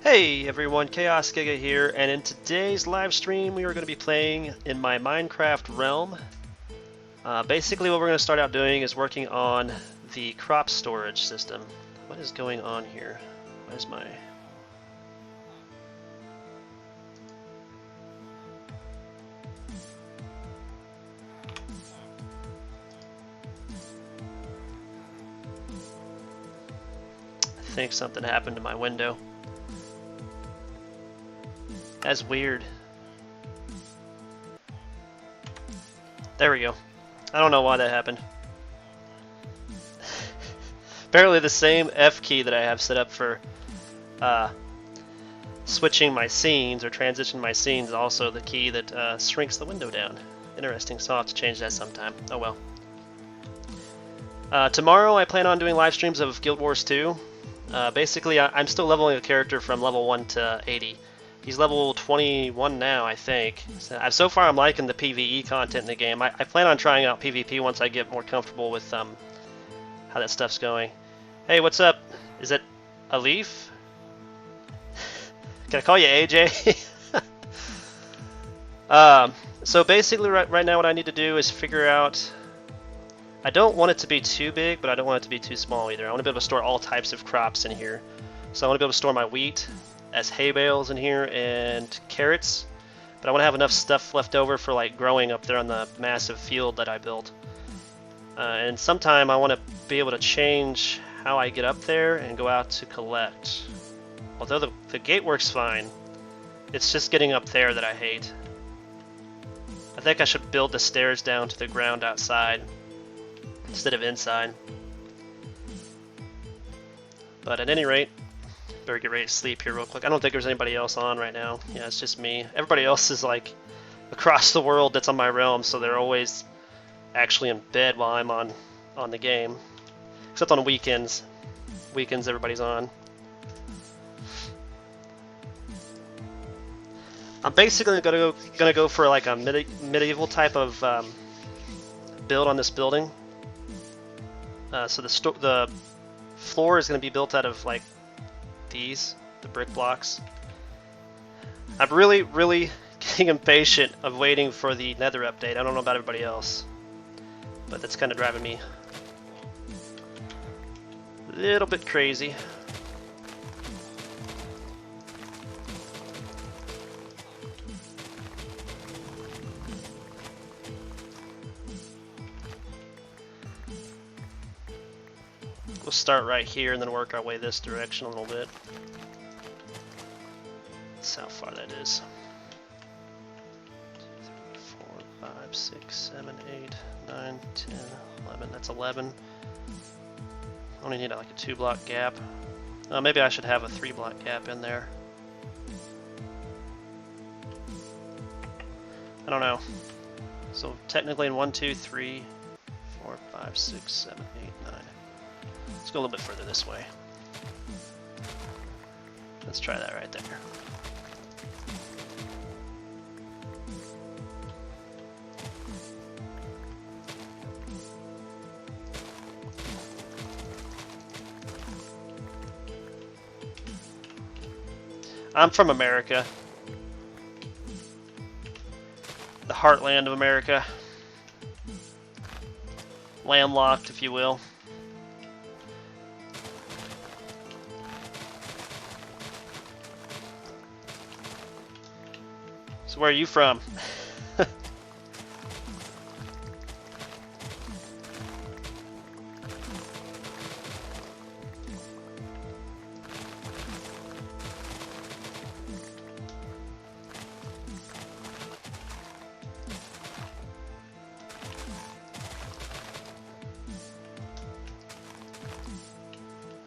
Hey everyone, Chaos Giga here, and in today's live stream we are going to be playing in my Minecraft realm. Basically what we're going to start out doing is working on the crop storage system. What is going on here? Where's my... I think something happened to my window. That's weird. There we go. I don't know why that happened. Apparently the same F key that I have set up for switching my scenes or transitioning my scenes is also the key that shrinks the window down. Interesting, so I'll have to change that sometime. Oh well. Tomorrow I plan on doing live streams of Guild Wars 2. Basically I'm still leveling a character from level 1 to 80. He's level 21 now, I think. So far I'm liking the PvE content in the game. I plan on trying out PvP once I get more comfortable with how that stuff's going. Hey, what's up? Is it a leaf? Can I call you AJ? So basically right now what I need to do is figure out... I don't want it to be too big, but I don't want it to be too small either. I want to be able to store all types of crops in here. So I want to be able to store my wheat as hay bales in here and carrots, but I want to have enough stuff left over for like growing up there on the massive field that I built. And sometime I want to be able to change how I get up there and go out to collect. Although the gate works fine, it's just getting up there that I hate. I think I should build the stairs down to the ground outside instead of inside. But at any rate, better get ready to sleep here real quick. I don't think there's anybody else on right now. Yeah, it's just me. Everybody else is like across the world that's on my realm, so they're always actually in bed while I'm on the game. Except on weekends. Weekends everybody's on. I'm basically gonna go for like a medieval type of build on this building. So the floor is gonna be built out of like the brick blocks. I'm really getting impatient of waiting for the Nether update. I don't know about everybody else, but that's kind of driving me a little bit crazy. We'll start right here and then work our way this direction a little bit. That's how far that is. 2, 3, 4, 5, 6, 7, 8, 9, 10, 11. That's 11. I only need like a 2-block gap. Maybe I should have a 3-block gap in there. I don't know. So technically in 1, 2, 3, 4, 5, 6, 7, 8, 9. Let's go a little bit further this way. Let's try that right there. I'm from America. The heartland of America. Landlocked, if you will. So where are you from?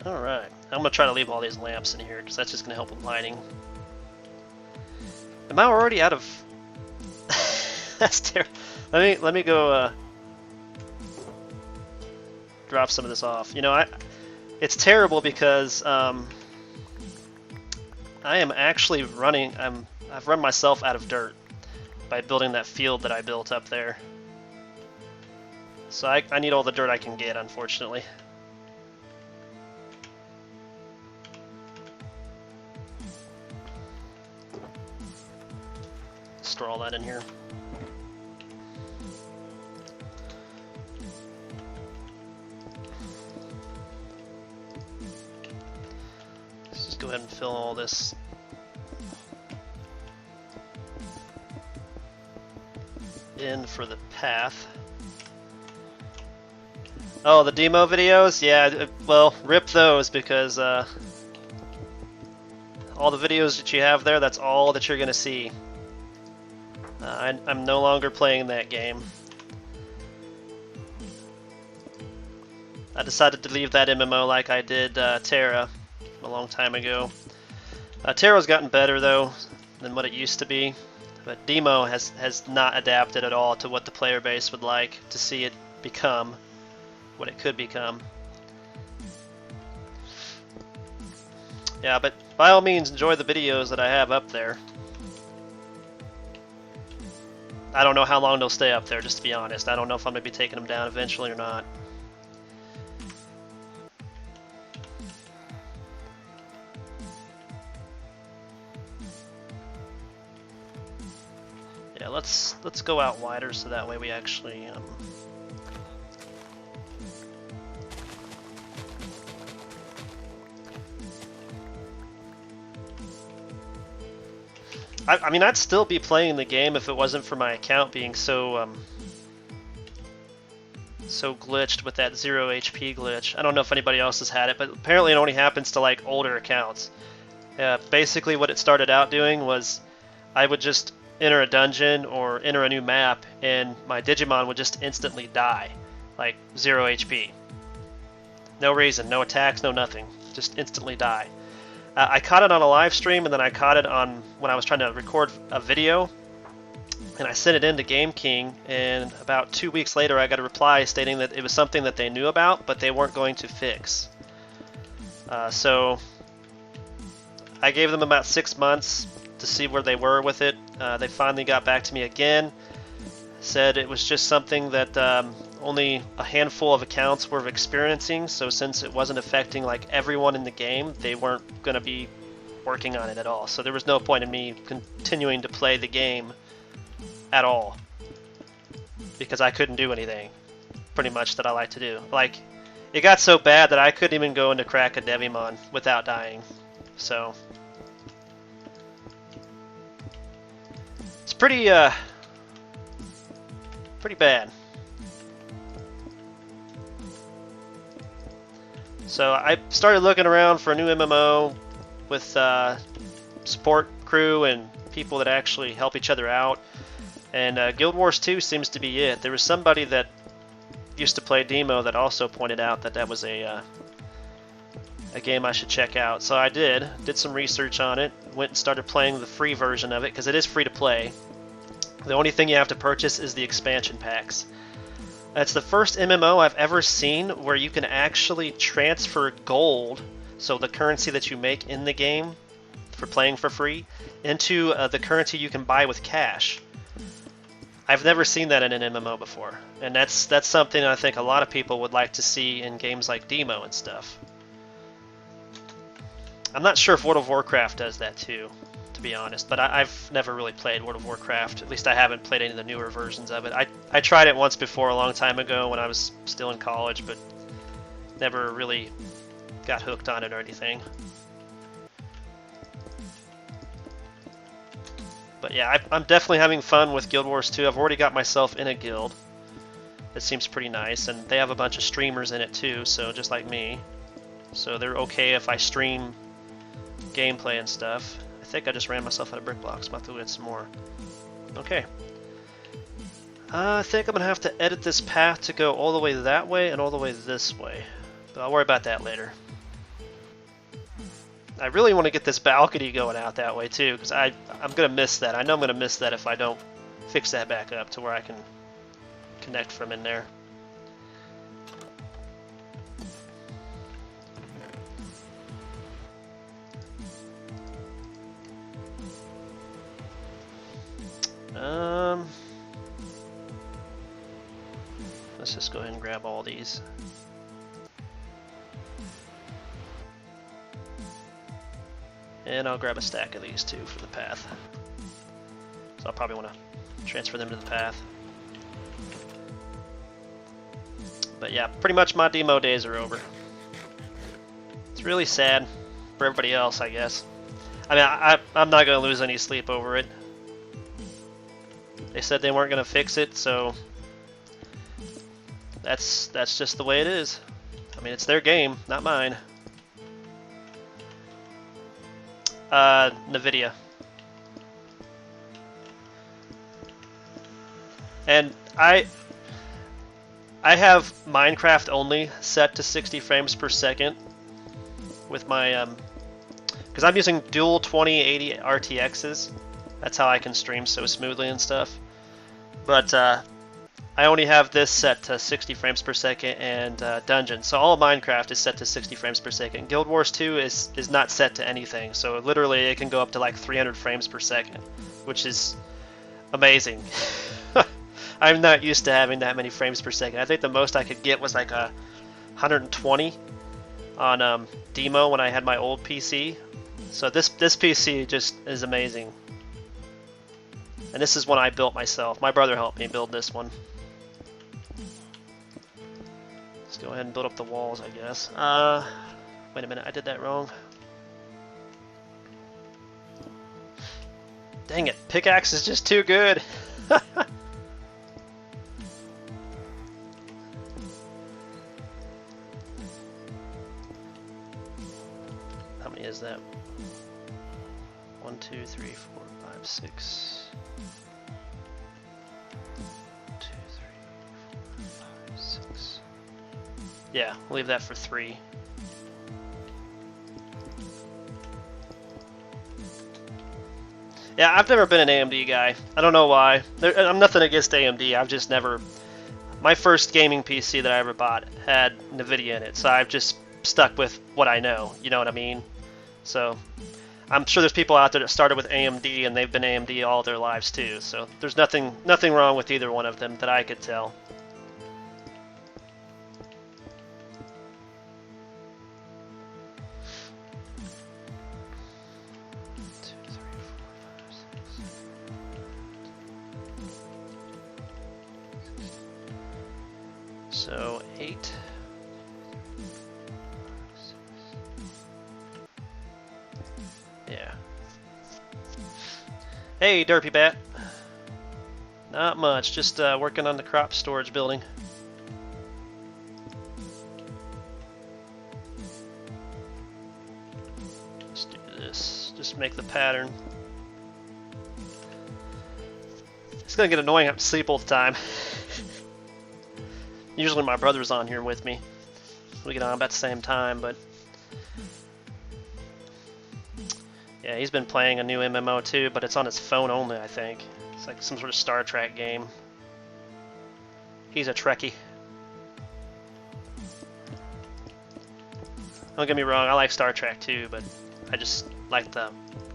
Alright, I'm gonna try to leave all these lamps in here because that's just gonna help with lighting. Am I already out of... That's terrible. Let me go drop some of this off. You know, it's terrible because I am actually running... I've run myself out of dirt by building that field that I built up there. So I need all the dirt I can get, unfortunately. store all that in here. Let's just go ahead and fill all this. In for the path. Oh, the demo videos? Yeah, well, rip those because all the videos that you have there, that's all that you're going to see. I'm no longer playing that game. I decided to leave that MMO like I did Terra a long time ago. Terra's gotten better though than what it used to be. But Demo has not adapted at all to what the player base would like to see it become, what it could become. Yeah, but by all means enjoy the videos that I have up there. I don't know how long they'll stay up there, just to be honest. I don't know if I'm going to be taking them down eventually or not. Yeah, let's go out wider so that way we actually I mean, I'd still be playing the game if it wasn't for my account being so so glitched with that 0 HP glitch. I don't know if anybody else has had it, but apparently it only happens to like older accounts. Basically what it started out doing was I would just enter a dungeon or enter a new map and my Digimon would just instantly die. Like 0 HP. No reason, no attacks, no nothing. Just instantly die. I caught it on a live stream and then I caught it on when I was trying to record a video and I sent it in to Game King, and about 2 weeks later I got a reply stating that it was something that they knew about but they weren't going to fix. So I gave them about 6 months to see where they were with it. They finally got back to me again, said it was just something that only a handful of accounts were experiencing, so since it wasn't affecting like everyone in the game, they weren't going to be working on it at all. So there was no point in me continuing to play the game at all because I couldn't do anything pretty much that I like to do. Like, it got so bad that I couldn't even go into crack a Devimon without dying. So it's pretty bad. So I started looking around for a new MMO with support crew and people that actually help each other out, and Guild Wars 2 seems to be it. There was somebody that used to play Demo that also pointed out that that was a game I should check out. So I did some research on it, went and started playing the free version of it because it is free to play. The only thing you have to purchase is the expansion packs. It's the first MMO I've ever seen where you can actually transfer gold, so the currency that you make in the game for playing for free, into the currency you can buy with cash. I've never seen that in an MMO before, and that's something I think a lot of people would like to see in games like Demo and stuff. I'm not sure if World of Warcraft does that too, to be honest, but I've never really played World of Warcraft. At least I haven't played any of the newer versions of it. I tried it once before a long time ago when I was still in college, but never really got hooked on it or anything. But yeah, I'm definitely having fun with Guild Wars 2. I've already got myself in a guild. It seems pretty nice, and they have a bunch of streamers in it too, so just like me. So they're okay if I stream gameplay and stuff. I think I just ran myself out of brick blocks. I'm about to go get some more. Okay. I think I'm going to have to edit this path to go all the way that way and all the way this way. But I'll worry about that later. I really want to get this balcony going out that way too, because I'm going to miss that. I know I'm going to miss that if I don't fix that back up to where I can connect from in there. Let's just go ahead and grab all these. And I'll grab a stack of these too for the path. So I'll probably want to transfer them to the path. But yeah, pretty much my demo days are over. It's really sad for everybody else, I guess. I mean, I'm not going to lose any sleep over it. They said they weren't going to fix it, so that's just the way it is. I mean, it's their game, not mine. NVIDIA. And I have Minecraft only set to 60 frames per second with my because I'm using dual 2080 RTXs. That's how I can stream so smoothly and stuff. But I only have this set to 60 frames per second and Dungeon. So all of Minecraft is set to 60 frames per second. Guild Wars 2 is not set to anything. So literally it can go up to like 300 frames per second, which is amazing. I'm not used to having that many frames per second. I think the most I could get was like 120 on demo when I had my old PC. So this PC just is amazing. And this is one I built myself. My brother helped me build this one. Let's go ahead and build up the walls, I guess. Wait a minute, I did that wrong. Dang it, pickaxe is just too good. How many is that? 1, 2, 3, 4, 5, 6. 2, 3, 4, 5, 6. Yeah, we'll leave that for 3. Yeah, I've never been an AMD guy. I don't know why. I'm nothing against AMD. I've just never... My first gaming PC that I ever bought had NVIDIA in it, so I've just stuck with what I know. You know what I mean? So I'm sure there's people out there that started with AMD and they've been AMD all their lives too. So there's nothing wrong with either one of them that I could tell. So 8. Yeah. Hey, Derpy Bat. Not much, just working on the crop storage building. Let's do this. Just make the pattern. It's gonna get annoying. I have to sleep all the time. Usually my brother's on here with me. We get on about the same time, but yeah, he's been playing a new MMO too, but it's on his phone only, I think. It's like some sort of Star Trek game. He's a Trekkie. Don't get me wrong, I like Star Trek too, but I just like to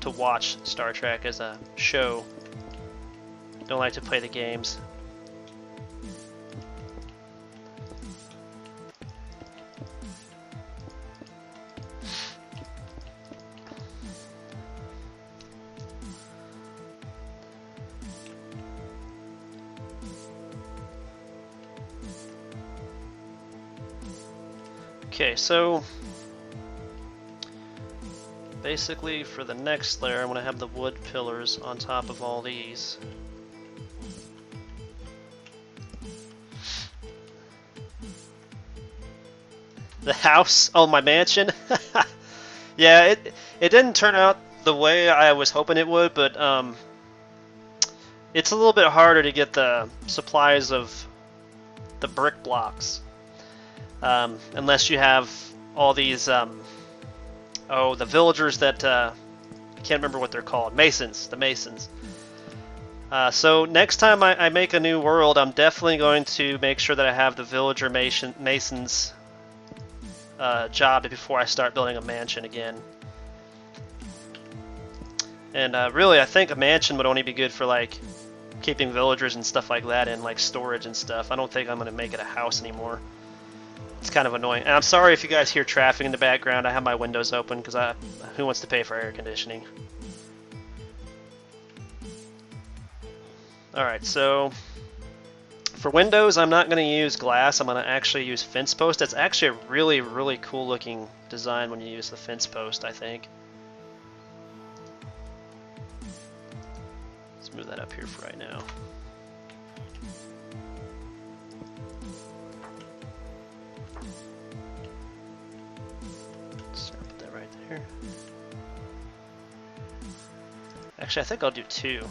watch Star Trek as a show. Don't like to play the games. Okay, so basically for the next layer, I'm going to have the wood pillars on top of all these. The house? Oh, my mansion? Yeah, it didn't turn out the way I was hoping it would, but it's a little bit harder to get the supplies of the brick blocks. Unless you have all these, the villagers that, I can't remember what they're called, masons, the masons. So next time I make a new world, I'm definitely going to make sure that I have the villager masons job before I start building a mansion again. And really, I think a mansion would only be good for like keeping villagers and stuff like that, and like storage and stuff. I don't think I'm going to make it a house anymore. It's kind of annoying. And I'm sorry if you guys hear traffic in the background. I have my windows open because who wants to pay for air conditioning? Alright, so for windows, I'm not going to use glass. I'm going to actually use fence post. That's actually a really, really cool looking design when you use the fence post, I think. Let's move that up here for right now. Start put that right there. Actually, I think I'll do 2.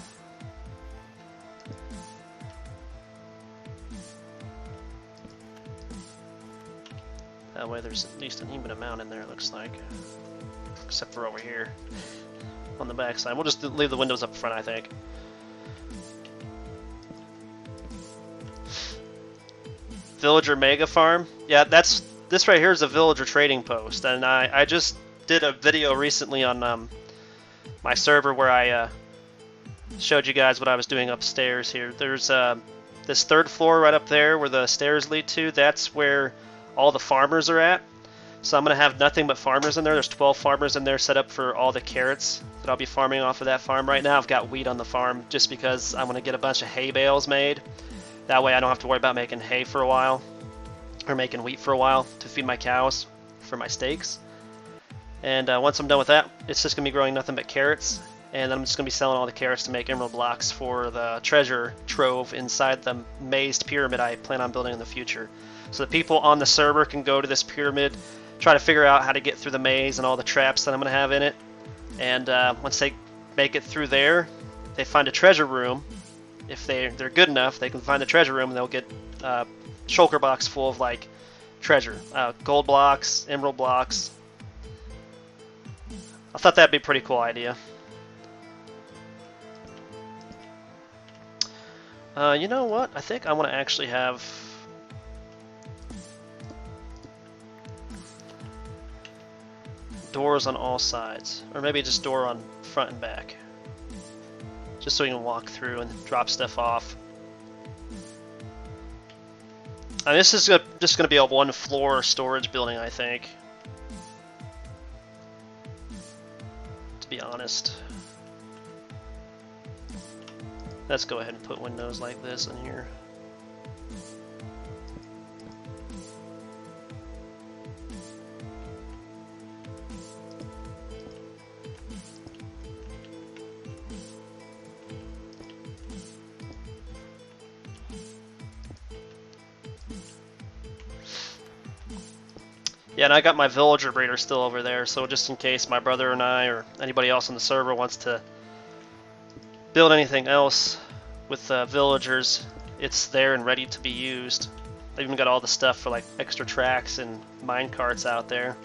That way there's at least an even amount in there, it looks like. Except for over here on the back side. We'll just leave the windows up front, I think. Villager Mega Farm. Yeah, this right here is a villager trading post, and I just did a video recently on my server where I showed you guys what I was doing upstairs here. There's this 3rd floor right up there where the stairs lead to. That's where all the farmers are at. So I'm going to have nothing but farmers in there. There's 12 farmers in there set up for all the carrots that I'll be farming off of that farm. Right now I've got wheat on the farm just because I'm going to get a bunch of hay bales made. That way I don't have to worry about making hay for a while, or making wheat for a while to feed my cows for my steaks. And once I'm done with that, it's just going to be growing nothing but carrots. And then I'm just going to be selling all the carrots to make emerald blocks for the treasure trove inside the mazed pyramid I plan on building in the future. So the people on the server can go to this pyramid, try to figure out how to get through the maze and all the traps that I'm going to have in it. And once they make it through there, they find a treasure room. If they're good enough, they can find the treasure room and they'll get a shulker box full of like treasure, gold blocks, emerald blocks. I thought that'd be a pretty cool idea. You know what? I think I want to actually have doors on all sides, or maybe just door on front and back, just so we can walk through and drop stuff off. And this is just going to be a 1-floor storage building, I think, to be honest. Let's go ahead and put windows like this in here. Yeah, and I got my villager breeder still over there, so just in case my brother and I or anybody else on the server wants to build anything else with villagers, it's there and ready to be used. They even got all the stuff for like extra tracks and mine carts out there.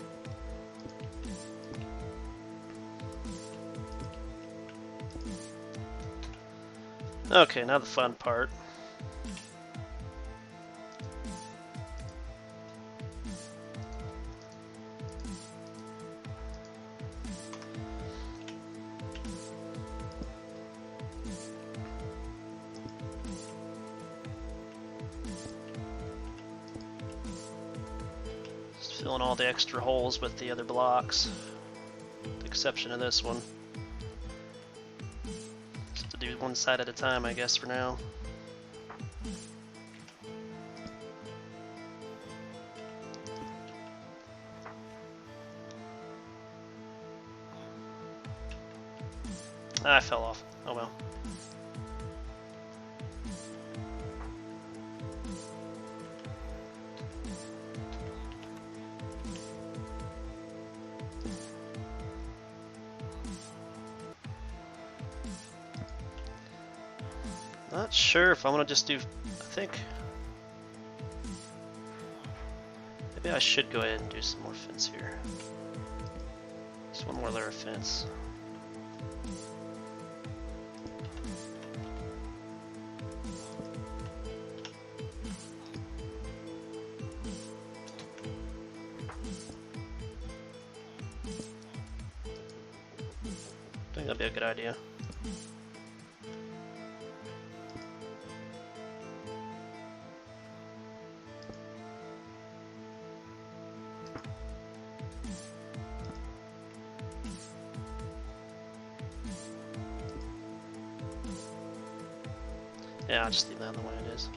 Okay, now the fun part. Filling all the extra holes with the other blocks, with the exception of this one. Just have to do one side at a time, I guess, for now. I fell off. Oh well. Not sure if I'm gonna just do, I think maybe I should go ahead and do some more fence here. Just one more layer of fence. I think that'd be a good idea. Yeah, I'll just leave that the way it is.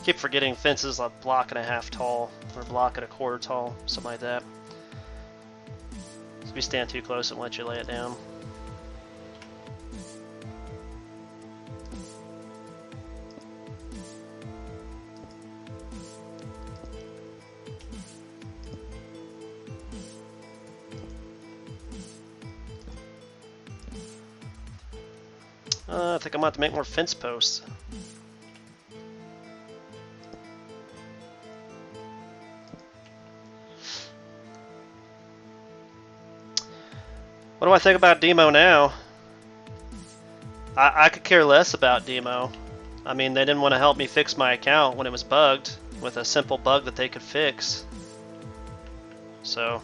Keep forgetting fences a block and a half tall, or a block and a quarter tall, something like that. So if you stand too close, it lets you lay it down. I think I'm going to have to make more fence posts. What do I think about Demo now? I could care less about Demo. I mean, they didn't want to help me fix my account when it was bugged with a simple bug that they could fix. So,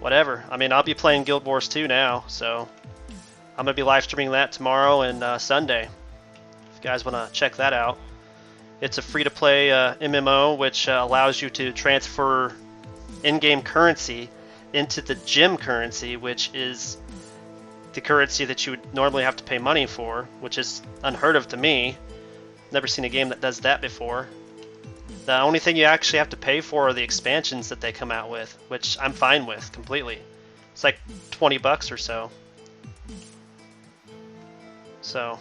whatever. I mean, I'll be playing Guild Wars 2 now, so I'm going to be live streaming that tomorrow and Sunday. If you guys want to check that out. It's a free-to-play MMO, which allows you to transfer in-game currency into the gem currency, which is the currency that you would normally have to pay money for, which is unheard of to me. Never seen a game that does that before. The only thing you actually have to pay for are the expansions that they come out with, which I'm fine with completely. It's like 20 bucks or so. So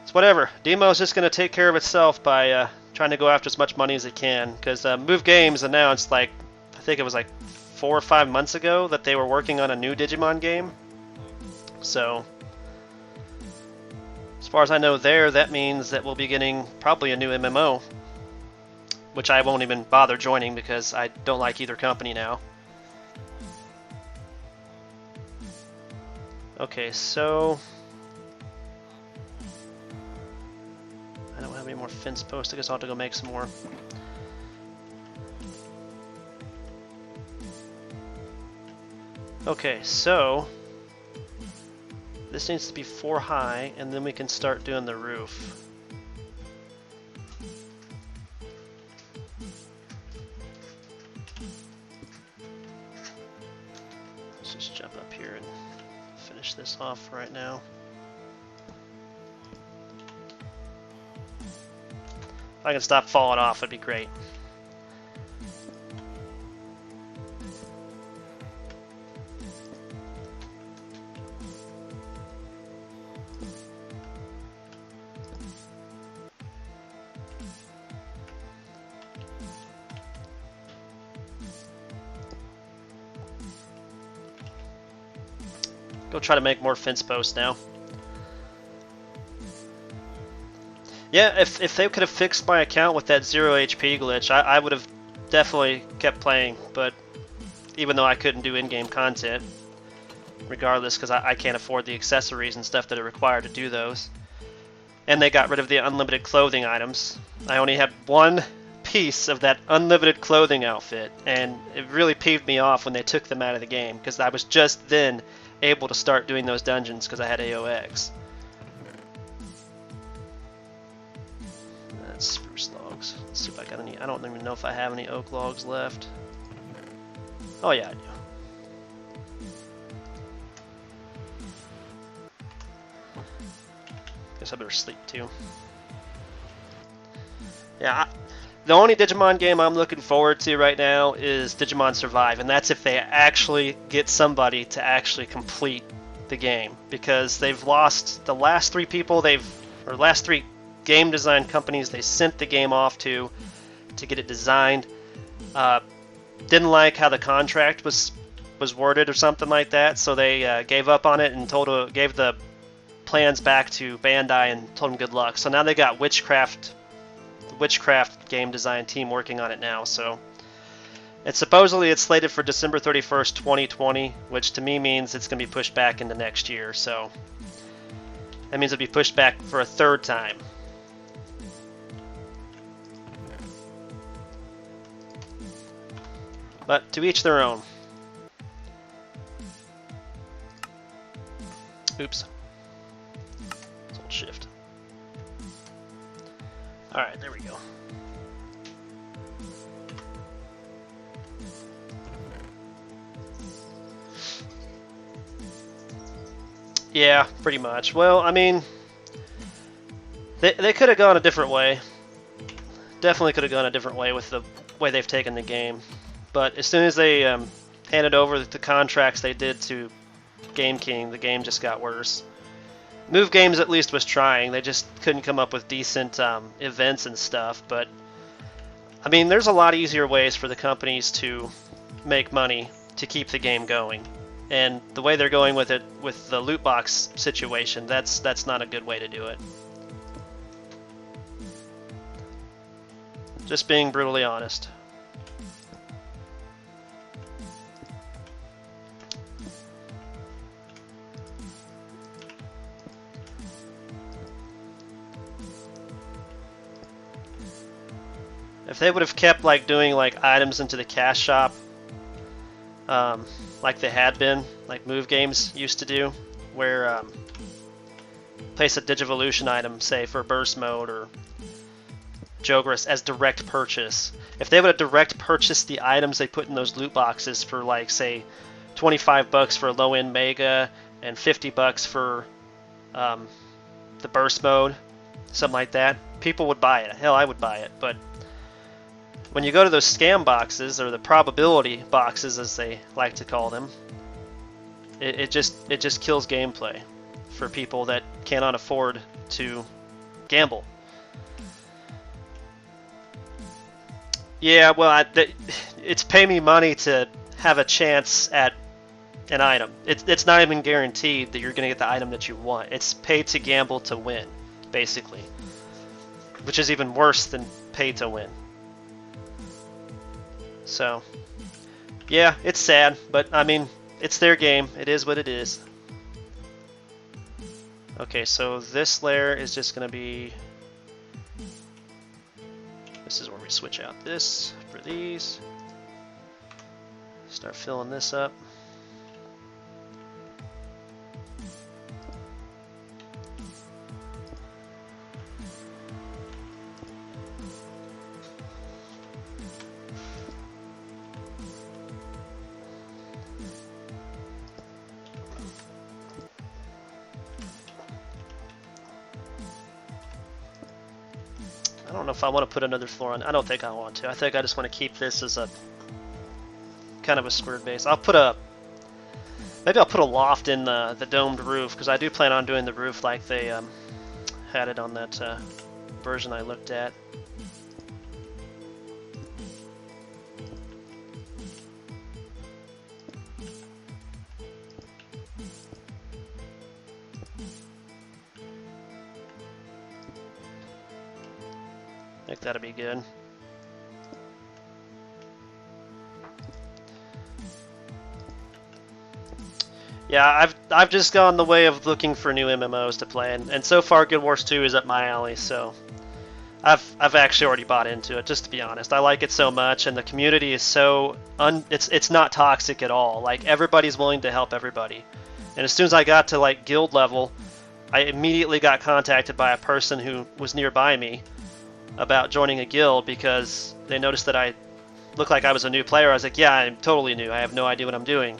it's whatever. Demo's just going to take care of itself by trying to go after as much money as it can, because Move Games announced, like, I think it was like 4 or 5 months ago, that they were working on a new Digimon game. So as far as I know there, that means that we'll be getting probably a new MMO, which I won't even bother joining because I don't like either company now. Okay, so I don't have any more fence posts. I guess I'll have to go make some more. Okay, so this needs to be 4 high, and then we can start doing the roof. Let's just jump up here and finish this off right now. If I can stop falling off, it'd be great. Go try to make more fence posts now. Yeah, if they could have fixed my account with that 0 HP glitch, I would have definitely kept playing, but even though I couldn't do in-game content, regardless, because I can't afford the accessories and stuff that are required to do those. And they got rid of the unlimited clothing items. I only had one piece of that unlimited clothing outfit, and it really peeved me off when they took them out of the game, because I was just then able to start doing those dungeons because I had AOX. That's spruce logs. Let's see if I got any. I don't even know if I have any oak logs left. Oh yeah, I do. Guess I better sleep too. Yeah, the only Digimon game I'm looking forward to right now is Digimon Survive, and that's if they actually get somebody to actually complete the game, because they've lost the last 3 people last 3 game design companies they sent the game off to get it designed. Didn't like how the contract was worded or something like that, so they gave up on it and gave the plans back to Bandai and told them good luck. So now they got Witchcraft game design team working on it now. So it's supposedly it's slated for December 31st, 2020, which to me means it's going to be pushed back into next year. So that means it'll be pushed back for a 3rd time. But to each their own. Oops. Let's hold shift. Alright, there we go. Yeah, pretty much. Well, I mean, they could have gone a different way. Definitely could have gone a different way with the way they've taken the game. But as soon as they handed over the contracts they did to Game King, the game just got worse. Move Games at least was trying. They just couldn't come up with decent events and stuff. But, I mean, there's a lot easier ways for the companies to make money to keep the game going. And the way they're going with it, with the loot box situation, that's not a good way to do it. Just being brutally honest. If they would have kept like doing like items into the cash shop, like they had been, like Move Games used to do, where place a Digivolution item, say for burst mode or Jogris, as direct purchase. If they would have direct purchased the items they put in those loot boxes for like say $25 for a low end mega and $50 for the burst mode, something like that, people would buy it. Hell, I would buy it. But when you go to those scam boxes, or the probability boxes as they like to call them, it just kills gameplay for people that cannot afford to gamble. Yeah, well, it's pay me money to have a chance at an item. It's not even guaranteed that you're going to get the item that you want. It's pay to gamble to win, basically. Which is even worse than pay to win. So, yeah, it's sad, but I mean, it's their game. It is what it is. Okay, so this layer is just going to be... This is where we switch out this for these. Start filling this up. I don't know if I want to put another floor on. I don't think I want to. I think I just want to keep this as a kind of a squared base. Maybe I'll put a loft in the domed roof, because I do plan on doing the roof like they had it on that version I looked at. I think that'd be good. Yeah, I've just gone the way of looking for new MMOs to play, and so far Guild Wars 2 is up my alley, so I've actually already bought into it, just to be honest. I like it so much, and the community is so it's not toxic at all. Like, everybody's willing to help everybody. And as soon as I got to like guild level, I immediately got contacted by a person who was nearby me about joining a guild, because they noticed that I looked like I was a new player. I was like, yeah, I'm totally new. I have no idea what I'm doing.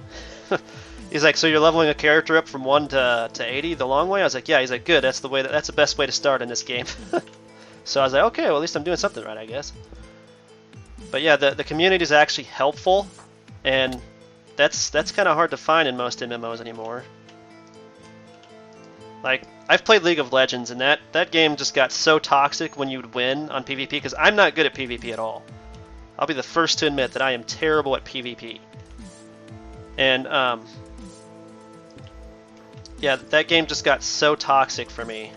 He's like, so you're leveling a character up from 1 to 80 the long way? I was like, yeah. He's like, good. That's the best way to start in this game. So I was like, okay, well, at least I'm doing something right, I guess. But yeah, the community is actually helpful, and that's kind of hard to find in most MMOs anymore. Like, I've played League of Legends, and that game just got so toxic when you'd win on PvP, because I'm not good at PvP at all. I'll be the first to admit that I am terrible at PvP. And, yeah, that game just got so toxic for me.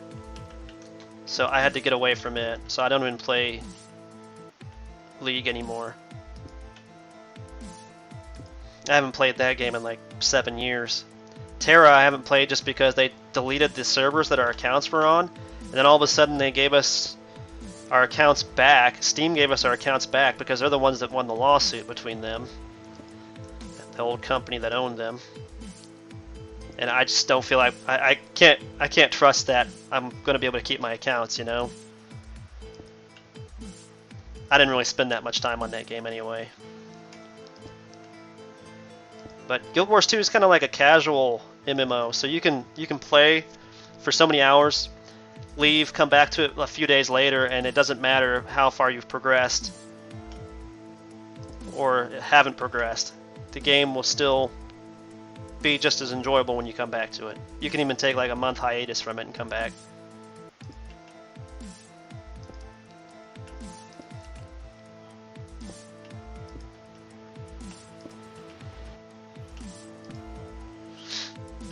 So I had to get away from it, so I don't even play League anymore. I haven't played that game in like 7 years. Terra I haven't played just because they deleted the servers that our accounts were on, and then all of a sudden they gave us our accounts back. Steam gave us our accounts back because they're the ones that won the lawsuit between them, the old company that owned them. And I just don't feel like I can't trust that I'm going to be able to keep my accounts, you know. I didn't really spend that much time on that game anyway. But Guild Wars 2 is kind of like a casual MMO. So you can play for so many hours, leave, come back to it a few days later, and it doesn't matter how far you've progressed or haven't progressed. The game will still be just as enjoyable when you come back to it. You can even take like a month hiatus from it and come back.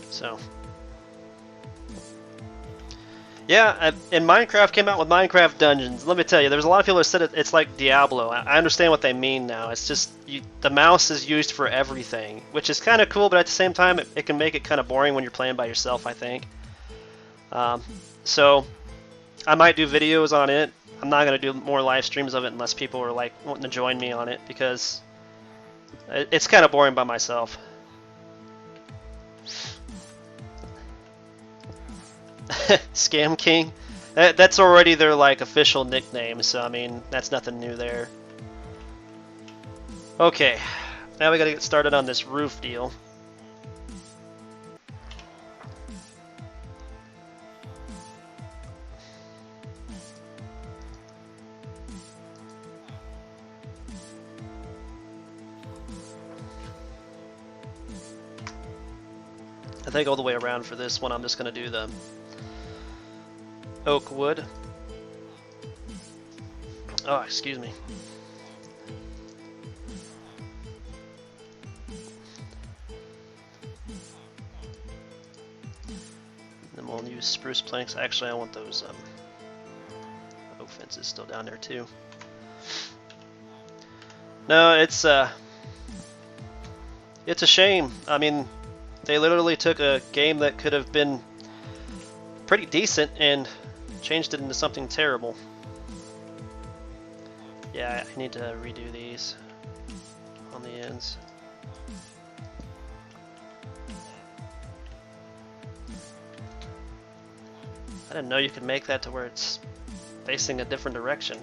So, yeah, and Minecraft came out with Minecraft Dungeons. Let me tell you, there's a lot of people that said it's like Diablo. I understand what they mean now. It's just the mouse is used for everything, which is kind of cool, but at the same time, it can make it kind of boring when you're playing by yourself, I think. So, I might do videos on it. I'm not going to do more live streams of it unless people are like wanting to join me on it, because it's kind of boring by myself. Scam King, that's already their like official nickname, so I mean that's nothing new there. Okay, now we gotta get started on this roof deal. I think all the way around for this one I'm just gonna do the oak wood. Oh, excuse me. Then we'll use spruce planks. Actually, I want those oak fences still down there too. No, it's a shame. I mean, they literally took a game that could have been pretty decent and changed it into something terrible. Yeah, I need to redo these on the ends. I didn't know you could make that to where it's facing a different direction.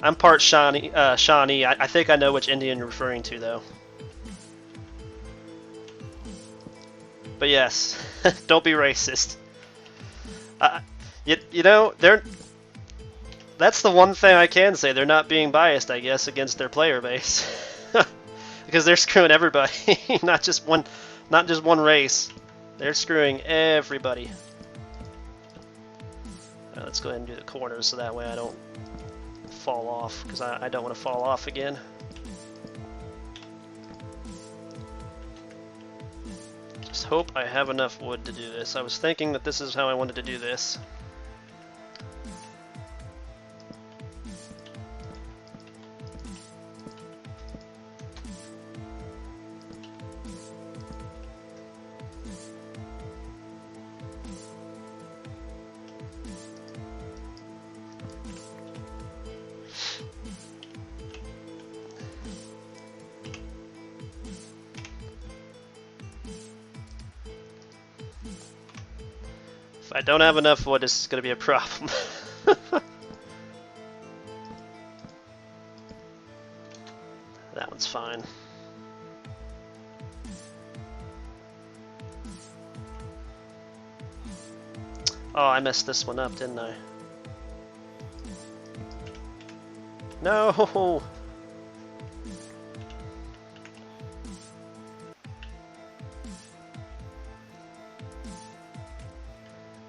I'm part Shawnee. I think I know which Indian you're referring to, though. But yes, don't be racist. You know, that's the one thing I can say. They're not being biased, I guess, against their player base. Because they're screwing everybody, not just one race. They're screwing everybody. Let's go ahead and do the corners so that way I don't fall off, because I don't want to fall off again. Just hope I have enough wood to do this. I was thinking that this is how I wanted to do this. If I don't have enough wood, this is going to be a problem. That one's fine. Oh, I messed this one up, didn't I? No!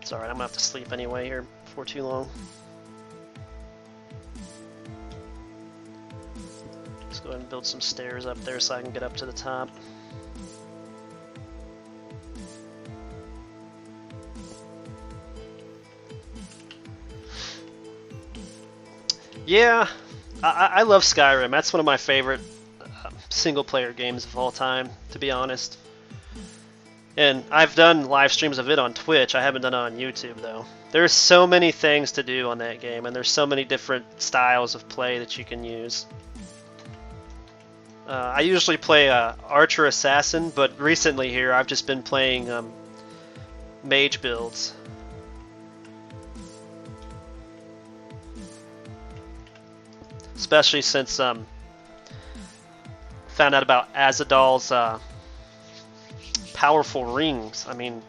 It's alright, I'm gonna have to sleep anyway here before too long. Let's go ahead and build some stairs up there so I can get up to the top. Yeah, I love Skyrim. That's one of my favorite single-player games of all time, to be honest. And I've done live streams of it on Twitch. I haven't done it on YouTube, though. There's so many things to do on that game, and there's so many different styles of play that you can use. I usually play Archer Assassin, but recently here I've just been playing mage builds. Especially since found out about Azadal's powerful rings. I mean,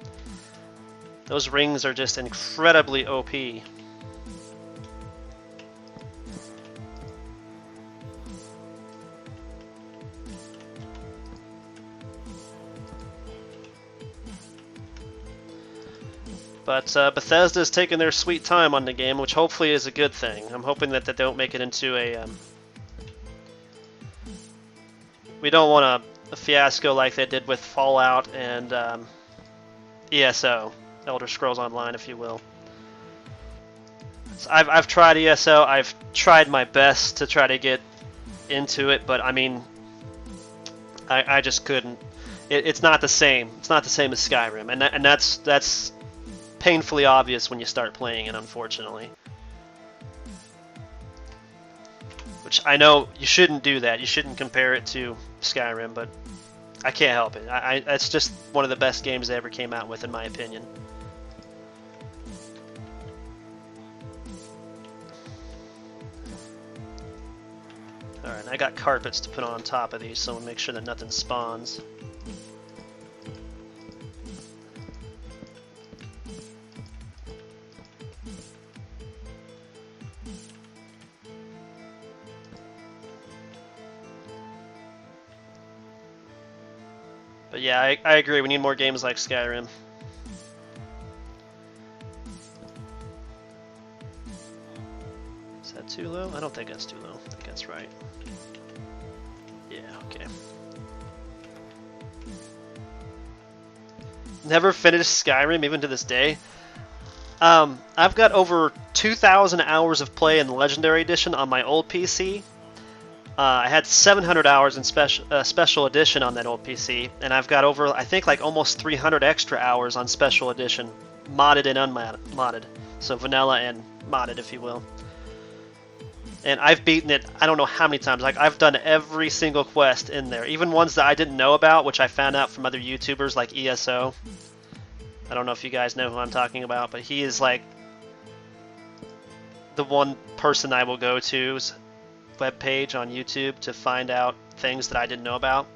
those rings are just incredibly OP. But Bethesda's taking their sweet time on the game, which hopefully is a good thing. I'm hoping that they don't make it into a... we don't want a fiasco like they did with Fallout and ESO, Elder Scrolls Online, if you will. So I've tried ESO. I've tried my best to try to get into it, but I mean, I just couldn't. It's not the same. It's not the same as Skyrim, and that's painfully obvious when you start playing it, unfortunately. Which I know you shouldn't do that. You shouldn't compare it to Skyrim, but I can't help it. It's just one of the best games they ever came out with, in my opinion. Alright, I got carpets to put on top of these, so we'll make sure that nothing spawns. But yeah, I agree, we need more games like Skyrim. Is that too low? I don't think that's too low. I think that's right. Yeah, okay. Never finished Skyrim, even to this day. I've got over 2,000 hours of play in the Legendary Edition on my old PC. I had 700 hours in Special Edition on that old PC, and I've got over, I think, like almost 300 extra hours on Special Edition, modded and unmodded. So vanilla and modded, if you will. And I've beaten it, I don't know how many times. Like, I've done every single quest in there, even ones that I didn't know about, which I found out from other YouTubers like ESO. I don't know if you guys know who I'm talking about, but he is like the one person I will go to's webpage on YouTube to find out things that I didn't know about.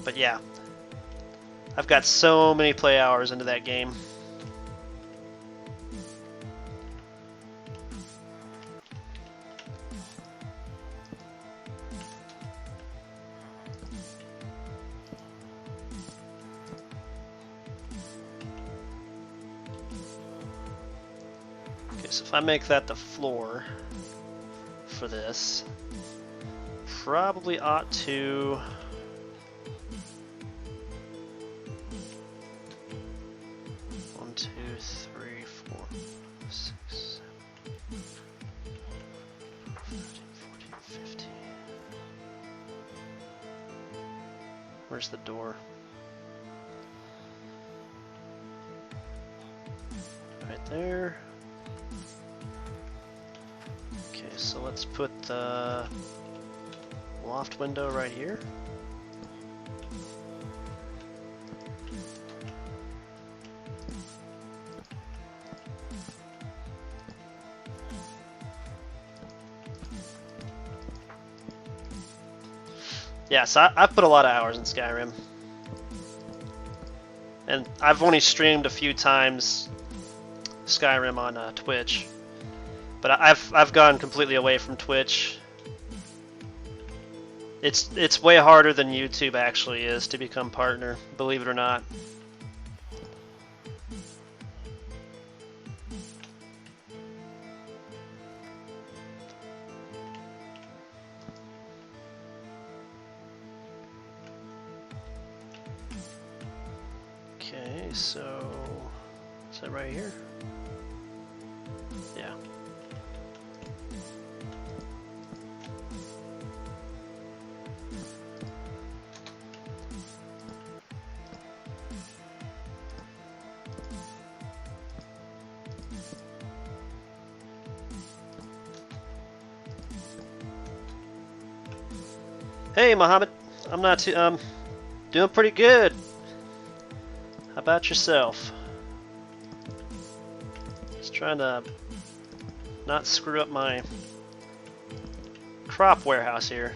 But yeah, I've got so many play hours into that game. So if I make that the floor for this, probably ought to one, 2, 3, 4, 6, 7, 13, 14, 15. Where's the door? Right there. So let's put the loft window right here. Yeah, so I've put a lot of hours in Skyrim. And I've only streamed a few times Skyrim on Twitch. But I've gone completely away from Twitch. It's way harder than YouTube actually is to become partner, believe it or not. Okay, so is that right here? Yeah. Hey, Mohammed. I'm not too, doing pretty good. How about yourself? Just trying to not screw up my crop warehouse here.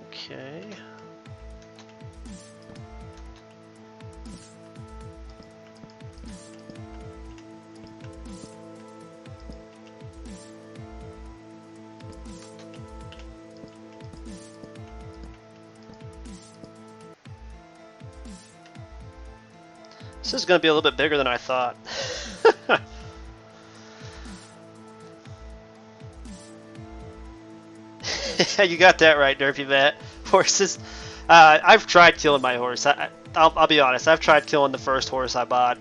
Okay. This is going to be a little bit bigger than I thought. You got that right, Derpy Matt. Horses. I've tried killing my horse. I'll be honest. I've tried killing the first horse I bought.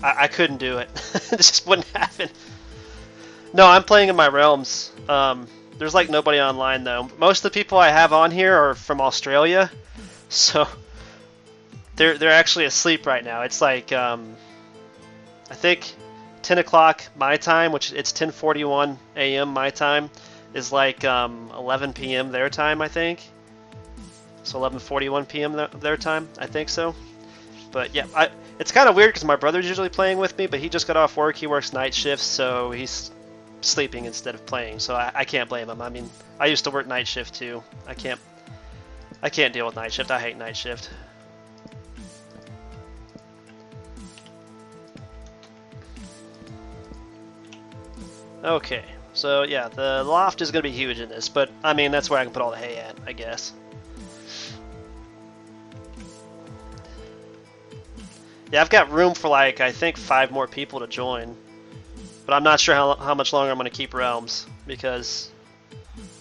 I couldn't do it. It just wouldn't happen. No, I'm playing in my realms. There's like nobody online though. Most of the people I have on here are from Australia, so they're actually asleep right now. It's like I think 10 o'clock my time, which it's 10:41 a.m. my time, is like 11 p.m. their time, I think. So 11:41 p.m. their time, I think so. But yeah, it's kind of weird because my brother's usually playing with me, but he just got off work. He works night shifts, so he's sleeping instead of playing. So I can't blame him. I mean, I used to work night shift too. I can't deal with night shift. I hate night shift. Okay, so yeah, the loft is going to be huge in this, but I mean, that's where I can put all the hay at, I guess. Yeah, I've got room for like, I think 5 more people to join, but I'm not sure how much longer I'm going to keep realms, because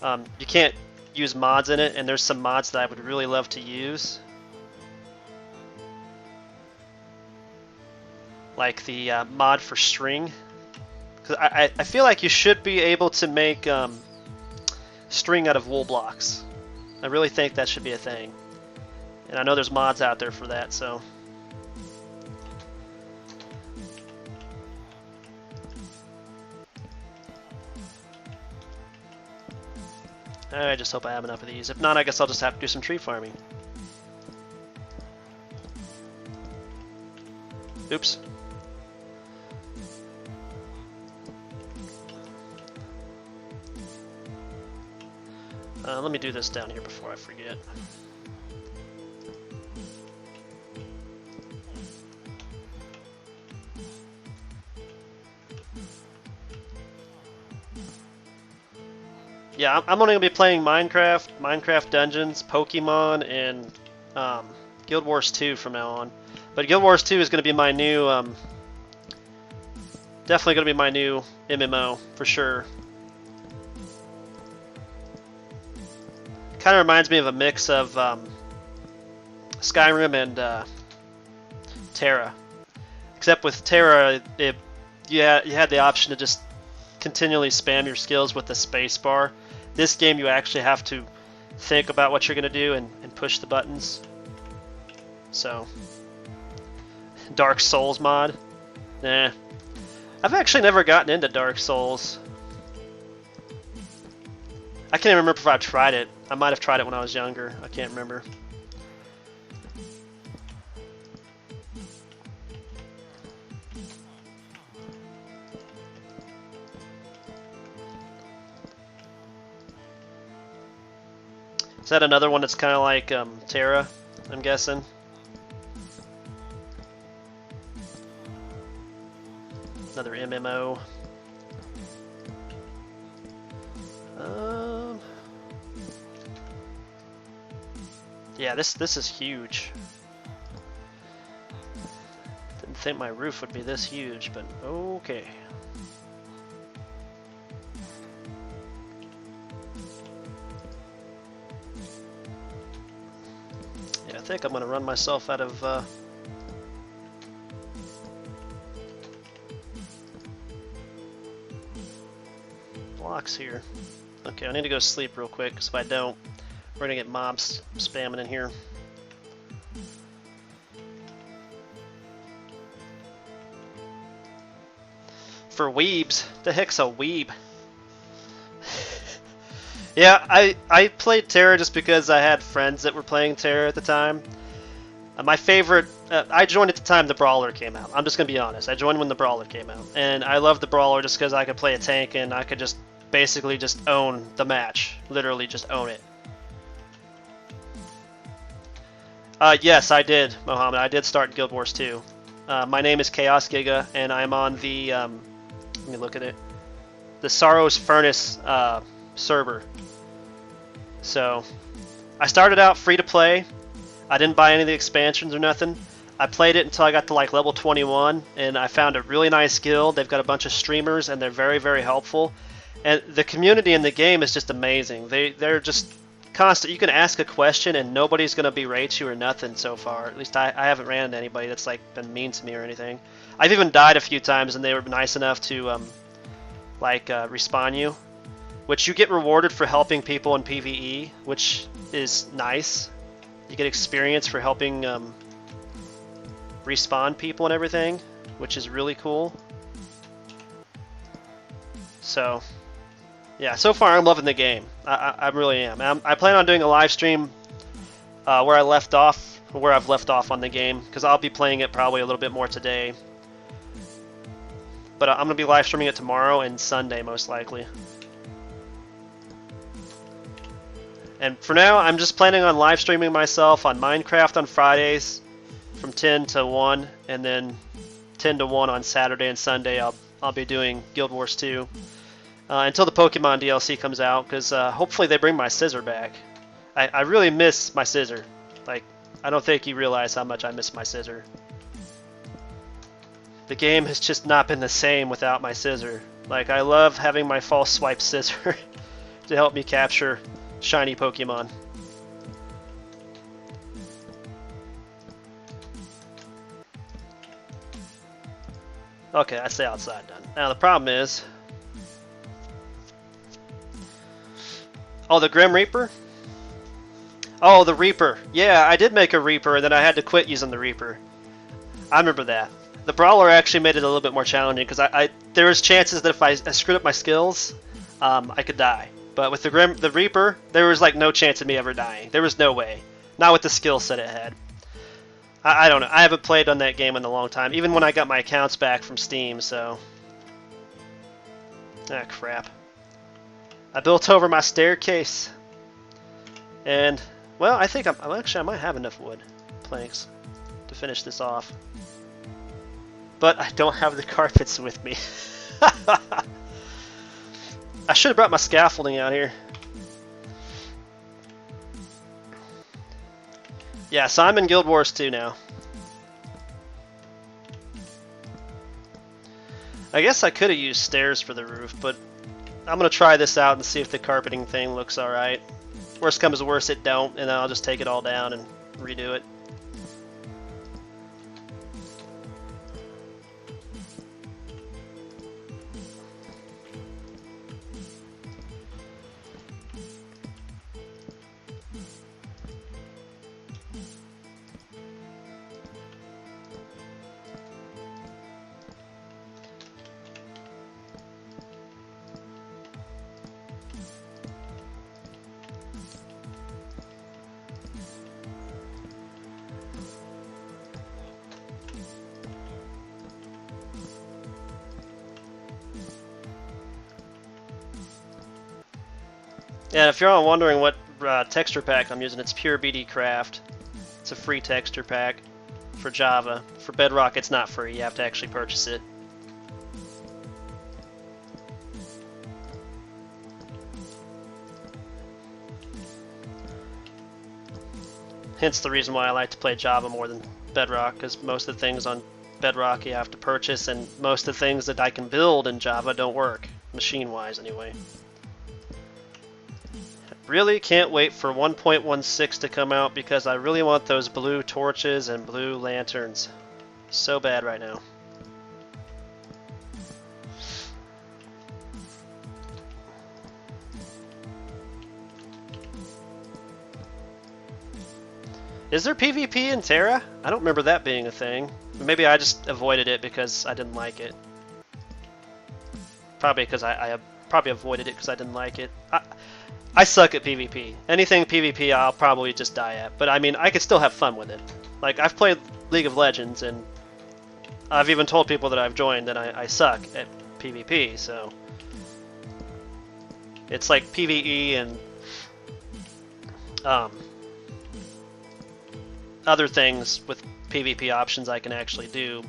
you can't use mods in it, and there's some mods that I would really love to use. Like the mod for string. Because I feel like you should be able to make string out of wool blocks. I really think that should be a thing. And I know there's mods out there for that, so. I just hope I have enough of these. If not, I guess I'll just have to do some tree farming. Oops. Let me do this down here before I forget. Yeah, I'm only going to be playing Minecraft, Minecraft Dungeons, Pokemon, and Guild Wars 2 from now on. But Guild Wars 2 is going to be my new, definitely going to be my new MMO, for sure. Kind of reminds me of a mix of Skyrim and Terra. Except with Terra, you had the option to just continually spam your skills with the space bar. This game, you actually have to think about what you're going to do and push the buttons. So, Dark Souls mod? Nah. I've actually never gotten into Dark Souls. I can't even remember if I tried it. I might have tried it when I was younger. I can't remember. Is that another one that's kind of like Terra, I'm guessing? Another MMO. Yeah, this is huge. Didn't think my roof would be this huge, but okay. Yeah, I think I'm gonna run myself out of blocks here. Okay, I need to go sleep real quick, because if I don't, we're gonna get mobs spamming in here. For weebs, the heck's a weeb? Yeah, I played Terra just because I had friends that were playing Terra at the time. My favorite, I joined at the time the Brawler came out. I'm just gonna be honest. I joined when the Brawler came out, and I loved the Brawler just because I could play a tank and I could just basically just own the match, literally just own it. Yes, I did, Mohammed. I did start Guild Wars 2. My name is Chaos Giga, and I'm on the let me look at it, the Sorrow's Furnace server. So I started out free to play. I didn't buy any of the expansions or nothing. I played it until I got to like level 21, and I found a really nice guild. They've got a bunch of streamers, and they're very, very helpful. And the community in the game is just amazing. They're just constant. You can ask a question, and nobody's gonna berate you or nothing so far. At least I haven't ran into anybody that's like been mean to me or anything. I've even died a few times, and they were nice enough to respawn you, which you get rewarded for helping people in PvE, which is nice. You get experience for helping respawn people and everything, which is really cool. So, yeah, so far I'm loving the game. I really am. I plan on doing a live stream where I've left off on the game, because I'll be playing it probably a little bit more today. But I'm going to be live streaming it tomorrow and Sunday most likely. And for now, I'm just planning on live streaming myself on Minecraft on Fridays from 10 to 1, and then 10 to 1 on Saturday and Sunday. I'll be doing Guild Wars 2 until the Pokemon DLC comes out, because hopefully they bring my scissor back. I really miss my scissor. Like, I don't think you realize how much I miss my scissor. The game has just not been the same without my scissor. Like, I love having my false swipe scissor to help me capture shiny Pokemon. Okay, I stay outside done. Now the problem is... Oh, the Grim Reaper? Oh, the Reaper. Yeah, I did make a Reaper, and then I had to quit using the Reaper. I remember that. The Brawler actually made it a little bit more challenging, because there was chances that if I screwed up my skills, I could die. But with the Reaper, there was like no chance of me ever dying. There was no way. Not with the skill set it had. I don't know. I haven't played on that game in a long time, even when I got my accounts back from Steam, so... Ah, crap. I built over my staircase. And, well, I think I might have enough wood planks to finish this off. But I don't have the carpets with me. I should have brought my scaffolding out here. Yeah, so I'm in Guild Wars 2 now. I guess I could have used stairs for the roof, but I'm going to try this out and see if the carpeting thing looks alright. Worst comes to worst, it don't, and then I'll just take it all down and redo it. And if you're all wondering what texture pack I'm using, it's Pure BD Craft. It's a free texture pack for Java. For Bedrock, it's not free. You have to actually purchase it. Hence the reason why I like to play Java more than Bedrock, because most of the things on Bedrock you have to purchase, and most of the things that I can build in Java don't work, machine-wise anyway. Really can't wait for 1.16 to come out, because I really want those blue torches and blue lanterns so bad right now. Is there PvP in Terra? I don't remember that being a thing. Maybe I just avoided it because I didn't like it. Probably because I probably avoided it because I didn't like it. I suck at PvP. Anything PvP, I'll probably just die at. But I mean, I could still have fun with it. Like, I've played League of Legends, and I've even told people that I've joined that I suck at PvP, so... It's like PvE and other things with PvP options I can actually do,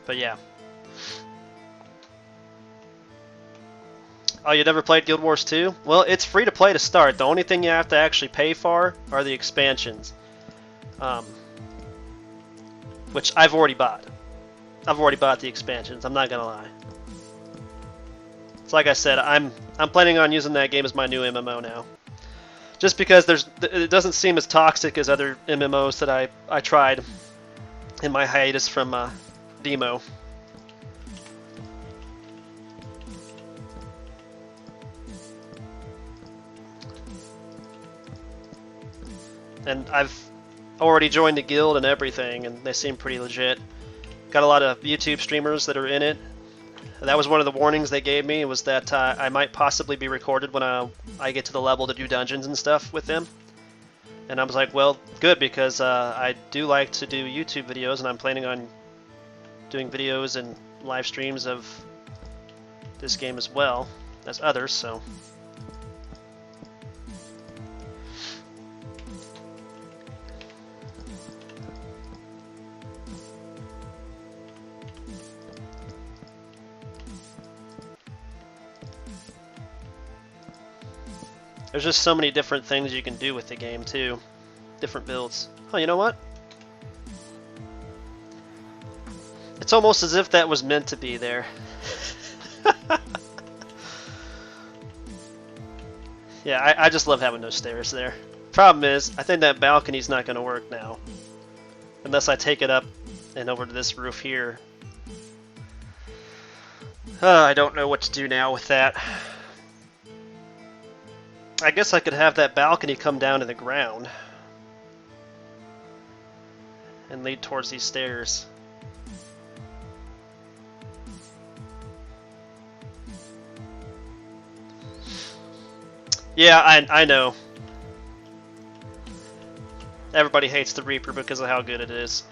but yeah. Oh, you never played Guild Wars 2? Well, it's free to play to start. The only thing you have to actually pay for are the expansions, which I've already bought. I've already bought the expansions, I'm not gonna lie. It's like I said, I'm planning on using that game as my new MMO now. Just because it doesn't seem as toxic as other MMOs that I tried in my hiatus from Demo. And I've already joined the guild and everything, and they seem pretty legit. Got a lot of YouTube streamers that are in it. That was one of the warnings they gave me, was that I might possibly be recorded when I get to the level to do dungeons and stuff with them. And I was like, well, good, because I do like to do YouTube videos, and I'm planning on doing videos and live streams of this game as well as others, so... There's just so many different things you can do with the game, too. Different builds. Oh, you know what? It's almost as if that was meant to be there. Yeah, I just love having those stairs there. Problem is, I think that balcony's not going to work now. Unless I take it up and over to this roof here. I don't know what to do now with that. I guess I could have that balcony come down to the ground and lead towards these stairs. Yeah, I know. Everybody hates the Reaper because of how good it is.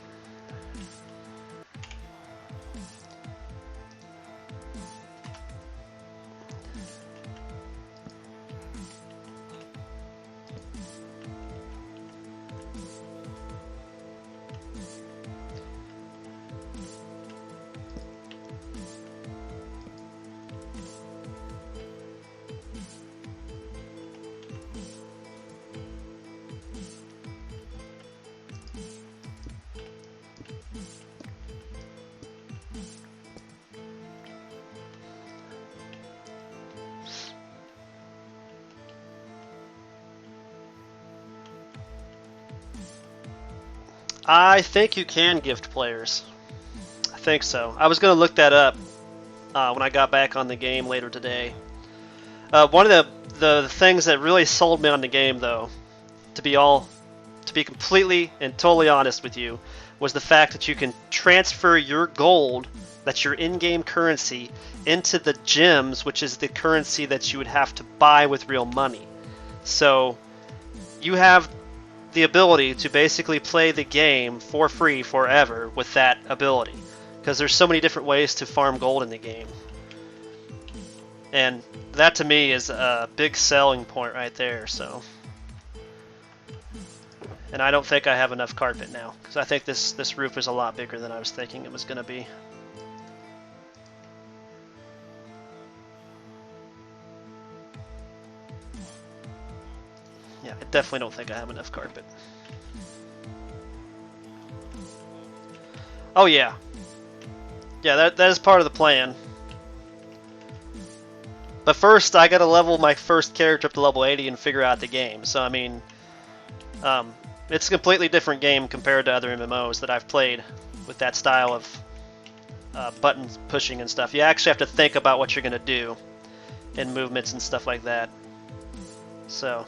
I think you can gift players. I think so. I was going to look that up when I got back on the game later today. One of the things that really sold me on the game, though, to be completely and totally honest with you, was the fact that you can transfer your gold, that's your in-game currency, into the gems, which is the currency that you would have to buy with real money. So you have the ability to basically play the game for free forever with that ability, because there's so many different ways to farm gold in the game, and that to me is a big selling point right there. So, and I don't think I have enough carpet now, because I think this roof is a lot bigger than I was thinking it was going to be. Yeah, I definitely don't think I have enough carpet. Oh yeah. Yeah, that is part of the plan. But first, I gotta level my first character up to level 80 and figure out the game. So, I mean, it's a completely different game compared to other MMOs that I've played with that style of button pushing and stuff. You actually have to think about what you're gonna do and movements and stuff like that. So...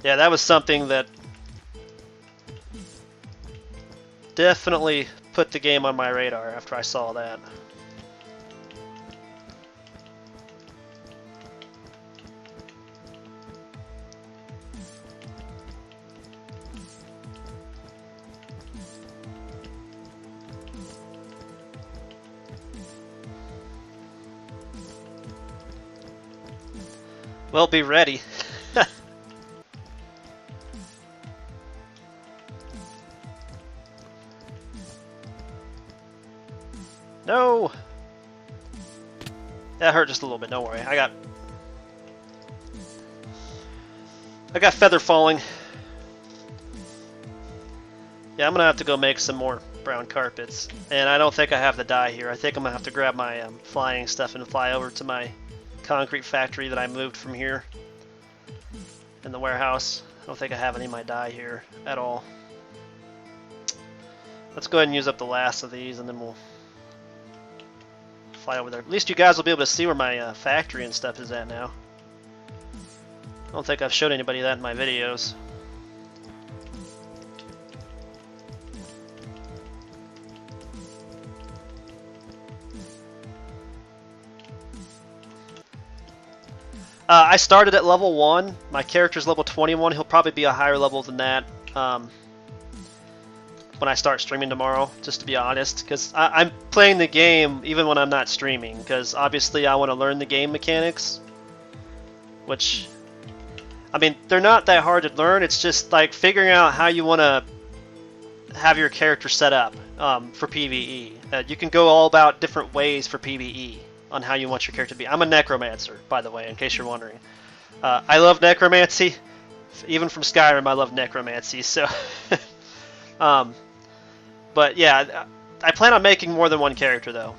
Yeah, that was something that definitely put the game on my radar after I saw that. Well, be ready. No! That hurt just a little bit, don't worry. I got feather falling. Yeah, I'm gonna have to go make some more brown carpets. And I don't think I have the dye here. I think I'm gonna have to grab my flying stuff and fly over to my concrete factory that I moved from here in the warehouse. I don't think I have any of my dye here at all. Let's go ahead and use up the last of these and then we'll fly over there. At least you guys will be able to see where my factory and stuff is at now. I don't think I've showed anybody that in my videos. I started at level 1. My character's level 21. He'll probably be a higher level than that when I start streaming tomorrow, just to be honest. Because I'm playing the game even when I'm not streaming. Because obviously I want to learn the game mechanics. Which, I mean, they're not that hard to learn. It's just like figuring out how you want to have your character set up for PvE. You can go all about different ways for PvE. On how you want your character to be. I'm a Necromancer, by the way, in case you're wondering. I love Necromancy. Even from Skyrim, I love Necromancy. So, but yeah, I plan on making more than one character though,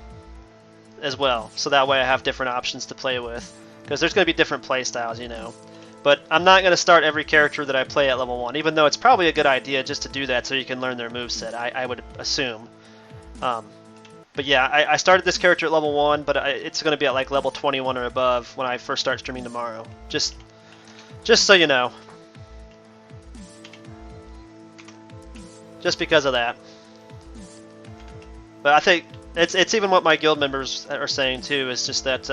as well. So that way I have different options to play with. Because there's going to be different play styles, you know. But I'm not going to start every character that I play at level 1, even though it's probably a good idea just to do that so you can learn their moveset, I would assume. But yeah, I started this character at level 1, but it's going to be at like level 21 or above when I first start streaming tomorrow. Just so you know. Just because of that. But I think it's even what my guild members are saying too, is just that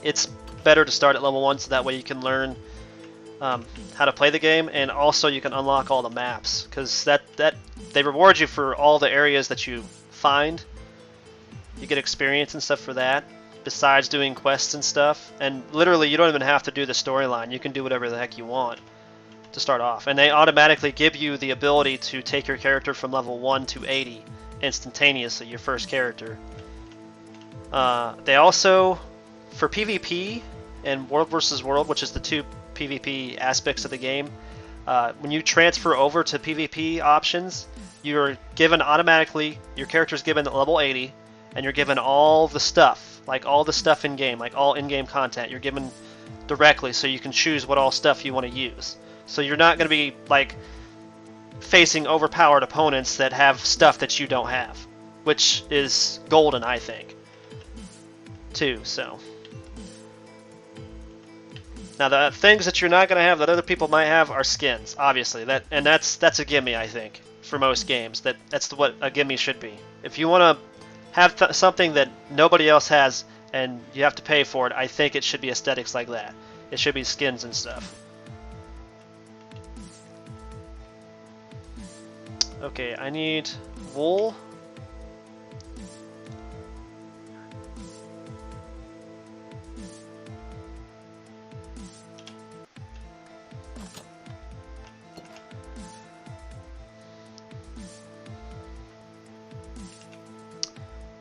it's better to start at level 1 so that way you can learn how to play the game, and also you can unlock all the maps, because that they reward you for all the areas that you find. You get experience and stuff for that, besides doing quests and stuff. And literally, you don't even have to do the storyline. You can do whatever the heck you want to start off. And they automatically give you the ability to take your character from level 1 to 80 instantaneously, your first character. They also, for PvP and World vs. World, which is the two PvP aspects of the game, when you transfer over to PvP options, you're given automatically, your character's given at level 80, and you're given all the stuff, like all the stuff in-game, like all in-game content, you're given directly, so you can choose what all stuff you want to use. So you're not going to be, like, facing overpowered opponents that have stuff that you don't have, which is golden, I think, too, so. Now, the things that you're not going to have that other people might have are skins, obviously, that's a gimme, I think. For most games, that's what a gimme should be. If you want to have something that nobody else has and you have to pay for it, I think it should be aesthetics like that. It should be skins and stuff. Okay, I need wool.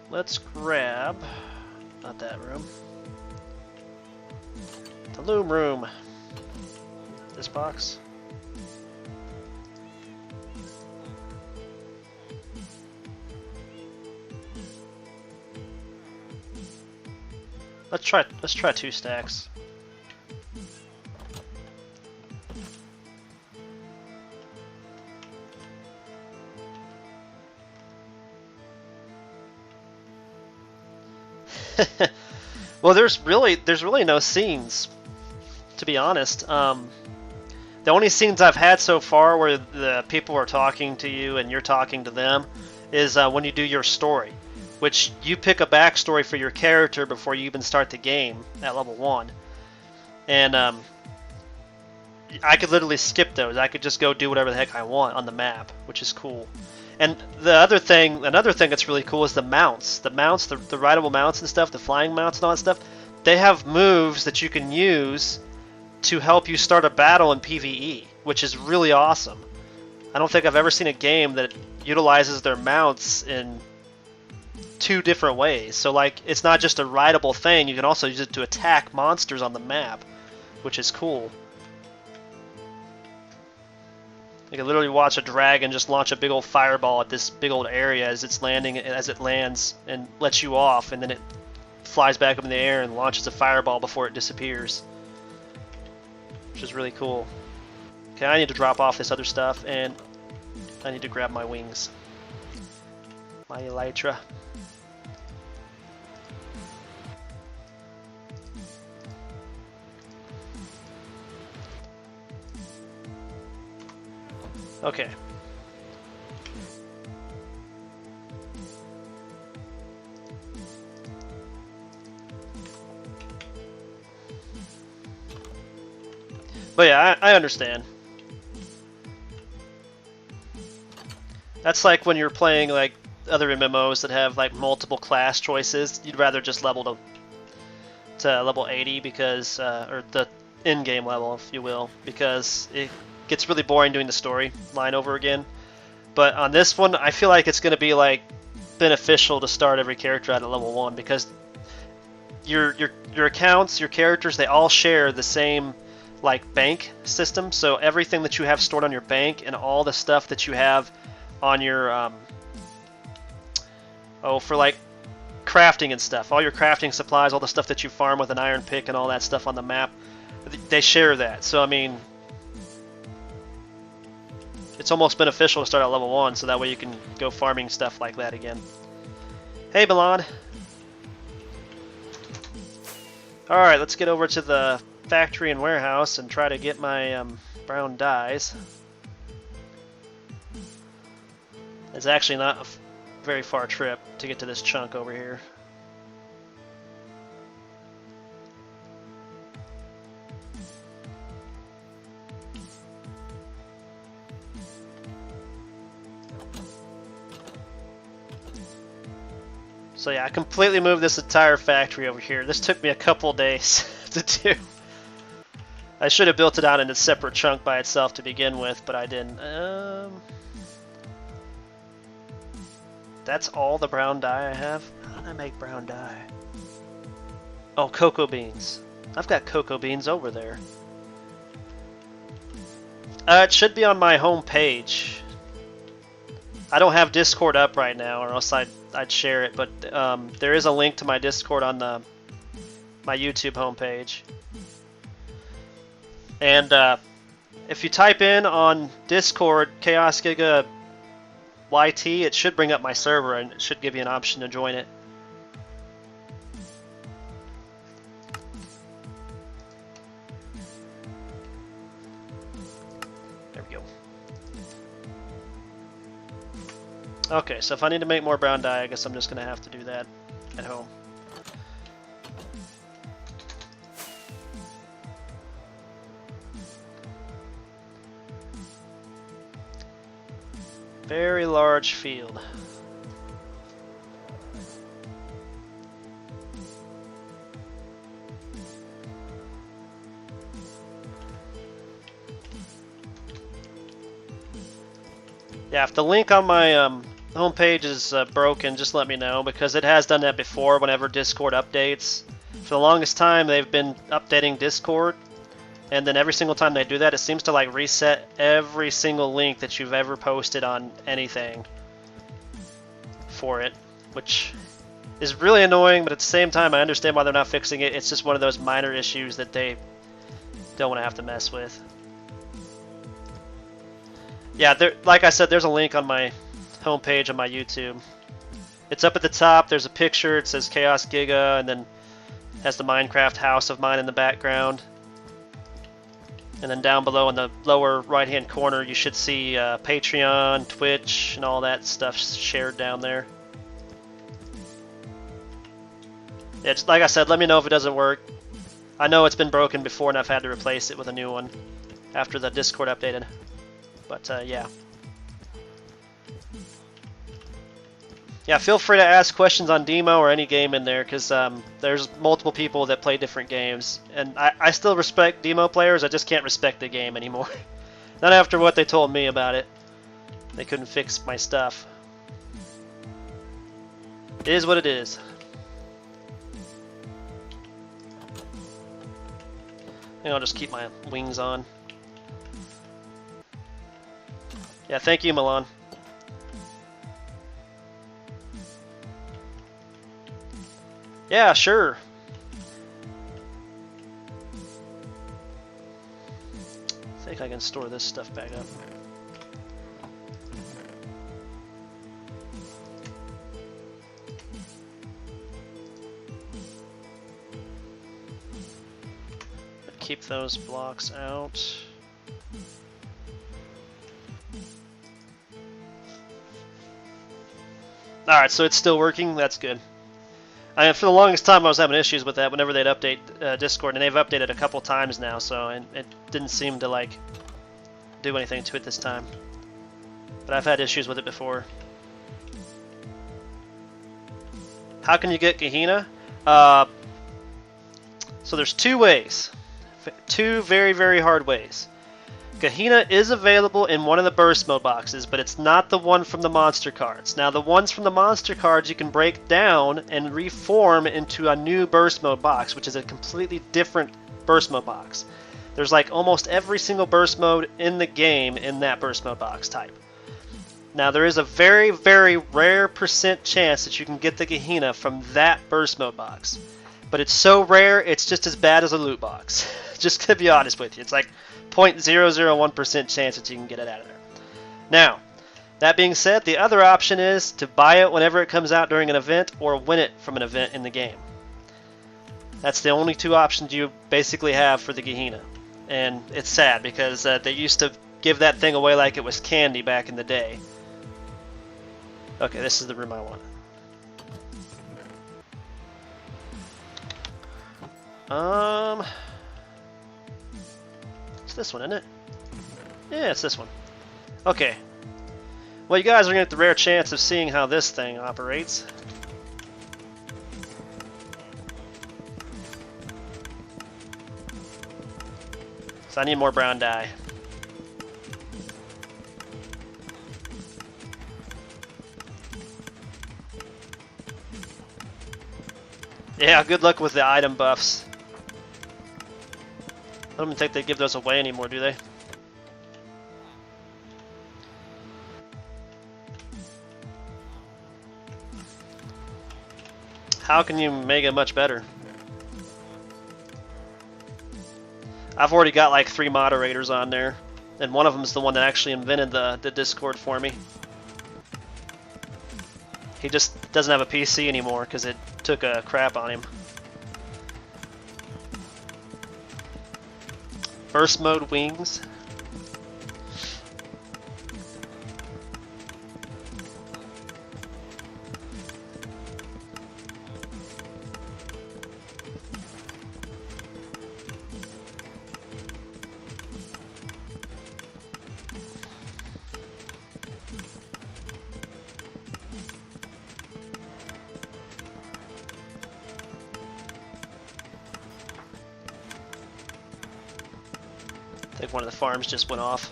Let's grab, not that room, the loom room, this box. Let's try 2 stacks. Well, there's really no scenes, to be honest. The only scenes I've had so far where the people are talking to you and you're talking to them is when you do your story, which you pick a backstory for your character before you even start the game at level 1. And I could literally skip those. I could just go do whatever the heck I want on the map, which is cool. And another thing that's really cool is the mounts. The rideable mounts and stuff, the flying mounts and all that stuff, they have moves that you can use to help you start a battle in PvE, which is really awesome. I don't think I've ever seen a game that utilizes their mounts in 2 different ways. So like, it's not just a rideable thing, you can also use it to attack monsters on the map, which is cool. You can literally watch a dragon just launch a big old fireball at this big old area as it lands and lets you off, and then it flies back up in the air and launches a fireball before it disappears, which is really cool. Okay, I need to drop off this other stuff, and I need to grab my wings. My elytra. Okay. But yeah, I understand. That's like when you're playing like other MMOs that have like multiple class choices. You'd rather just level to level 80 because, or the in-game level, if you will, because it gets really boring doing the story line over again. But on this one, I feel like it's going to be like beneficial to start every character out at level 1 because your accounts, your characters, they all share the same like bank system. So everything that you have stored on your bank and all the stuff that you have on your for like crafting and stuff, all your crafting supplies, all the stuff that you farm with an iron pick and all that stuff on the map, they share that. So I mean, it's almost beneficial to start at level 1 so that way you can go farming stuff like that again. Hey Milan. Alright, let's get over to the factory and warehouse and try to get my brown dyes. It's actually not a very far trip to get to this chunk over here. So yeah, I completely moved this entire factory over here. This took me a couple days to do. I should have built it out in a separate chunk by itself to begin with, but I didn't. That's all the brown dye I have? How did I make brown dye? Oh, cocoa beans. I've got cocoa beans over there. It should be on my home page. I don't have Discord up right now, or else I'd share it, but there is a link to my Discord on my YouTube homepage. And if you type in on Discord Chaos Giga YT, it should bring up my server and it should give you an option to join it. There we go. Okay, so if I need to make more brown dye, I guess I'm just going to have to do that at home. Very large field. Yeah, if the link on my homepage is broken, just let me know, because it has done that before whenever Discord updates. For the longest time, they've been updating Discord, and then every single time they do that, it seems to like reset every single link that you've ever posted on anything for it, which is really annoying, but at the same time, I understand why they're not fixing it. It's just one of those minor issues that they don't want to have to mess with. Yeah, like I said, there's a link on my homepage on my YouTube. It's up at the top. There's a picture. It says Chaos Giga, and then has the Minecraft house of mine in the background. And then down below in the lower right-hand corner, you should see Patreon, Twitch, and all that stuff shared down there. Yeah, just like I said, let me know if it doesn't work. I know it's been broken before, and I've had to replace it with a new one after the Discord updated. But yeah. Yeah, feel free to ask questions on Demo or any game in there, because there's multiple people that play different games. And I still respect Demo players, I just can't respect the game anymore. Not after what they told me about it. They couldn't fix my stuff. It is what it is. I think I'll just keep my wings on. Yeah, thank you, Milan. Yeah, sure. I think I can store this stuff back up. Keep those blocks out. Alright, so it's still working. That's good. I mean, for the longest time I was having issues with that whenever they'd update Discord, and they've updated a couple times now, so it didn't seem to like do anything to it this time. But I've had issues with it before. How can you get Gehenna? So there's two ways. Two very, very hard ways. Gehenna is available in one of the burst mode boxes, but it's not the one from the monster cards. Now, the ones from the monster cards you can break down and reform into a new burst mode box, which is a completely different burst mode box. There's like almost every single burst mode in the game in that burst mode box type. Now, there is a very, very rare % chance that you can get the Gehenna from that burst mode box. But it's so rare, it's just as bad as a loot box. Just to be honest with you. It's like 0.001% chance that you can get it out of there. Now, that being said, the other option is to buy it whenever it comes out during an event or win it from an event in the game. That's the only two options you basically have for the Gehenna. And it's sad because they used to give that thing away like it was candy back in the day. Okay, this is the room I want. It's this one, isn't it? Yeah, it's this one. Okay. Well, you guys are going to get the rare chance of seeing how this thing operates. So I need more brown dye. Yeah, good luck with the item buffs. I don't even think they give those away anymore, do they? How can you make it much better? I've already got like 3 moderators on there, and one of them is the one that actually invented the Discord for me. He just doesn't have a PC anymore because it took a crap on him. Burst mode wings. I think one of the farms just went off.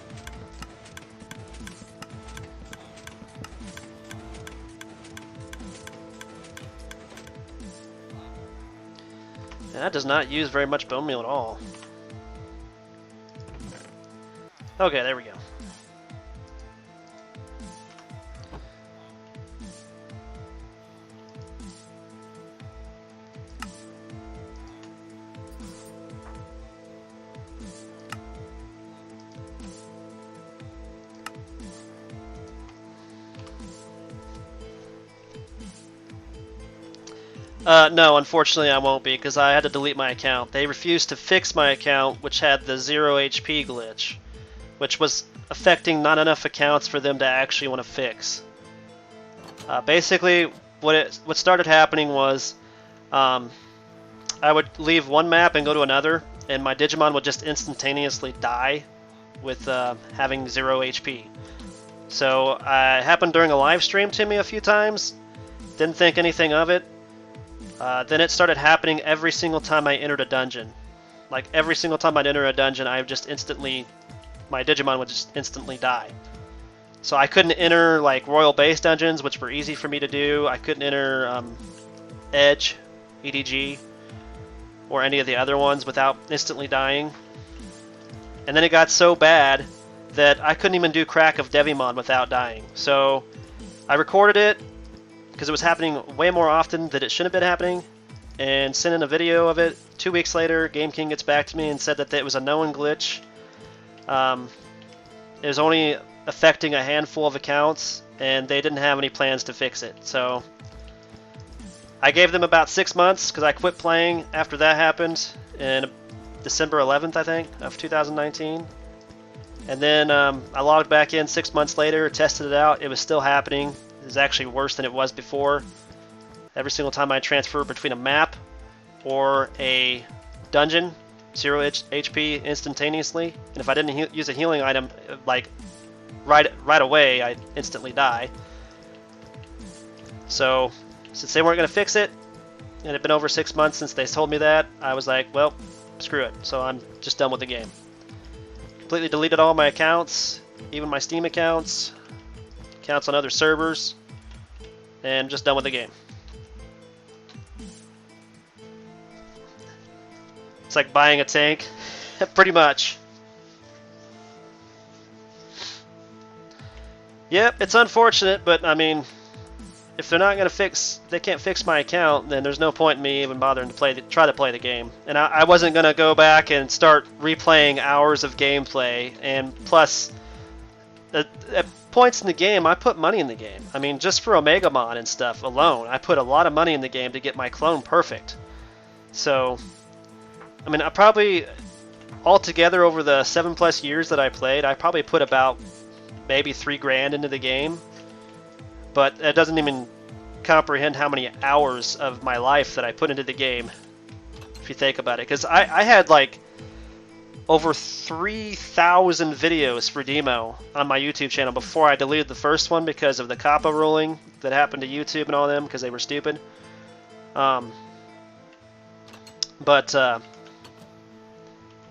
And that does not use very much bone meal at all. Okay, there we go. No, unfortunately I won't be, because I had to delete my account. They refused to fix my account, which had the 0 HP glitch, which was affecting not enough accounts for them to actually want to fix. Basically, what started happening was I would leave one map and go to another, and my Digimon would just instantaneously die with having 0 HP. So it happened during a live stream to me a few times. Didn't think anything of it. Then it started happening every single time I entered a dungeon. Like every single time I'd enter a dungeon, my Digimon would just instantly die. So I couldn't enter like Royal Base dungeons, which were easy for me to do. I couldn't enter Edge, EDG, or any of the other ones without instantly dying. And then it got so bad that I couldn't even do Crack of Devimon without dying. So I recorded it, because it was happening way more often than it should have been happening, and sent in a video of it. 2 weeks later, Game King gets back to me and said that it was a known glitch. It was only affecting a handful of accounts, and they didn't have any plans to fix it. So I gave them about 6 months, because I quit playing after that happened in December 11th, I think, of 2019. And then I logged back in 6 months later, tested it out. It was still happening. It was actually worse than it was before. Every single time I transferred between a map or a dungeon, 0 HP instantaneously. And if I didn't use a healing item, like right away, I'd instantly die. So since they weren't going to fix it, and it had been over 6 months since they told me that, I was like, well, screw it. So I'm just done with the game. Completely deleted all my accounts, even my Steam accounts on other servers, and just done with the game. It's like buying a tank, pretty much. Yep, it's unfortunate, but I mean, if they're not gonna they can't fix my account, then there's no point in me even bothering to try to play the game. And I wasn't gonna go back and start replaying hours of gameplay, and plus, at points in the game, I put money in the game. I mean, just for Omegamon and stuff alone, I put a lot of money in the game to get my clone perfect. So, I mean, I probably, altogether over the 7+ years that I played, I probably put about maybe $3 grand into the game. But it doesn't even comprehend how many hours of my life that I put into the game, if you think about it. Because I had like over 3,000 videos for demo on my YouTube channel before I deleted the first one because of the COPPA ruling that happened to YouTube and all them because they were stupid.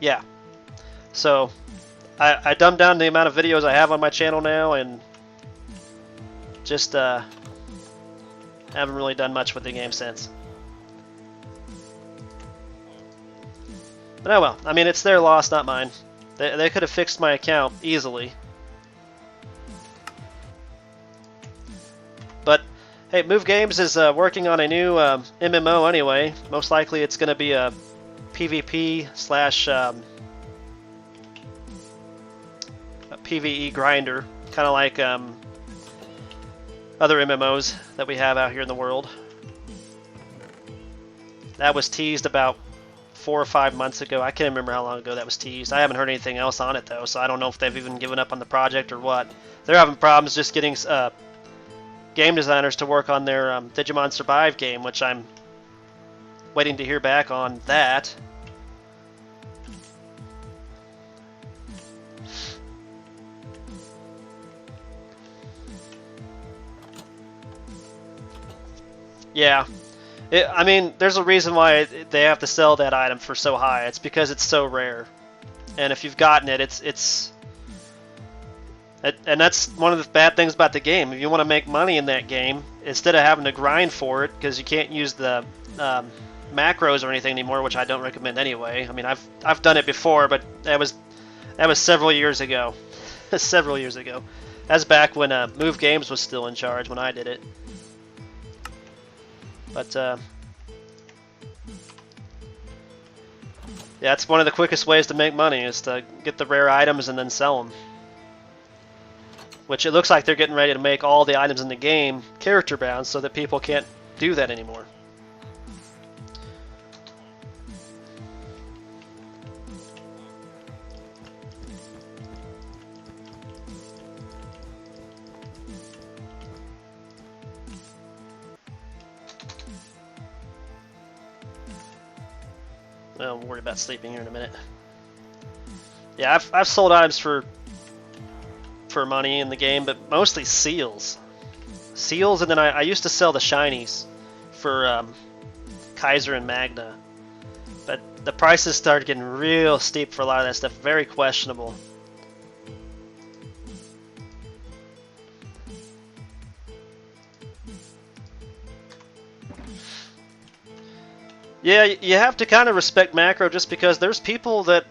Yeah. So I dumbed down the amount of videos I have on my channel now, and just haven't really done much with the game since. But oh well, I mean, it's their loss, not mine. They could have fixed my account easily. But hey, Move Games is working on a new MMO anyway. Most likely it's going to be a PvP slash a PvE grinder, kind of like other MMOs that we have out here in the world. That was teased about 4 or 5 months ago. I can't remember how long ago that was teased. I haven't heard anything else on it though, so I don't know if they've even given up on the project or what. They're having problems just getting game designers to work on their Digimon Survive game, which I'm waiting to hear back on that. Yeah. I mean, there's a reason why they have to sell that item for so high. It's because it's so rare. And if you've gotten it, and that's one of the bad things about the game. If you want to make money in that game, instead of having to grind for it, because you can't use the macros or anything anymore, which I don't recommend anyway. I mean, I've done it before, but that was several years ago. Several years ago. That's back when Move Games was still in charge when I did it. But yeah, it's one of the quickest ways to make money is to get the rare items and then sell them. Which it looks like they're getting ready to make all the items in the game character bound so that people can't do that anymore. Well, we'll worry about sleeping here in a minute. Yeah, I've sold items for money in the game, but mostly seals. Seals, and then I used to sell the shinies for Kaiser and Magna. But the prices started getting real steep for a lot of that stuff. Very questionable. Yeah, you have to kind of respect macro just because there's people that,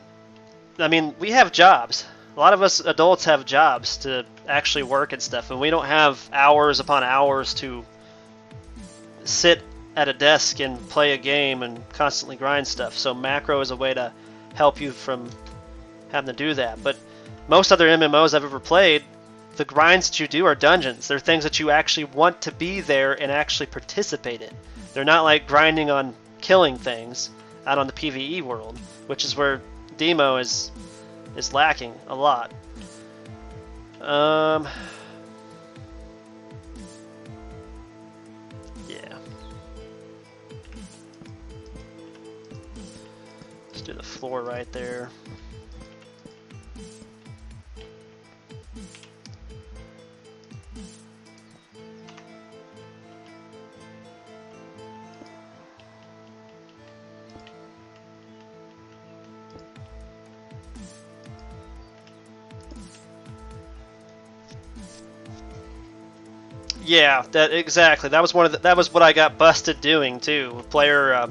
I mean, we have jobs. A lot of us adults have jobs to actually work and stuff, and we don't have hours upon hours to sit at a desk and play a game and constantly grind stuff. So macro is a way to help you from having to do that. But most other MMOs I've ever played, the grinds that you do are dungeons. They're things that you actually want to be there and actually participate in. They're not like grinding on killing things out on the PvE world, which is where Demo is lacking a lot. Yeah. Let's do the floor right there. Yeah, that exactly. That was that was what I got busted doing too. A player.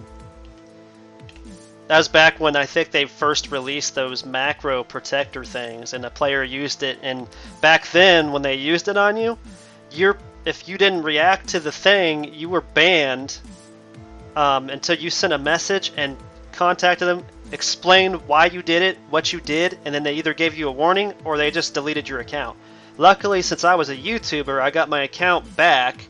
That was back when I think they first released those macro protector things, and a player used it. And back then, when they used it on you, if you didn't react to the thing, you were banned until you sent a message and contacted them, explained why you did it, what you did, and then they either gave you a warning or they just deleted your account. Luckily, since I was a YouTuber, I got my account back.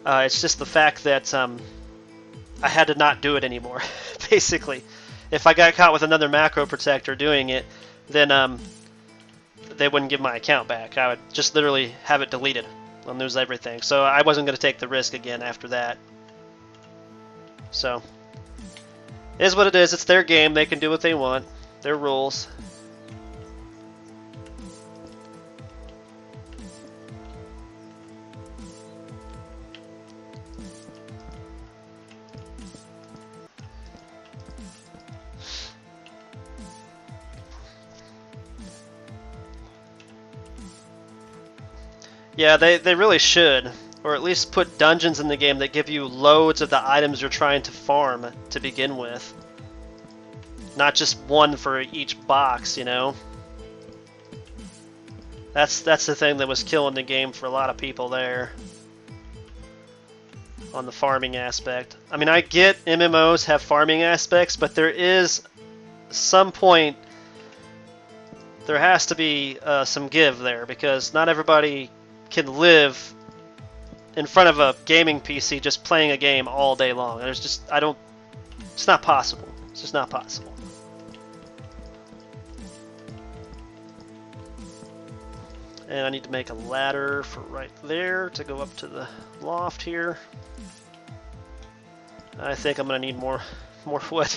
It's just the fact that I had to not do it anymore, basically. If I got caught with another macro protector doing it, then they wouldn't give my account back. I would just literally have it deleted. I'll lose everything. So I wasn't going to take the risk again after that. So, it is what it is. It's their game. They can do what they want. Their rules. Yeah, they really should, or at least put dungeons in the game that give you loads of the items you're trying to farm to begin with. Not just one for each box, you know? That's the thing that was killing the game for a lot of people there. On the farming aspect. I mean, I get MMOs have farming aspects, but there is some point there has to be some give there, because not everybody can live in front of a gaming PC just playing a game all day long. There's just, it's not possible. It's just not possible. And I need to make a ladder for right there to go up to the loft here. I think I'm gonna need more wood.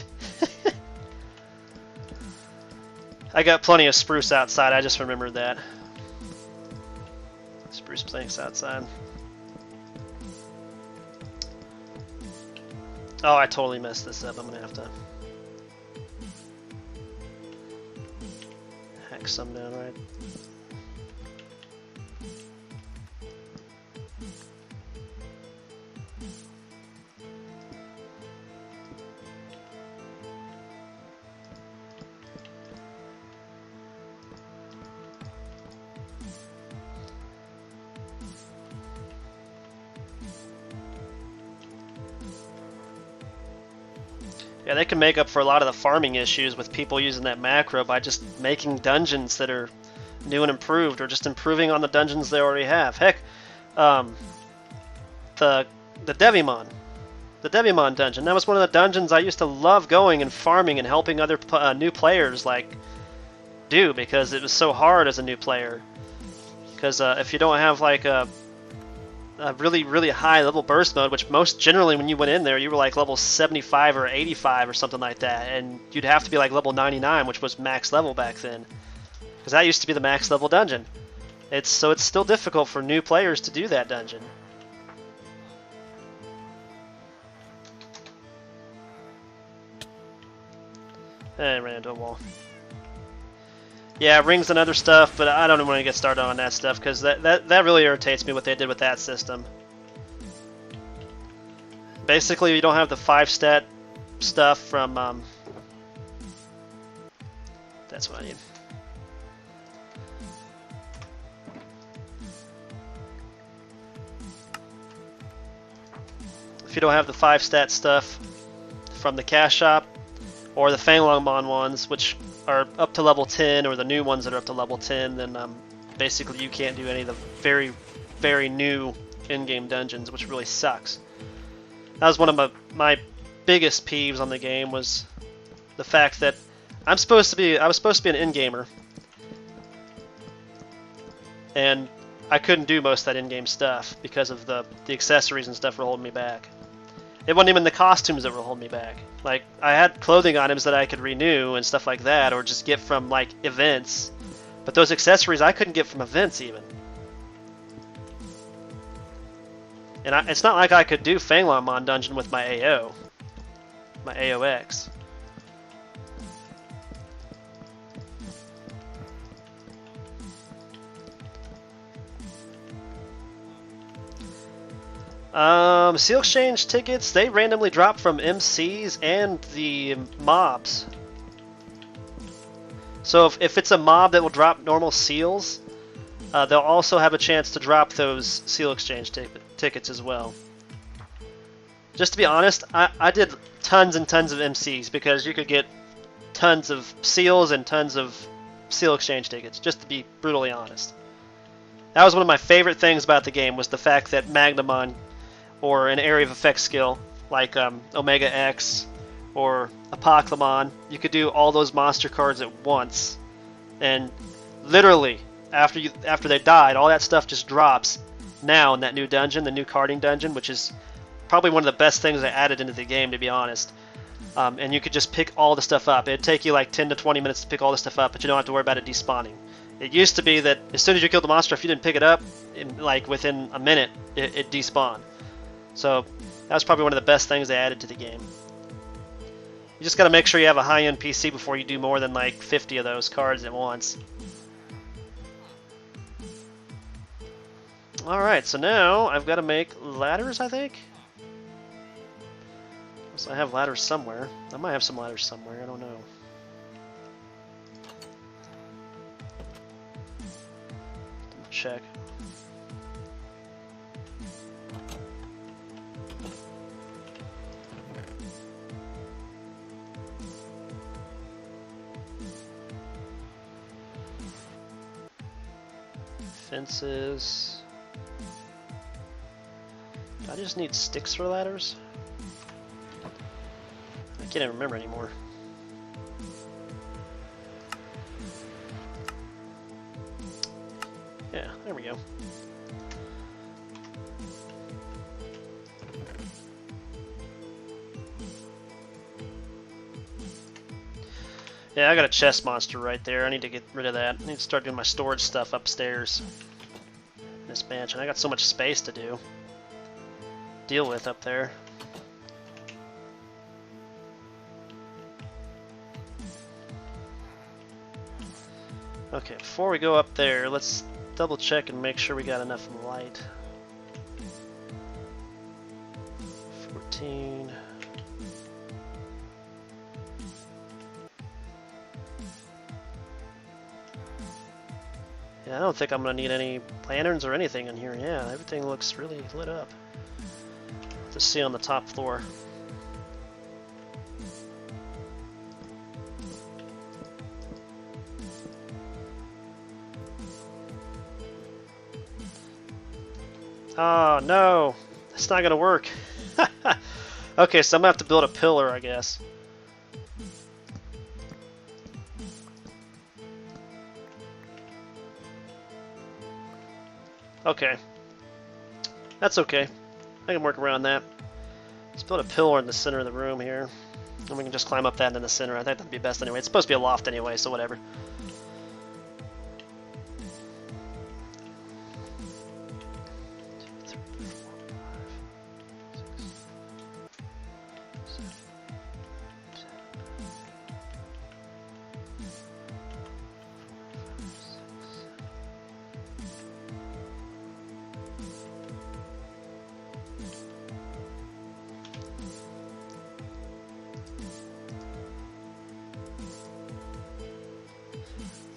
I got plenty of spruce outside, I just remembered that. Spruce planks outside. Oh, I totally messed this up. I'm gonna have to hack some down, right? Yeah, they can make up for a lot of the farming issues with people using that macro by just making dungeons that are new and improved, or just improving on the dungeons they already have. Heck, the Devimon. The Devimon dungeon. That was one of the dungeons I used to love going and farming and helping other new players do, because it was so hard as a new player. Because if you don't have like a a really, really high level burst mode, which most generally when you went in there, you were like level 75 or 85 or something like that, and you'd have to be like level 99, which was max level back then, because that used to be the max level dungeon. It's still difficult for new players to do that dungeon. I ran into a wall. Yeah, rings and other stuff, but I don't want to get started on that stuff because that really irritates me what they did with that system. Basically, you don't have the 5-stat stuff from. That's what I need. If you don't have the 5-stat stuff from the cash shop or the Fanglongmon ones, which are up to level 10, or the new ones that are up to level 10, then basically you can't do any of the very, very new in-game dungeons, which really sucks. That was one of my biggest peeves on the game, was the fact that I was supposed to be an in-gamer, and I couldn't do most of that in-game stuff because of the accessories and stuff were holding me back. It wasn't even the costumes that were holding me back. Like, I had clothing items that I could renew and stuff like that, or just get from, like, events. But those accessories I couldn't get from events, even. And it's not like I could do Fanglongmon Dungeon with my AO. My AOX. Seal exchange tickets, they randomly drop from MCs and the mobs. So if it's a mob that will drop normal seals, they'll also have a chance to drop those seal exchange tickets as well. Just to be honest, I did tons and tons of MCs because you could get tons of seals and tons of seal exchange tickets, just to be brutally honest. That was one of my favorite things about the game, was the fact that Magnamon, or an area of effect skill like Omega X or Apoclymon, you could do all those monster cards at once, and literally after they died, all that stuff just drops now in that new dungeon, the new carding dungeon, which is probably one of the best things they added into the game, to be honest. And you could just pick all the stuff up. It'd take you like 10 to 20 minutes to pick all the stuff up, but you don't have to worry about it despawning. It used to be that as soon as you killed the monster, if you didn't pick it up, like within a minute, it despawned. So that was probably one of the best things they added to the game. You just got to make sure you have a high-end PC before you do more than like 50 of those cards at once. Alright, so now I've got to make ladders, I think? So I have ladders somewhere. I might have some ladders somewhere, I don't know. Check. Fences. I just need sticks for ladders? I can't even remember anymore. Yeah, there we go. Yeah, I got a chest monster right there. I need to get rid of that. I need to start doing my storage stuff upstairs in this mansion. I got so much space to deal with up there. Okay, before we go up there, let's double check and make sure we got enough light. 14. Yeah, I don't think I'm gonna need any lanterns or anything in here. Yeah, everything looks really lit up. To see on the top floor. Oh no, that's not gonna work. Okay, so I'm gonna have to build a pillar, I guess. Okay. That's okay. I can work around that. Let's build a pillar in the center of the room here. And we can just climb up that in the center. I think that'd be best anyway. It's supposed to be a loft anyway, so whatever.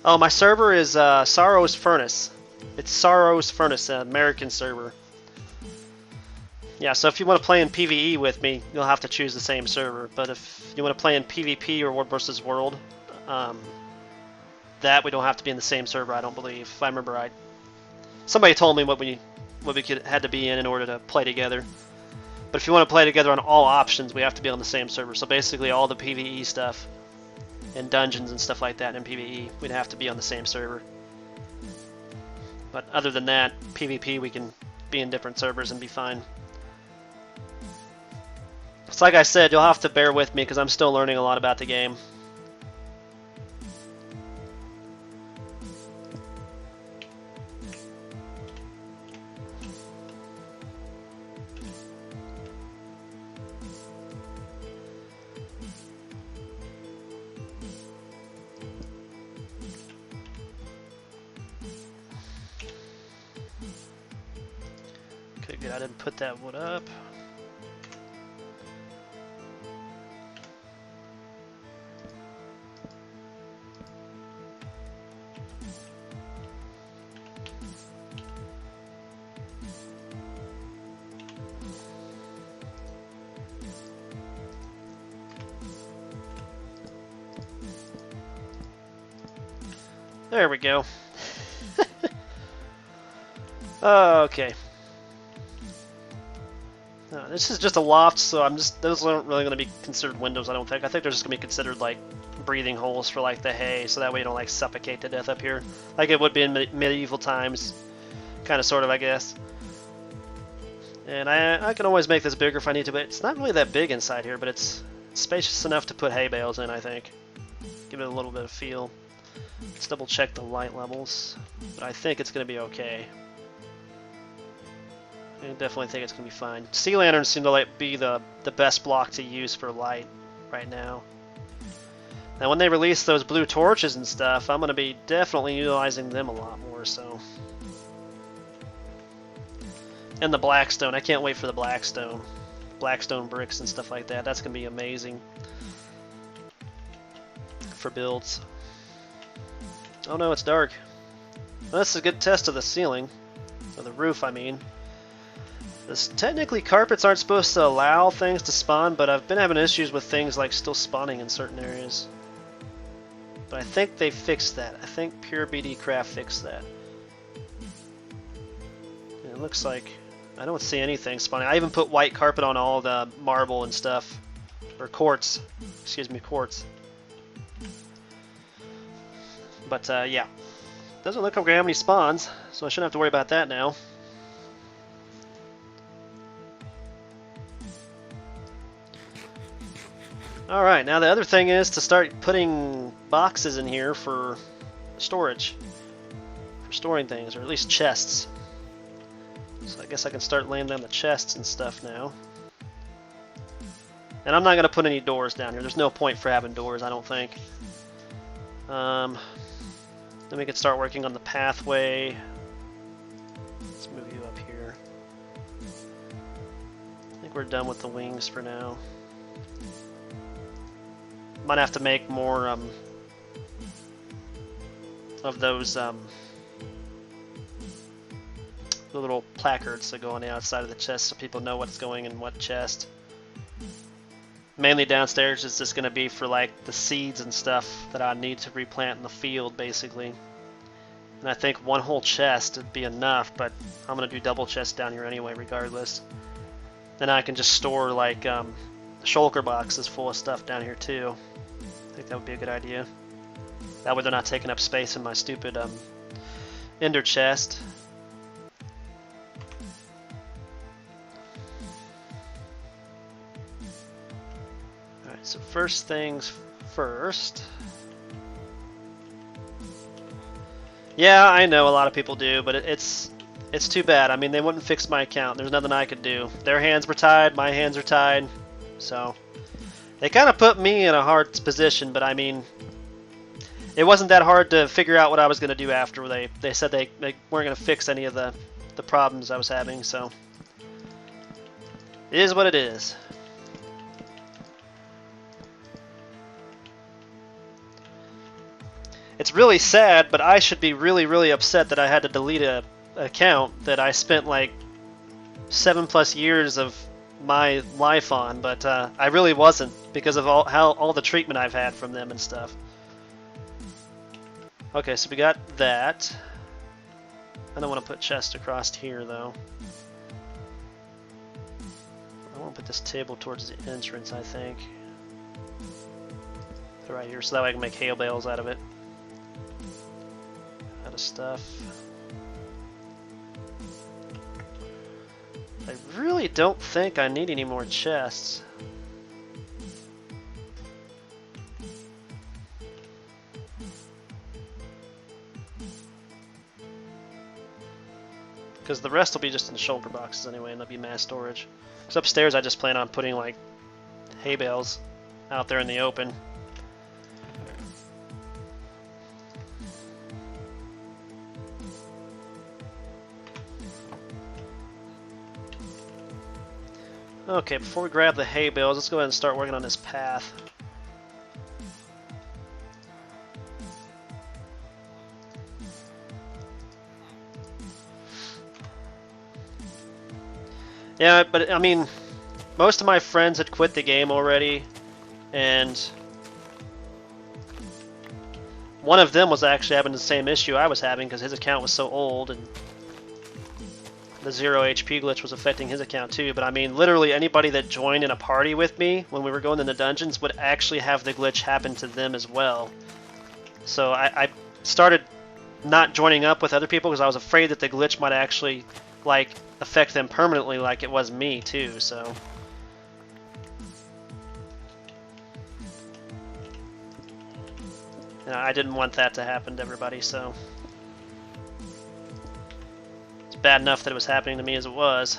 Oh, my server is Sorrow's Furnace. It's Sorrow's Furnace, an American server. Yeah, so if you want to play in PvE with me, you'll have to choose the same server. But if you want to play in PvP or World vs. World, that we don't have to be in the same server, I don't believe, if I remember right. Somebody told me what we had to be in order to play together. But if you want to play together on all options, we have to be on the same server. So basically all the PvE stuff and dungeons and stuff like that in PvE, we'd have to be on the same server. But other than that, PvP we can be in different servers and be fine. It's like I said, you'll have to bear with me because I'm still learning a lot about the game. Okay, good. I didn't put that wood up. There we go. Okay. This is just a loft, so those aren't really going to be considered windows, I don't think. I think they're just going to be considered like breathing holes for like the hay, so that way you don't like suffocate to death up here, like it would be in medieval times, kind of, sort of, I guess. And I can always make this bigger if I need to, but it's not really that big inside here, but it's spacious enough to put hay bales in, I think. Give it a little bit of feel. Let's double check the light levels, but I think it's going to be okay. I definitely think it's going to be fine. Sea lanterns seem to be the best block to use for light right now. Now when they release those blue torches and stuff, I'm going to be definitely utilizing them a lot more so. And the blackstone, I can't wait for the blackstone. Blackstone bricks and stuff like that, that's going to be amazing for builds. Oh no, it's dark. Well, that's a good test of the ceiling. Or the roof, I mean. Technically, carpets aren't supposed to allow things to spawn, but I've been having issues with things like still spawning in certain areas. But I think they fixed that. I think Pure BD Craft fixed that. And it looks like I don't see anything spawning. I even put white carpet on all the marble and stuff. Or quartz. Excuse me, quartz. But yeah, doesn't look like we have any spawns, so I shouldn't have to worry about that now. Alright, now the other thing is to start putting boxes in here for storage. For storing things, or at least chests. So I guess I can start laying down the chests and stuff now. And I'm not going to put any doors down here. There's no point for having doors, I don't think. Then we can start working on the pathway. Let's move you up here. I think we're done with the wings for now. Might have to make more of those the little placards that go on the outside of the chest so people know what's going in what chest. Mainly downstairs is just going to be for like the seeds and stuff that I need to replant in the field, basically. And I think one whole chest would be enough, but I'm going to do double chests down here anyway, regardless. Then I can just store like shulker boxes full of stuff down here too. I think that would be a good idea. That way they're not taking up space in my stupid ender chest. So first things first. Yeah, I know a lot of people do, but it's too bad. I mean, they wouldn't fix my account. There's nothing I could do. Their hands were tied, my hands are tied. So they kind of put me in a hard position, but I mean, it wasn't that hard to figure out what I was going to do after they said they weren't going to fix any of the problems I was having, so it is what it is. It's really sad, but I should be really, really upset that I had to delete an account that I spent like 7+ years of my life on, but I really wasn't because of all the treatment I've had from them and stuff. Okay, so we got that. I don't want to put chest across here though. I want to put this table towards the entrance, I think. Put it right here, so that way I can make hail bales out of it. Out of stuff. I really don't think I need any more chests. Because the rest will be just in shulker boxes anyway, and they'll be mass storage. Because upstairs I just plan on putting like hay bales out there in the open. Okay, before we grab the hay bales, let's go ahead and start working on this path. Yeah, but I mean, most of my friends had quit the game already, and one of them was actually having the same issue I was having because his account was so old, and the 0 HP glitch was affecting his account too. But I mean, literally anybody that joined in a party with me when we were going in the dungeons would actually have the glitch happen to them as well. So I started not joining up with other people because I was afraid that the glitch might actually like affect them permanently like it was me too, so. You know, I didn't want that to happen to everybody, so. It's bad enough that it was happening to me as it was.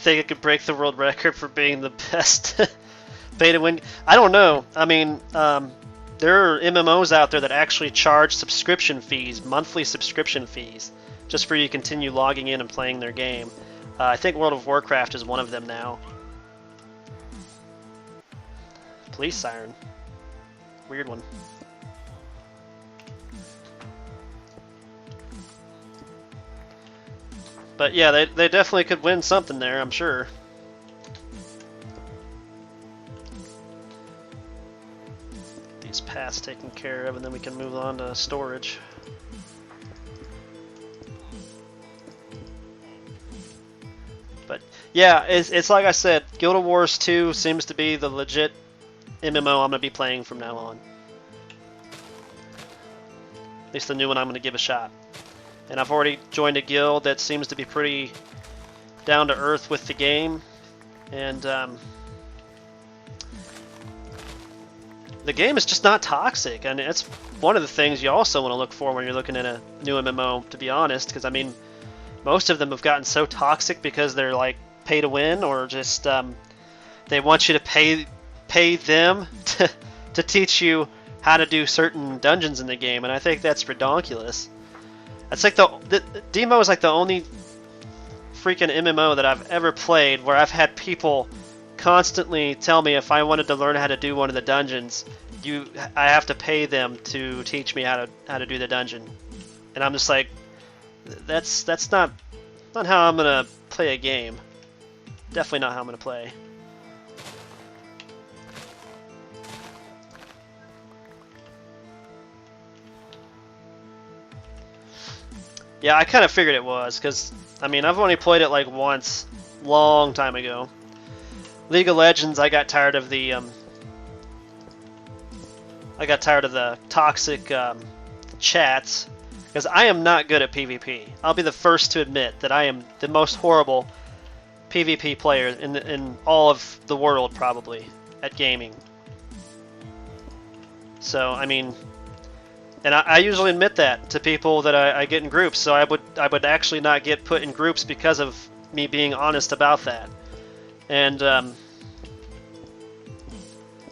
Think it could break the world record for being the best pay to win? I don't know. I mean, there are MMOs out there that actually charge subscription fees, monthly subscription fees, just for you to continue logging in and playing their game. I think World of Warcraft is one of them now. Police siren. Weird one. But yeah, they definitely could win something there, I'm sure. These paths taken care of, and then we can move on to storage. But yeah, it's like I said, Guild of Wars 2 seems to be the legit MMO I'm going to be playing from now on. At least the new one I'm going to give a shot. And I've already joined a guild that seems to be pretty down to earth with the game. And the game is just not toxic. And it's one of the things you also want to look for when you're looking at a new MMO, to be honest. Because, I mean, most of them have gotten so toxic because they're like pay to win, or just they want you to pay them to teach you how to do certain dungeons in the game. And I think that's ridiculous. It's like the Demo is like the only freaking MMO that I've ever played where I've had people constantly tell me if I wanted to learn how to do one of the dungeons, I have to pay them to teach me how to do the dungeon. And I'm just like, that's not how I'm gonna play a game. Definitely not how I'm gonna play. Yeah, I kind of figured it was, because, I mean, I've only played it like once, long time ago. League of Legends, I got tired of the toxic chats, because I am not good at PvP. I'll be the first to admit that I am the most horrible PvP player in all of the world, probably, at gaming. So, I mean... And I usually admit that to people that I get in groups, so I would actually not get put in groups because of me being honest about that. And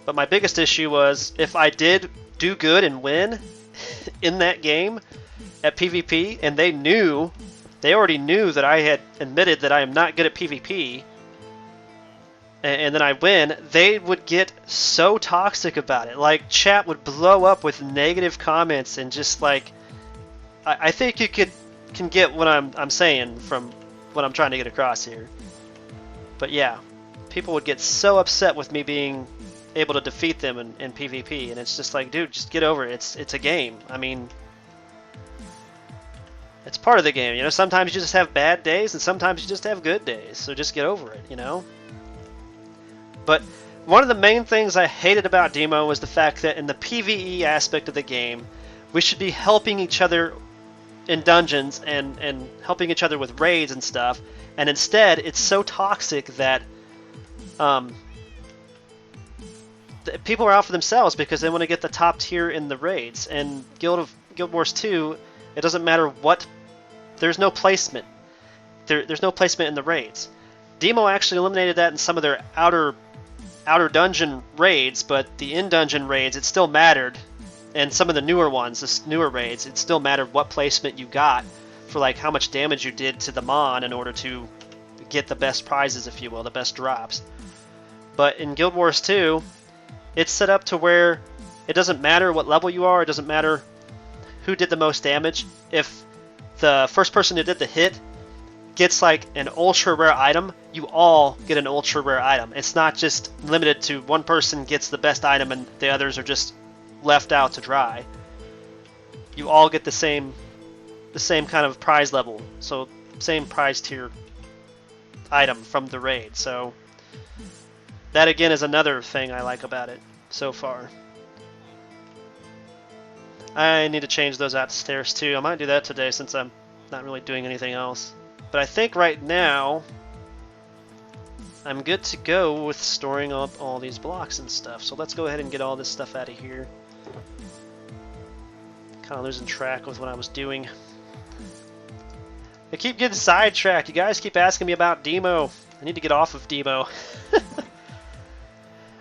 but my biggest issue was if I did do good and win in that game at PvP, and they already knew that I had admitted that I am not good at PvP, and then I win, they would get so toxic about it. Like, chat would blow up with negative comments and just like, I think you can get what I'm saying from what I'm trying to get across here. But yeah, people would get so upset with me being able to defeat them in PvP, and it's just like, dude, just get over it. It's a game. I mean, it's part of the game, you know. Sometimes you just have bad days, and sometimes you just have good days. So just get over it, you know. But one of the main things I hated about Demo was the fact that in the PvE aspect of the game, we should be helping each other in dungeons and helping each other with raids and stuff, and instead it's so toxic that people are out for themselves because they want to get the top tier in the raids. And Guild Wars 2, it doesn't matter what, there's no placement. There's no placement in the raids. Demo actually eliminated that in some of their outer dungeon raids, but the in-dungeon raids, it still mattered. And some of the newer ones, the newer raids, it still mattered what placement you got for like how much damage you did to the mon in order to get the best prizes, if you will, the best drops. But in Guild Wars 2, it's set up to where it doesn't matter what level you are, it doesn't matter who did the most damage. If the first person who did the hit gets like an ultra rare item, you all get an ultra rare item. It's not just limited to one person gets the best item and the others are just left out to dry. You all get the same kind of prize level, so same prize tier item from the raid. So that again is another thing I like about it so far. I need to change those out stairs too. I might do that today since I'm not really doing anything else. But I think right now I'm good to go with storing up all these blocks and stuff. So let's go ahead and get all this stuff out of here. Kind of losing track with what I was doing. I keep getting sidetracked. You guys keep asking me about Demo. I need to get off of Demo.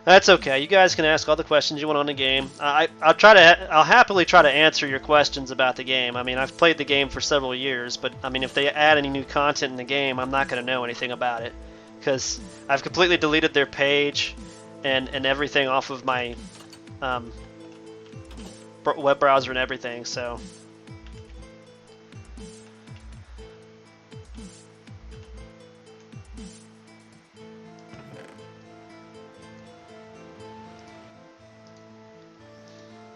That's okay. You guys can ask all the questions you want on the game. I'll happily try to answer your questions about the game. I mean, I've played the game for several years, but I mean, if they add any new content in the game, I'm not going to know anything about it because I've completely deleted their page and everything off of my web browser and everything. So.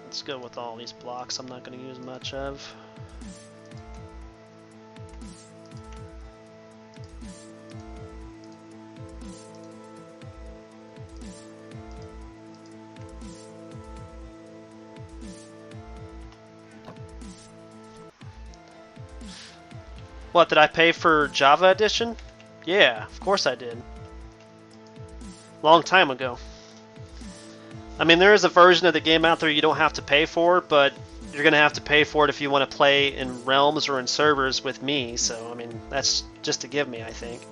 Let's go with all these blocks I'm not going to use much of. What, did I pay for Java Edition? Yeah, of course I did. Long time ago. I mean, there is a version of the game out there you don't have to pay for, but you're going to have to pay for it if you want to play in realms or in servers with me, so, I mean, that's just a give me, I think.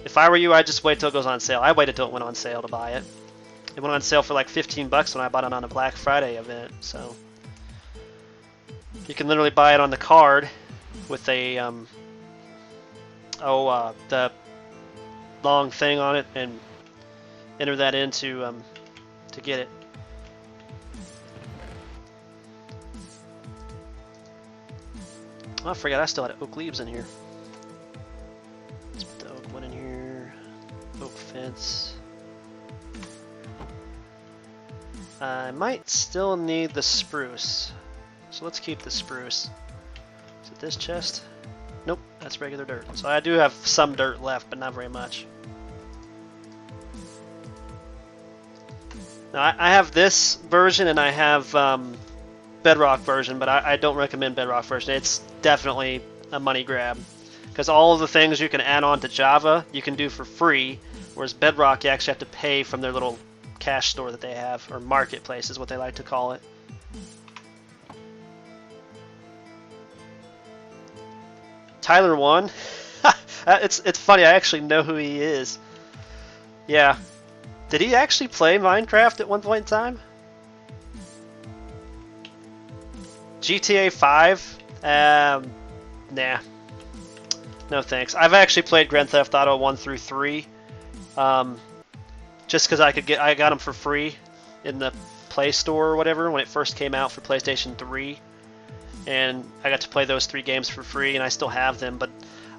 If I were you, I'd just wait till it goes on sale. I waited till it went on sale to buy it. It went on sale for like 15 bucks when I bought it on a Black Friday event, so. You can literally buy it on the card with a, the long thing on it and enter that in to get it. Oh, I forgot I still had oak leaves in here. Let's put the oak one in here. Oak fence. I might still need the spruce. So let's keep the spruce. Is it this chest? Nope, that's regular dirt. So I do have some dirt left, but not very much. Now I have this version and I have Bedrock version, but I don't recommend Bedrock version. It's definitely a money grab. Because all of the things you can add on to Java, you can do for free, whereas Bedrock, you actually have to pay from their little cash store that they have, or marketplace is what they like to call it. Tyler won? It's funny, I actually know who he is. Yeah. Did he actually play Minecraft at one point in time? GTA 5? Nah. No thanks. I've actually played Grand Theft Auto 1 through 3. Just because I got them for free in the Play Store or whatever when it first came out for PlayStation 3. And I got to play those 3 games for free, and I still have them, but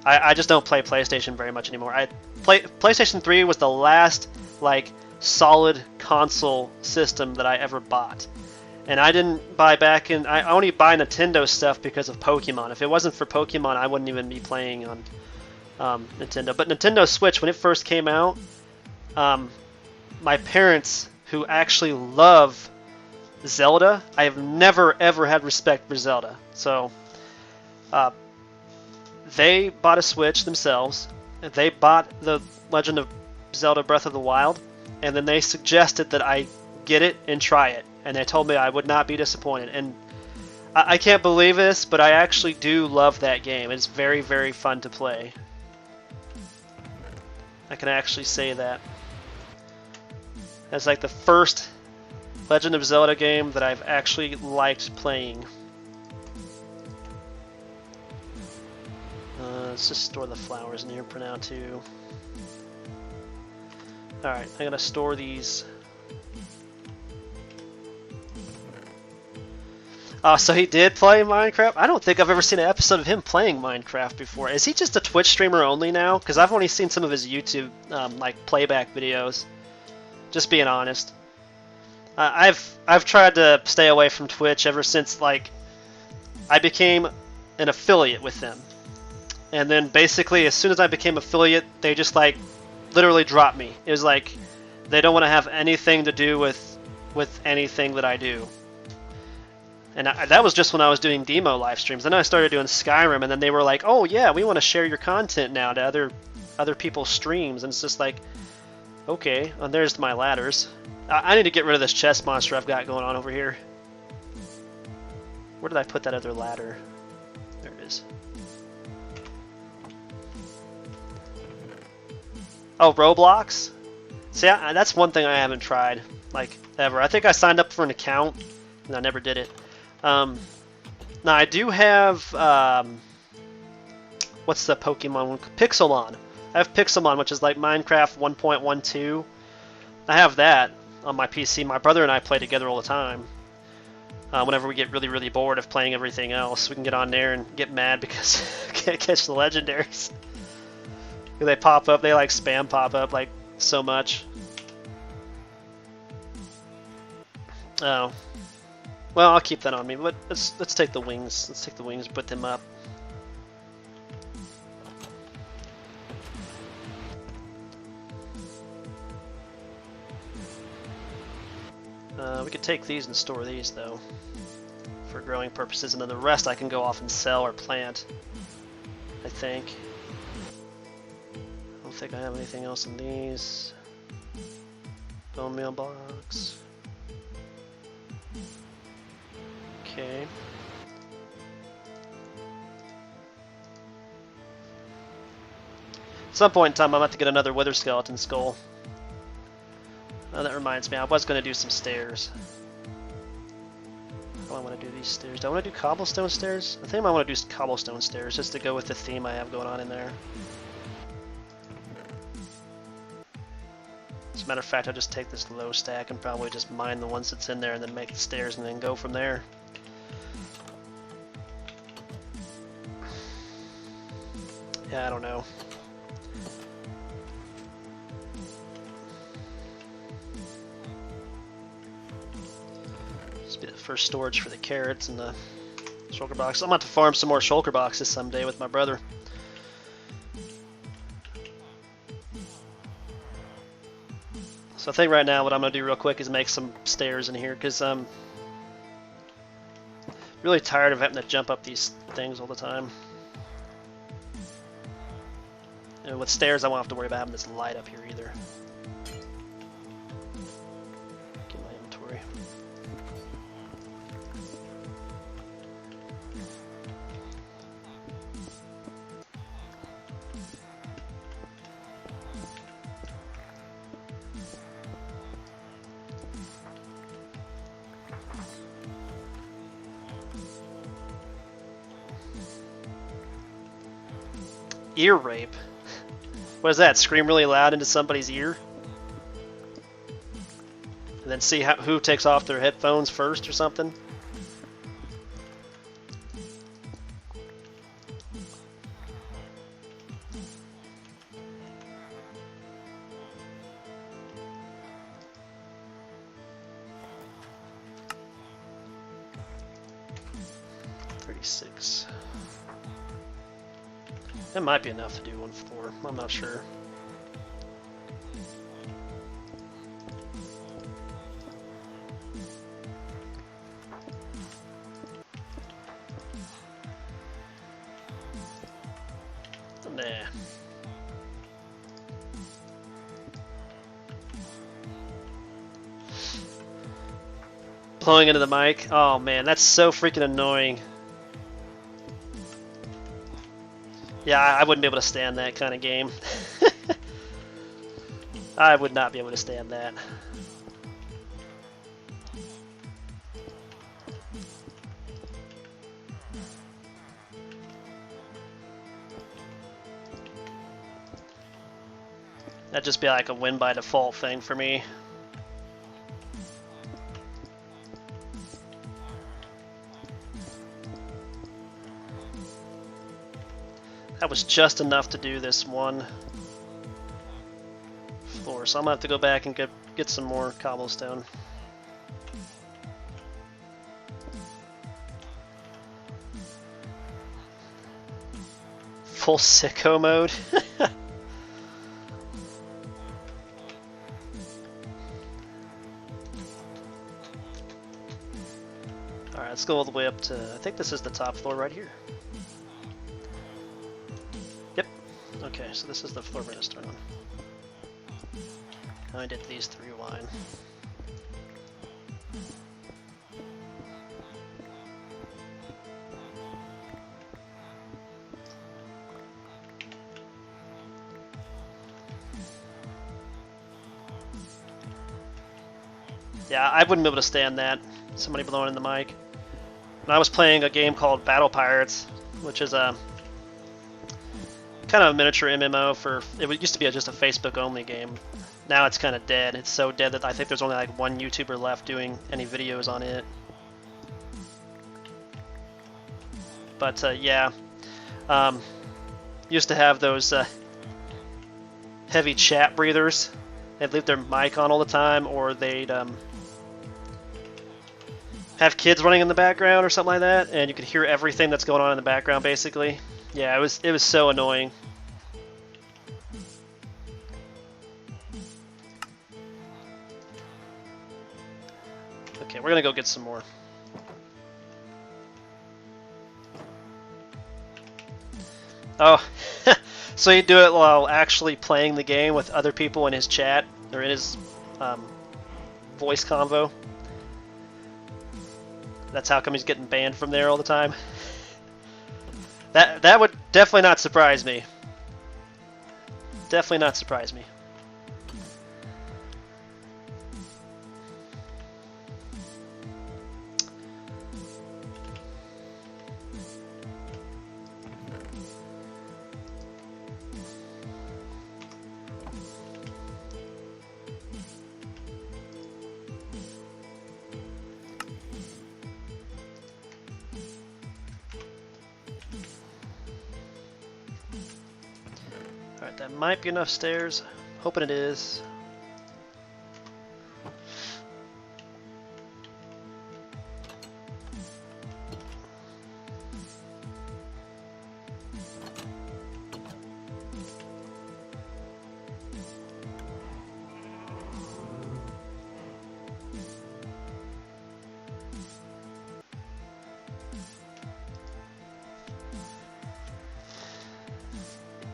I just don't play PlayStation very much anymore. PlayStation 3 was the last like solid console system that I ever bought. And I didn't buy back in. I only buy Nintendo stuff because of Pokemon. If it wasn't for Pokemon, I wouldn't even be playing on Nintendo. But Nintendo Switch, when it first came out, my parents, who actually love Zelda, I have never ever had respect for Zelda. So they bought a Switch themselves. They bought the Legend of Zelda Breath of the Wild, and then they suggested that I get it and try it. And they told me I would not be disappointed. And I can't believe this, but I actually do love that game. It's very, very fun to play. I can actually say that. It's like the first Legend of Zelda game that I've actually liked playing. Let's just store the flowers in here for now too. Alright, I'm gonna store these. So he did play Minecraft? I don't think I've ever seen an episode of him playing Minecraft before. Is he just a Twitch streamer only now? Because I've only seen some of his YouTube like playback videos. Just being honest. I've tried to stay away from Twitch ever since like I became an affiliate with them. And then basically as soon as I became affiliate, they just like literally dropped me. It was like they don't want to have anything to do with anything that I do. And that was just when I was doing demo live streams. Then I started doing Skyrim, and then they were like, "Oh yeah, we want to share your content now to other people's streams." And it's just like, okay, and there's my ladders. I need to get rid of this chest monster I've got going on over here. Where did I put that other ladder? There it is. Oh, Roblox? See, that's one thing I haven't tried, like, ever. I think I signed up for an account, and I never did it. Now I do have, what's the Pokemon one? Pixelmon. I have Pixelmon, which is like Minecraft 1.12. I have that on my PC. My brother and I play together all the time. Whenever we get really, really bored of playing everything else, we can get on there and get mad because we can't catch the legendaries. They pop up, they like spam pop up like so much. Oh. Well, I'll keep that on me, but let's take the wings. Let's take the wings and put them up. We could take these and store these, though, for growing purposes, and then the rest I can go off and sell or plant, I think. I don't think I have anything else in these. Bone meal box. Okay. At some point in time, I'm about to get another wither skeleton skull. Oh, that reminds me, I was going to do some stairs. How do I want to do these stairs? Do I want to do cobblestone stairs? I think I want to do cobblestone stairs just to go with the theme I have going on in there. As a matter of fact, I'll just take this low stack and probably just mine the ones that's in there and then make the stairs and then go from there. Yeah, I don't know. This will be the first storage for the carrots and the shulker box. I'm about to farm some more shulker boxes someday with my brother. So I think right now what I'm going to do real quick is make some stairs in here because I'm really tired of having to jump up these things all the time. And with stairs I won't have to worry about having this light up here either. Get my inventory. Ear rape? What is that? Scream really loud into somebody's ear? And then see who takes off their headphones first or something? $36. That might be enough to do one floor. I'm not sure. Nah. Blowing into the mic. Oh man, that's so freaking annoying. Yeah, I wouldn't be able to stand that kind of game. I would not be able to stand that. That'd just be like a win by default thing for me. That was just enough to do this one floor, so I'm gonna have to go back and get some more cobblestone. Full sicko mode. Alright, let's go all the way up to, I think this is the top floor right here. Yep. Okay, so this is the floor we're going to start on. I did these 3 wide. Yeah, I wouldn't be able to stand that. Somebody blowing in the mic. And I was playing a game called Battle Pirates, which is a kind of a miniature MMO for. It used to be just a Facebook-only game. Now it's kind of dead. It's so dead that I think there's only like one YouTuber left doing any videos on it. But yeah, used to have those heavy chat breathers. They'd leave their mic on all the time, or they'd have kids running in the background or something like that, and you could hear everything that's going on in the background basically. Yeah, it was so annoying. Okay, we're gonna go get some more. Oh, so you do it while actually playing the game with other people in his chat or in his voice convo. That's how come he's getting banned from there all the time. That would definitely not surprise me. Definitely not surprise me. That might be enough stairs. Hoping it is.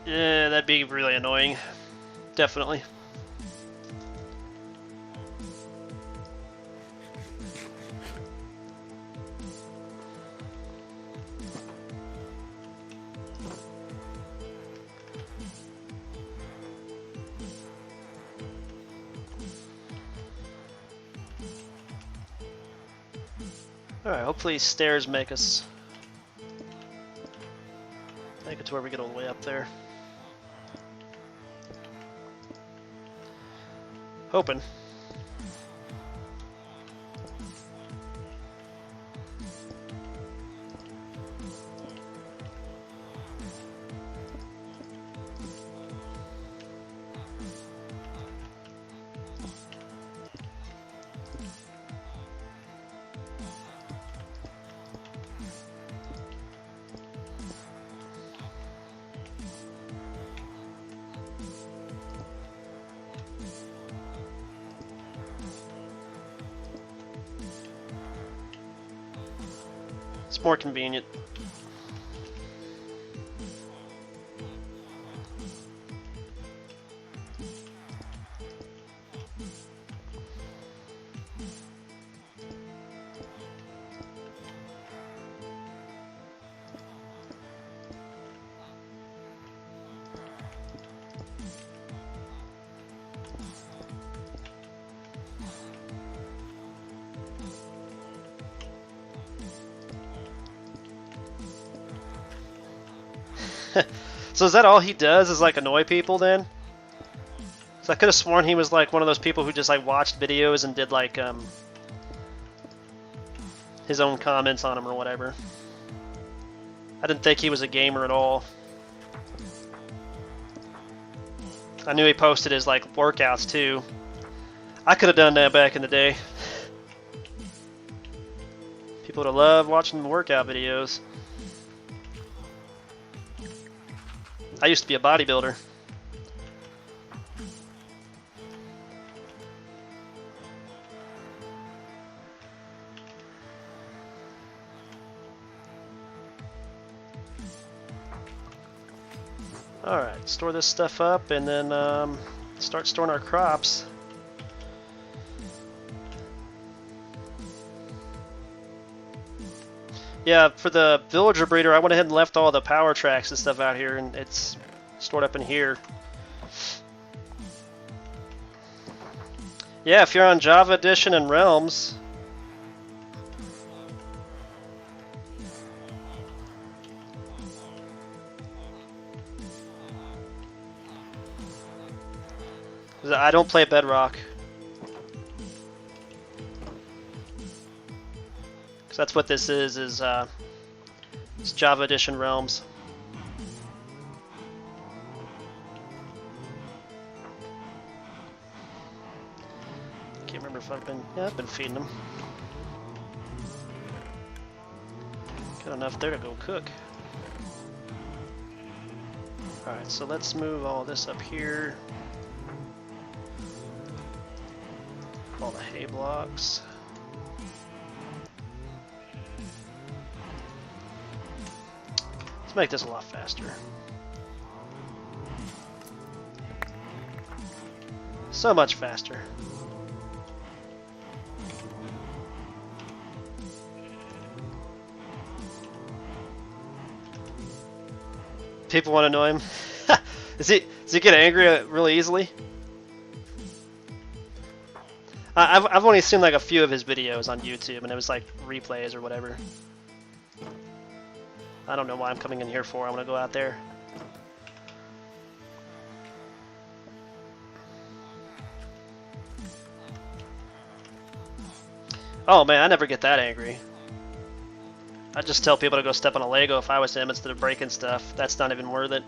Yeah, that'd be really annoying. Definitely. Alright, hopefully stairs make it to where we get all the way up there. Hoping. It's more convenient. So is that all he does, is like annoy people then? So I could have sworn he was like one of those people who just like watched videos and did like his own comments on them or whatever. I didn't think he was a gamer at all. I knew he posted his like workouts too. I could have done that back in the day. People would have loved watching the workout videos. I used to be a bodybuilder. Alright, store this stuff up and then start storing our crops. Yeah, for the villager breeder, I went ahead and left all the power tracks and stuff out here, and it's stored up in here. Yeah, if you're on Java Edition and Realms, I don't play Bedrock. So that's what this is it's Java Edition Realms. Can't remember if I've been feeding them. Got enough there to go cook. Alright, so let's move all this up here. All the hay blocks. Let's make this a lot faster. So much faster. People want to know him. Does he get angry really easily? I've only seen like a few of his videos on YouTube, and it was like replays or whatever. I don't know why I'm coming in here for. I want to go out there. Oh man, I never get that angry. I just tell people to go step on a Lego if I was him instead of breaking stuff. That's not even worth it.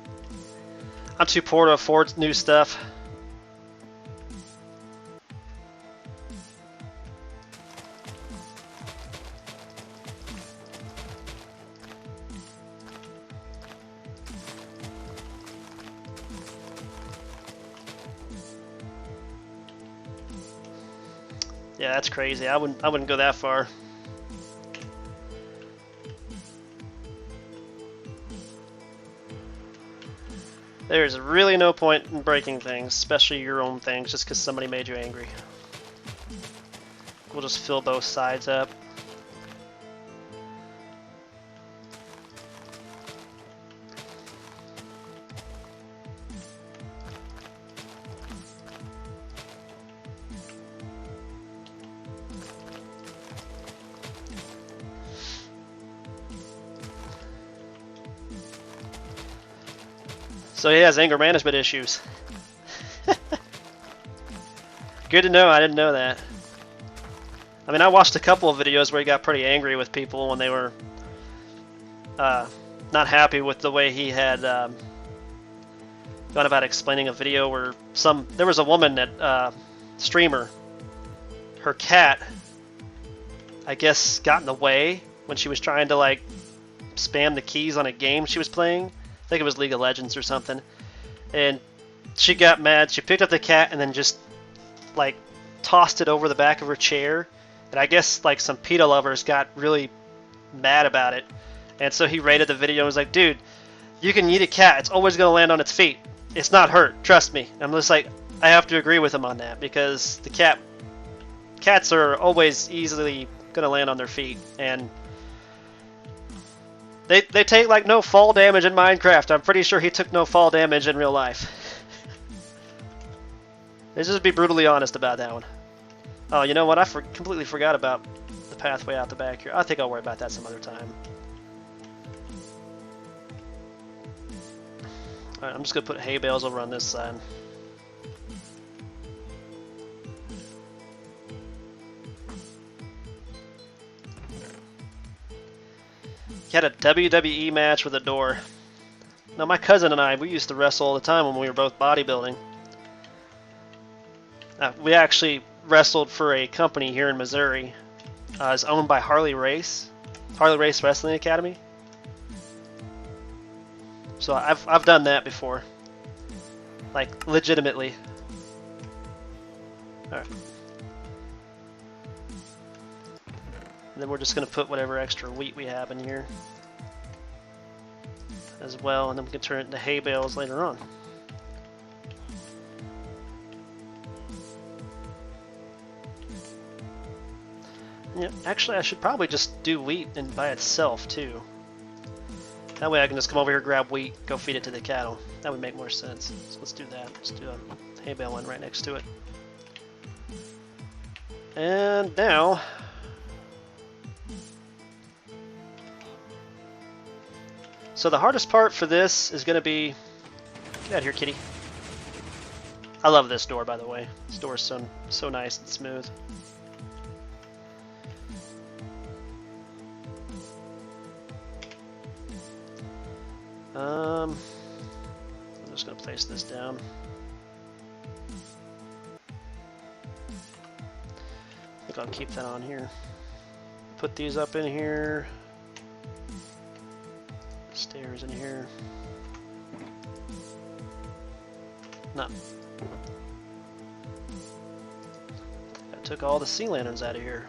I'm too poor to afford new stuff. Yeah, that's crazy. I wouldn't go that far. There's really no point in breaking things, especially your own things, just because somebody made you angry. We'll just fill both sides up. So he has anger management issues. Good to know, I didn't know that. I mean, I watched a couple of videos where he got pretty angry with people when they were not happy with the way he had gone about explaining a video where there was a woman that streamer, her cat, I guess, got in the way when she was trying to like spam the keys on a game she was playing. I think it was League of Legends or something, and she got mad. She picked up the cat and then just like tossed it over the back of her chair, and I guess like some PETA lovers got really mad about it, and so he rated the video and was like, dude, you can eat a cat, it's always going to land on its feet, it's not hurt, trust me. I'm just like, I have to agree with him on that, because the cats are always easily going to land on their feet, and They take like no fall damage in Minecraft. I'm pretty sure he took no fall damage in real life. Let's just be brutally honest about that one. Oh, you know what? I completely forgot about the pathway out the back here. I think I'll worry about that some other time. Alright, I'm just going to put hay bales over on this side. He had a WWE match with a door. Now, my cousin and I, we used to wrestle all the time when we were both bodybuilding. We actually wrestled for a company here in Missouri. It's owned by Harley Race Wrestling Academy. So I've done that before, like legitimately. All right. And then we're just going to put whatever extra wheat we have in here as well, and then we can turn it into hay bales later on. Yeah, actually I should probably just do wheat by itself too. That way I can just come over here, grab wheat, go feed it to the cattle. That would make more sense. So let's do that. Let's do a hay bale one right next to it. And now, so the hardest part for this is going to be, get out of here, kitty. I love this door, by the way. This door is so nice and smooth. I'm just going to place this down. I think I'll keep that on here. Put these up in here. Stairs in here. No. I took all the sea lanterns out of here.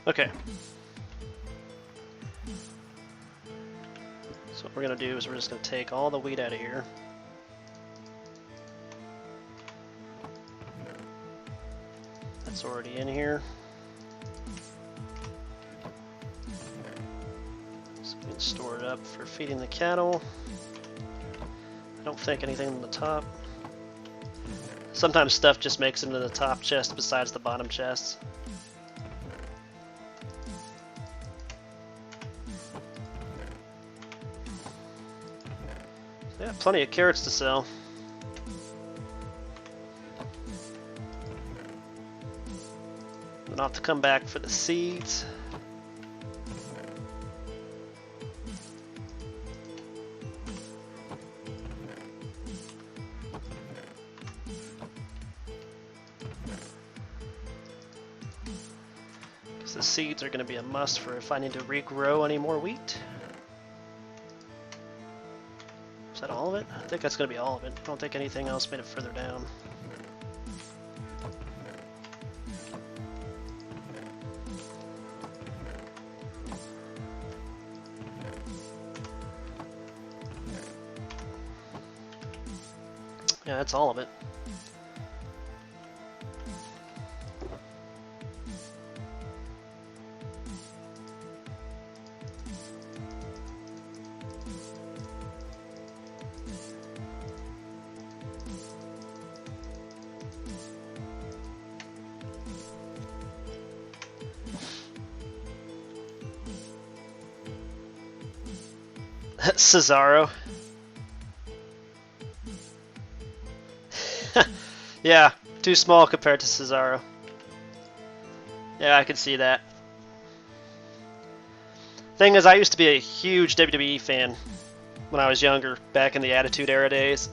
Okay. So what we're going to do is we're just going to take all the wheat out of here. That's already in here. So we can store it up for feeding the cattle. I don't think anything on the top. Sometimes stuff just makes it into the top chest besides the bottom chests. Yeah, plenty of carrots to sell. I'll have to come back for the seeds. Because the seeds are going to be a must for if I need to regrow any more wheat. Is that all of it? I think that's going to be all of it. I don't think anything else made it further down. Yeah, that's all of it. Cesaro. Yeah, too small compared to Cesaro. Yeah, I can see that. Thing is, I used to be a huge WWE fan when I was younger, back in the Attitude Era days.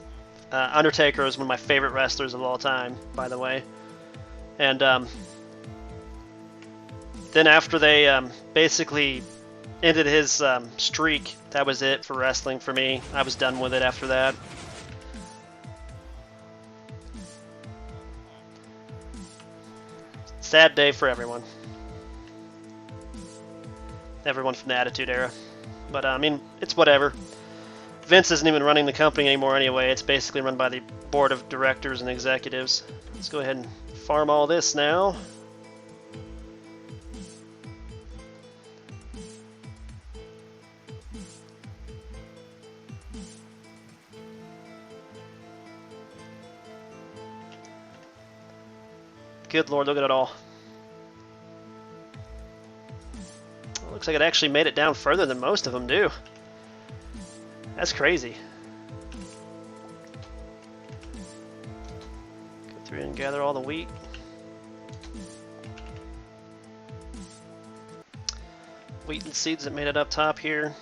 Undertaker was one of my favorite wrestlers of all time, by the way. And then after they basically ended his streak, that was it for wrestling for me. I was done with it after that. Sad day for everyone. Everyone from the Attitude Era. But I mean, it's whatever. Vince isn't even running the company anymore anyway. It's basically run by the board of directors and executives. Let's go ahead and farm all this now. Good Lord, look at it all. Looks like it actually made it down further than most of them do. That's crazy. Go through and gather all the wheat. Wheat and seeds that made it up top here.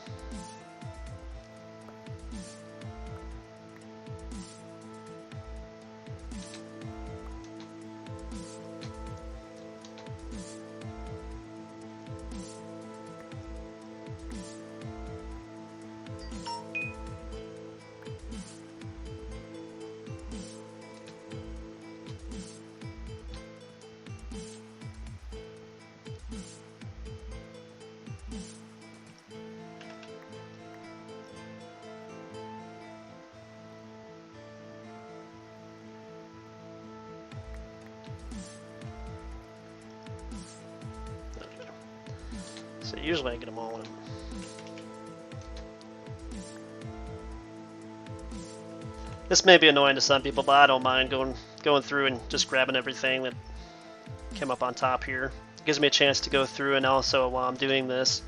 So usually I get them all in. This may be annoying to some people, but I don't mind going through and just grabbing everything that came up on top here. It gives me a chance to go through and also, while I'm doing this,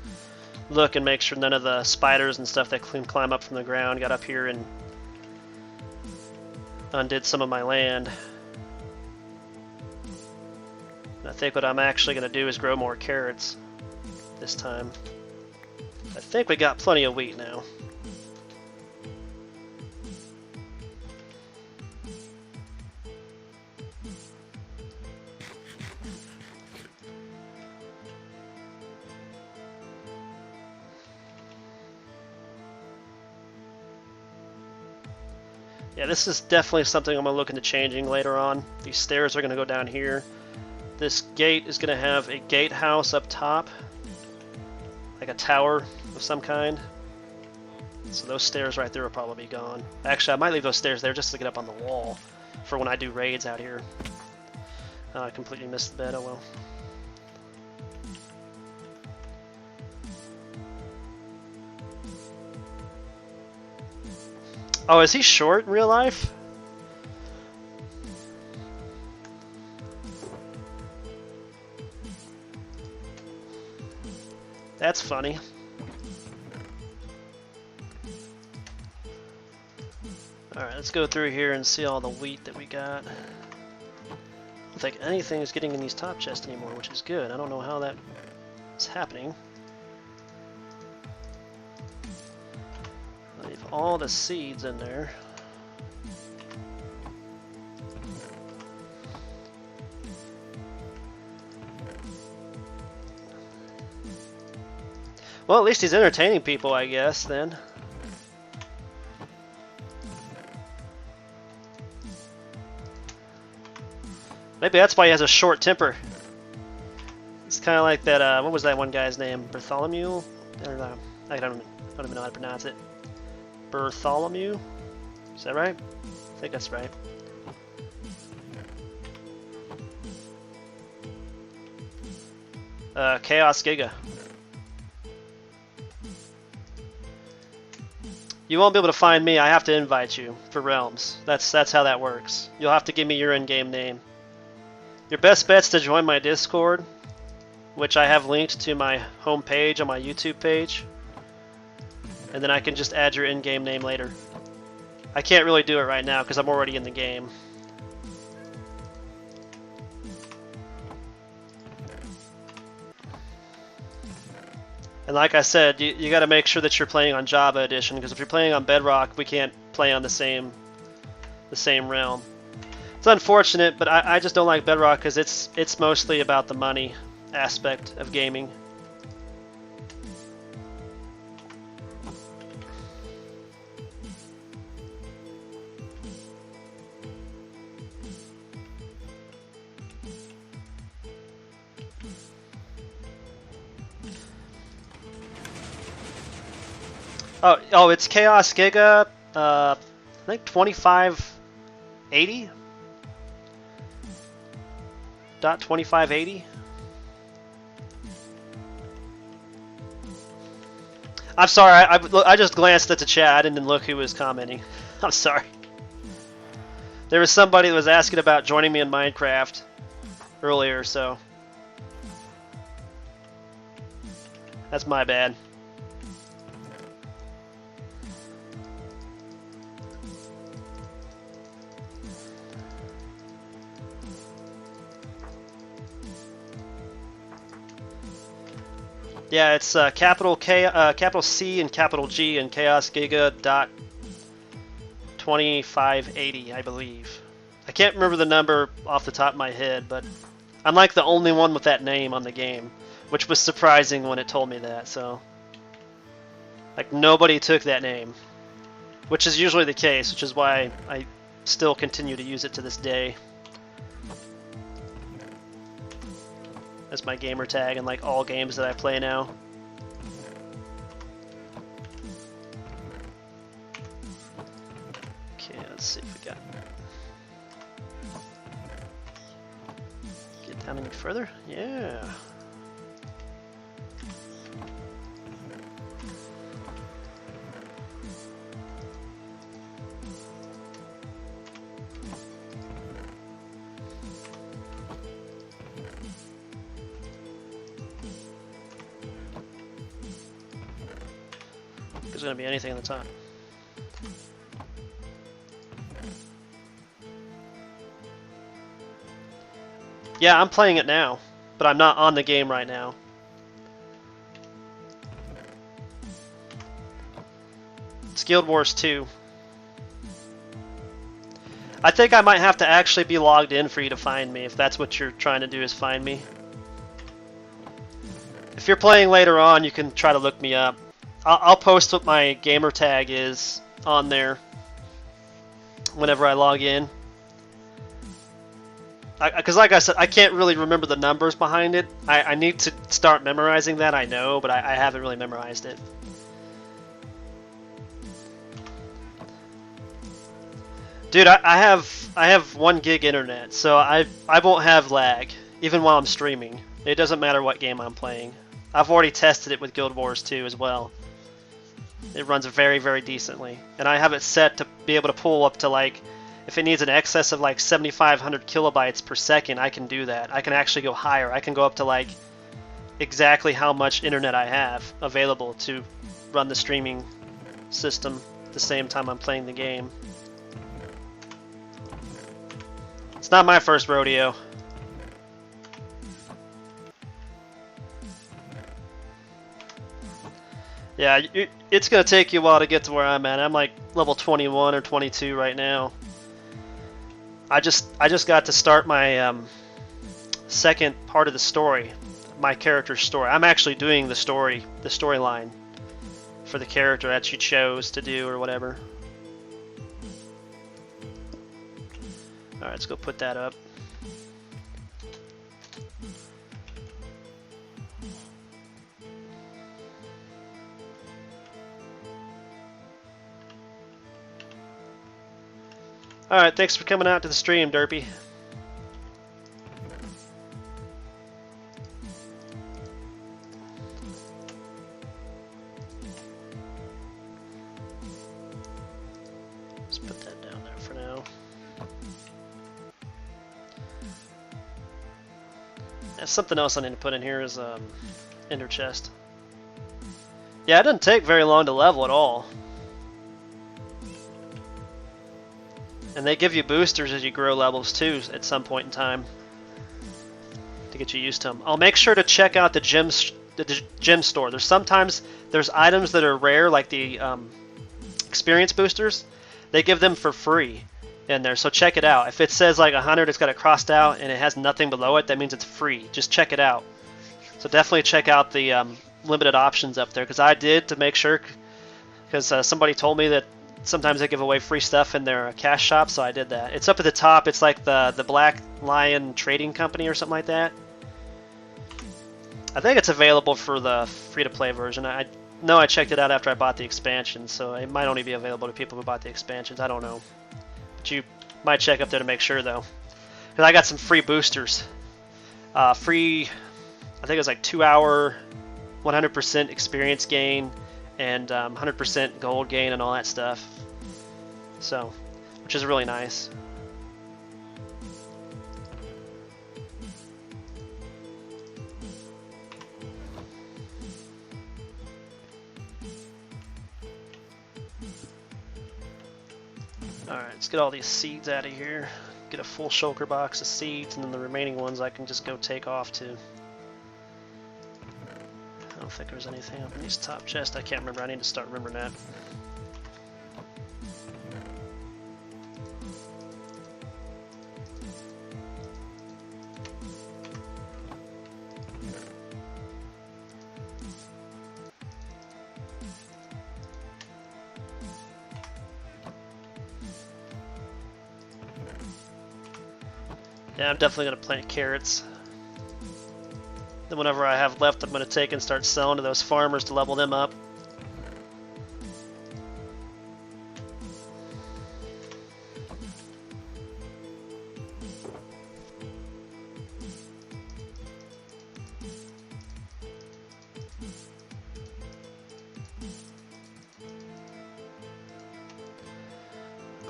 look and make sure none of the spiders and stuff that can climb up from the ground got up here and undid some of my land. And I think what I'm actually going to do is grow more carrots this time. I think we got plenty of wheat now. Yeah, this is definitely something I'm going to look into changing later on. These stairs are going to go down here. This gate is going to have a gatehouse up top, like a tower of some kind. So those stairs right there will probably be gone. Actually, I might leave those stairs there just to get up on the wall for when I do raids out here. I completely missed the bed, oh well. Oh, is he short in real life? That's funny. Alright, let's go through here and see all the wheat that we got. think anything is getting in these top chests anymore, which is good. I don't know how that is happening. Leave all the seeds in there. Well, at least he's entertaining people, I guess, then. Maybe that's why he has a short temper. It's kind of like that, what was that one guy's name? Bartholomew? I don't know. I don't even know how to pronounce it. Bartholomew? Is that right? I think that's right. Chaos Giga. You won't be able to find me. I have to invite you for realms. That's how that works. You'll have to give me your in-game name. Your best bet's to join my Discord, which I have linked to my home page on my YouTube page. And then I can just add your in-game name later. I can't really do it right now because I'm already in the game. And like I said, you got to make sure that you're playing on Java Edition, because if you're playing on Bedrock, we can't play on the same realm. It's unfortunate, but I just don't like Bedrock because it's mostly about the money aspect of gaming. Oh, it's Chaos Giga, I think 2580? .2580? I'm sorry, I just glanced at the chat, I didn't look who was commenting. I'm sorry. There was somebody that was asking about joining me in Minecraft earlier, so... That's my bad. Yeah, it's capital C and capital G and Chaos Giga .2580, I believe. I can't remember the number off the top of my head, but I'm like the only one with that name on the game, which was surprising when it told me that. So, like, nobody took that name, which is usually the case, which is why I still continue to use it to this day. That's my gamer tag in like all games that I play now. Okay, let's see if we got... Get down any further? Yeah. There's going to be anything on the top. Yeah, I'm playing it now, but I'm not on the game right now. It's Guild Wars 2. I think I might have to actually be logged in for you to find me, if that's what you're trying to do, is find me. If you're playing later on, you can try to look me up. I'll post what my gamer tag is on there whenever I log in. Because like I said, I can't really remember the numbers behind it. I need to start memorizing that, I know, but I haven't really memorized it. Dude, I have 1 gig internet, so I won't have lag, even while I'm streaming. It doesn't matter what game I'm playing. I've already tested it with Guild Wars 2 as well. It runs very, very decently. And I have it set to be able to pull up to, like, if it needs an excess of like 7,500 kilobytes per second, I can do that. I can actually go higher. I can go up to like exactly how much internet I have available to run the streaming system at the same time I'm playing the game. It's not my first rodeo. Yeah, it's gonna take you a while to get to where I'm at. I'm like level 21 or 22 right now. I just got to start my second part of the story, my character's story. I'm actually doing the storyline for the character that you chose to do or whatever. All right, let's go put that up. All right, thanks for coming out to the stream, Derpy. Let's put that down there for now. And something else I need to put in here is Ender chest. Yeah, it doesn't take very long to level at all. And they give you boosters as you grow levels too at some point in time to get you used to them. I'll make sure to check out the gem store. Sometimes there's items that are rare, like the experience boosters. They give them for free in there, so check it out. If it says like 100, it's got it crossed out, and it has nothing below it, that means it's free. Just check it out. So definitely check out the limited options up there, because I did to make sure, because somebody told me that sometimes they give away free stuff in their cash shop, so I did that. It's up at the top. It's like the Black Lion Trading Company or something like that. I think it's available for the free-to-play version. I know I checked it out after I bought the expansion, so it might only be available to people who bought the expansions. I don't know. But you might check up there to make sure, though. Because I got some free boosters. Free, I think it was like 2-hour, 100% experience gain, and 100% gold gain and all that stuff. So, which is really nice. Alright, let's get all these seeds out of here. Get a full shulker box of seeds, and then the remaining ones I can just go take off too. I don't think there's anything up in these top chests. I can't remember. I need to start remembering that. Yeah, I'm definitely going to plant carrots. Then whatever I have left, I'm going to take and start selling to those farmers to level them up.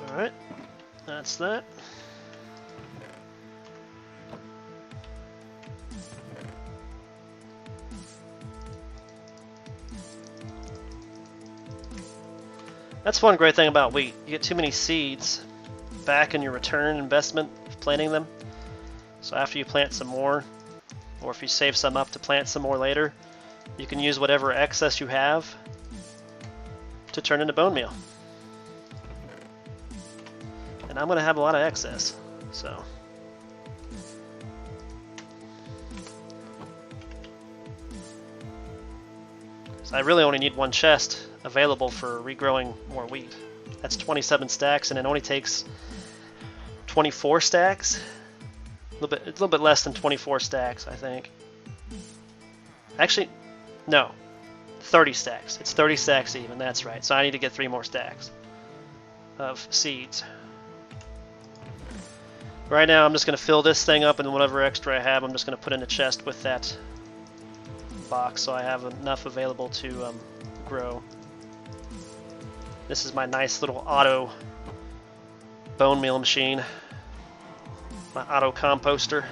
Alright, that's that. That's one great thing about wheat. You get too many seeds back in your return investment of planting them. So after you plant some more, or if you save some up to plant some more later, you can use whatever excess you have to turn into bone meal. And I'm going to have a lot of excess, so. I really only need one chest available for regrowing more wheat. That's 27 stacks, and it only takes 24 stacks. It's a little bit less than 24 stacks, I think. Actually, no, 30 stacks. It's 30 stacks even. That's right. So I need to get 3 more stacks of seeds. Right now, I'm just going to fill this thing up, and then whatever extra I have, I'm just going to put in a chest with that box, so I have enough available to grow. This is my nice little auto bone meal machine, my auto composter.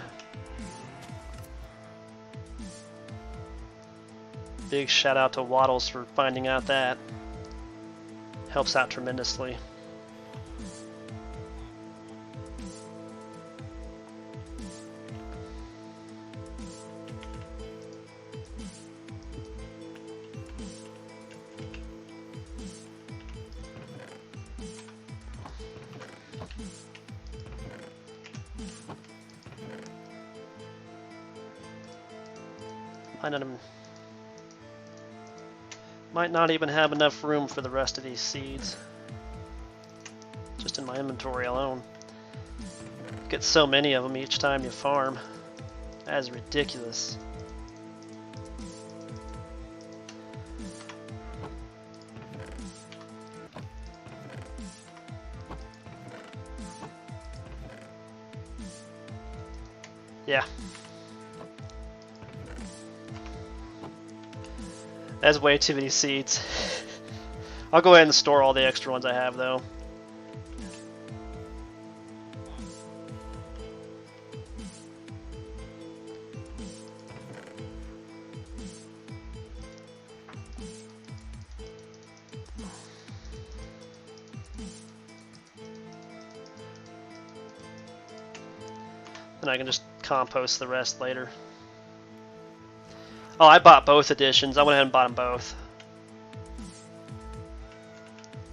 Big shout out to Waddles for finding out that. Helps out tremendously. Might not even have enough room for the rest of these seeds. Just in my inventory alone. Get so many of them each time you farm. That is ridiculous. Yeah. That's way too many seeds. I'll go ahead and store all the extra ones I have, though. And I can just compost the rest later. Oh, I bought both editions. I went ahead and bought them both.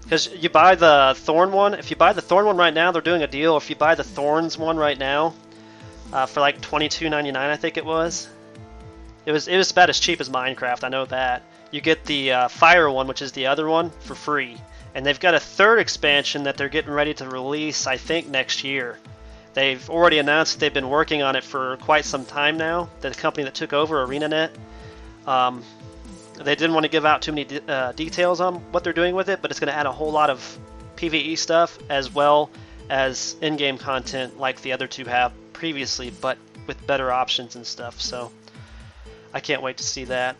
Because you buy the Thorn one. If you buy the Thorn one right now, they're doing a deal. If you buy the Thorns one right now, for like $22.99, I think it was. It was about as cheap as Minecraft. I know that. You get the Fire one, which is the other one, for free. And they've got a third expansion that they're getting ready to release, I think, next year. They've already announced that they've been working on it for quite some time now. The company that took over, ArenaNet. They didn't want to give out too many details on what they're doing with it, but it's going to add a whole lot of PvE stuff as well as in-game content like the other two have previously, but with better options and stuff. So I can't wait to see that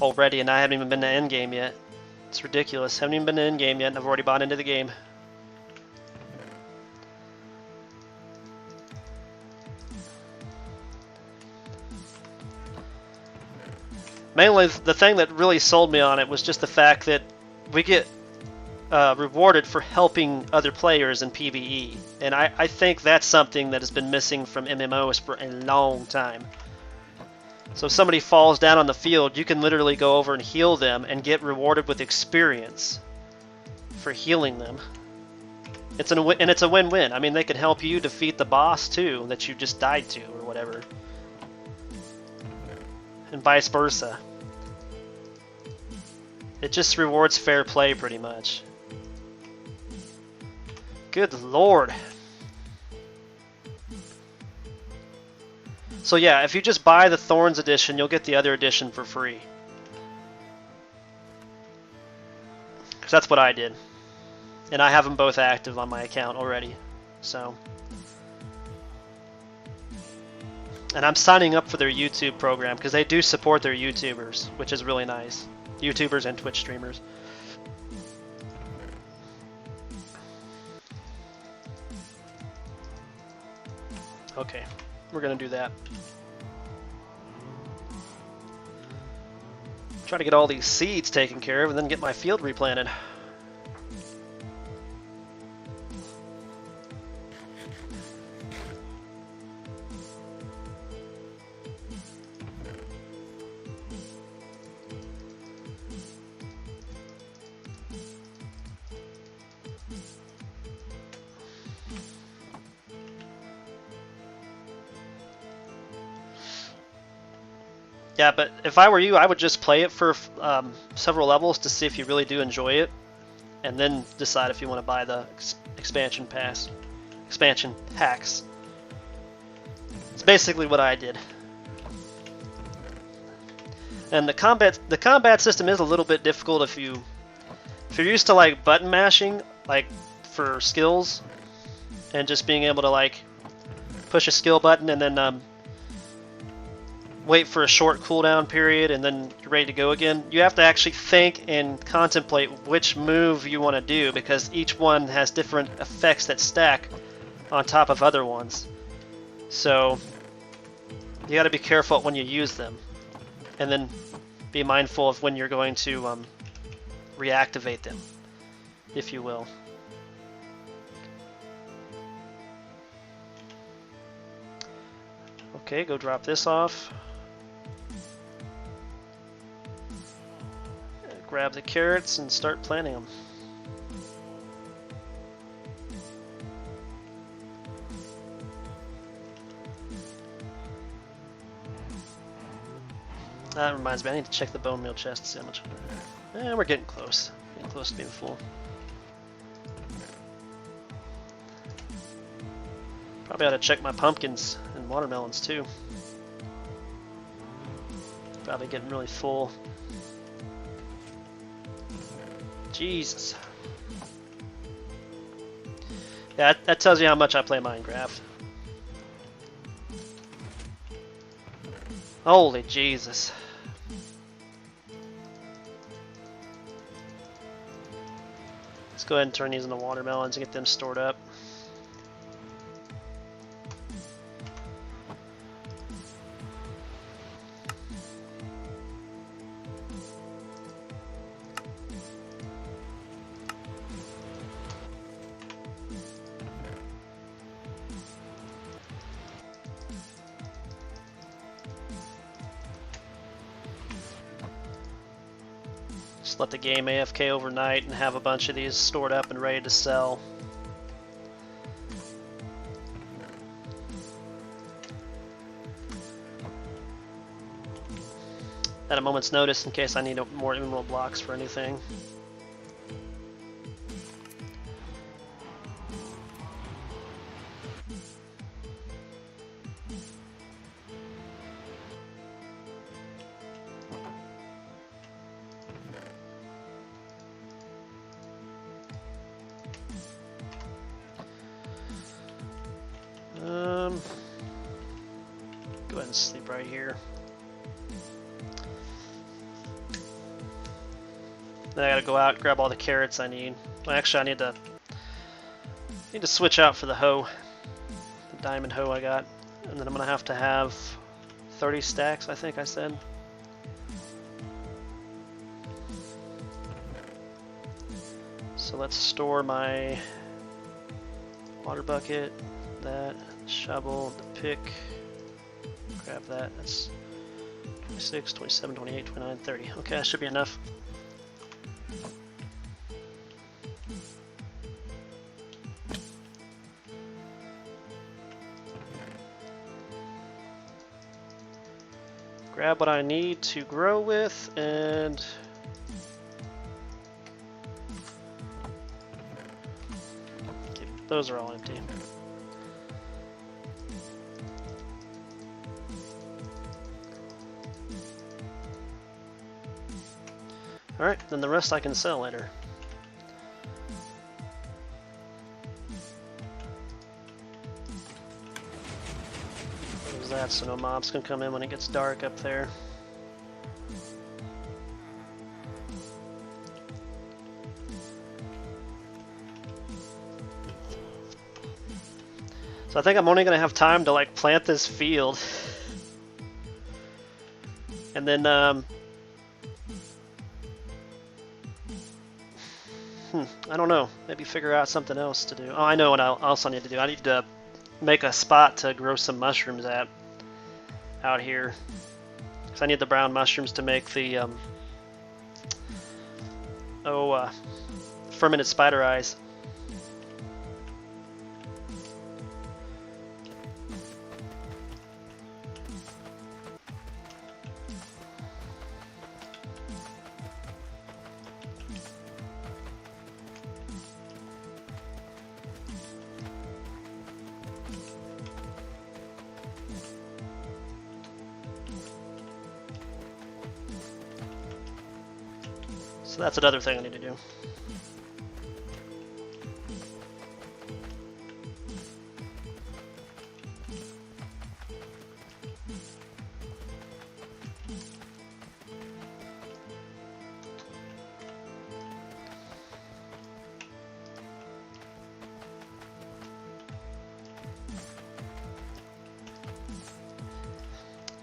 already, and I haven't even been to in-game yet. It's ridiculous. Haven't even been to in-game yet, and I've already bought into the game. Mainly, the thing that really sold me on it was just the fact that we get rewarded for helping other players in PvE. And I think that's something that has been missing from MMOs for a long time. So if somebody falls down on the field, you can literally go over and heal them and get rewarded with experience for healing them. It's a win-win. I mean, they can help you defeat the boss too that you just died to or whatever. And vice versa. It just rewards fair play pretty much. Good lord. So yeah, if you just buy the Thorns edition, you'll get the other edition for free. Because that's what I did. And I have them both active on my account already. So... And I'm signing up for their YouTube program because they do support their YouTubers, which is really nice. YouTubers and Twitch streamers. Okay, we're gonna do that. Try to get all these seeds taken care of and then get my field replanted. Yeah, but if I were you, I would just play it for several levels to see if you really do enjoy it, and then decide if you want to buy the expansion packs. It's basically what I did. And the combat system is a little bit difficult if you're used to like button mashing, like for skills, and just being able to like push a skill button and then wait for a short cooldown period and then you're ready to go again. You have to actually think and contemplate which move you want to do because each one has different effects that stack on top of other ones. So you got to be careful when you use them, and then be mindful of when you're going to reactivate them, if you will. Okay, go drop this off. Grab the carrots and start planting them. That reminds me, I need to check the bone meal chest to see how much. We're getting close. Getting close to being full. Probably ought to check my pumpkins and watermelons too. Probably getting really full. Jesus. Yeah, that tells you how much I play Minecraft. Holy Jesus. Let's go ahead and turn these into watermelons and get them stored up. Just let the game AFK overnight and have a bunch of these stored up and ready to sell. At a moment's notice in case I need more emerald blocks for anything. Go ahead and sleep right here. Then I gotta go out and grab all the carrots I need. Well, actually, I need to switch out for the hoe, the diamond hoe I got, and then I'm gonna have to have 30 stacks. I think I said. So let's store my water bucket, that shovel, the pick. Grab that. That's 26, 27, 28, 29, 30. Okay, that should be enough. Grab what I need to grow with, and okay, those are all empty. Alright, then the rest I can sell later. There's that, so no mobs can come in when it gets dark up there. So I think I'm only going to have time to like plant this field. And then I don't know. Maybe figure out something else to do. Oh, I know what else I need to do. I need to make a spot to grow some mushrooms at out here. Because I need the brown mushrooms to make the fermented spider eyes. So that's another thing I need to do.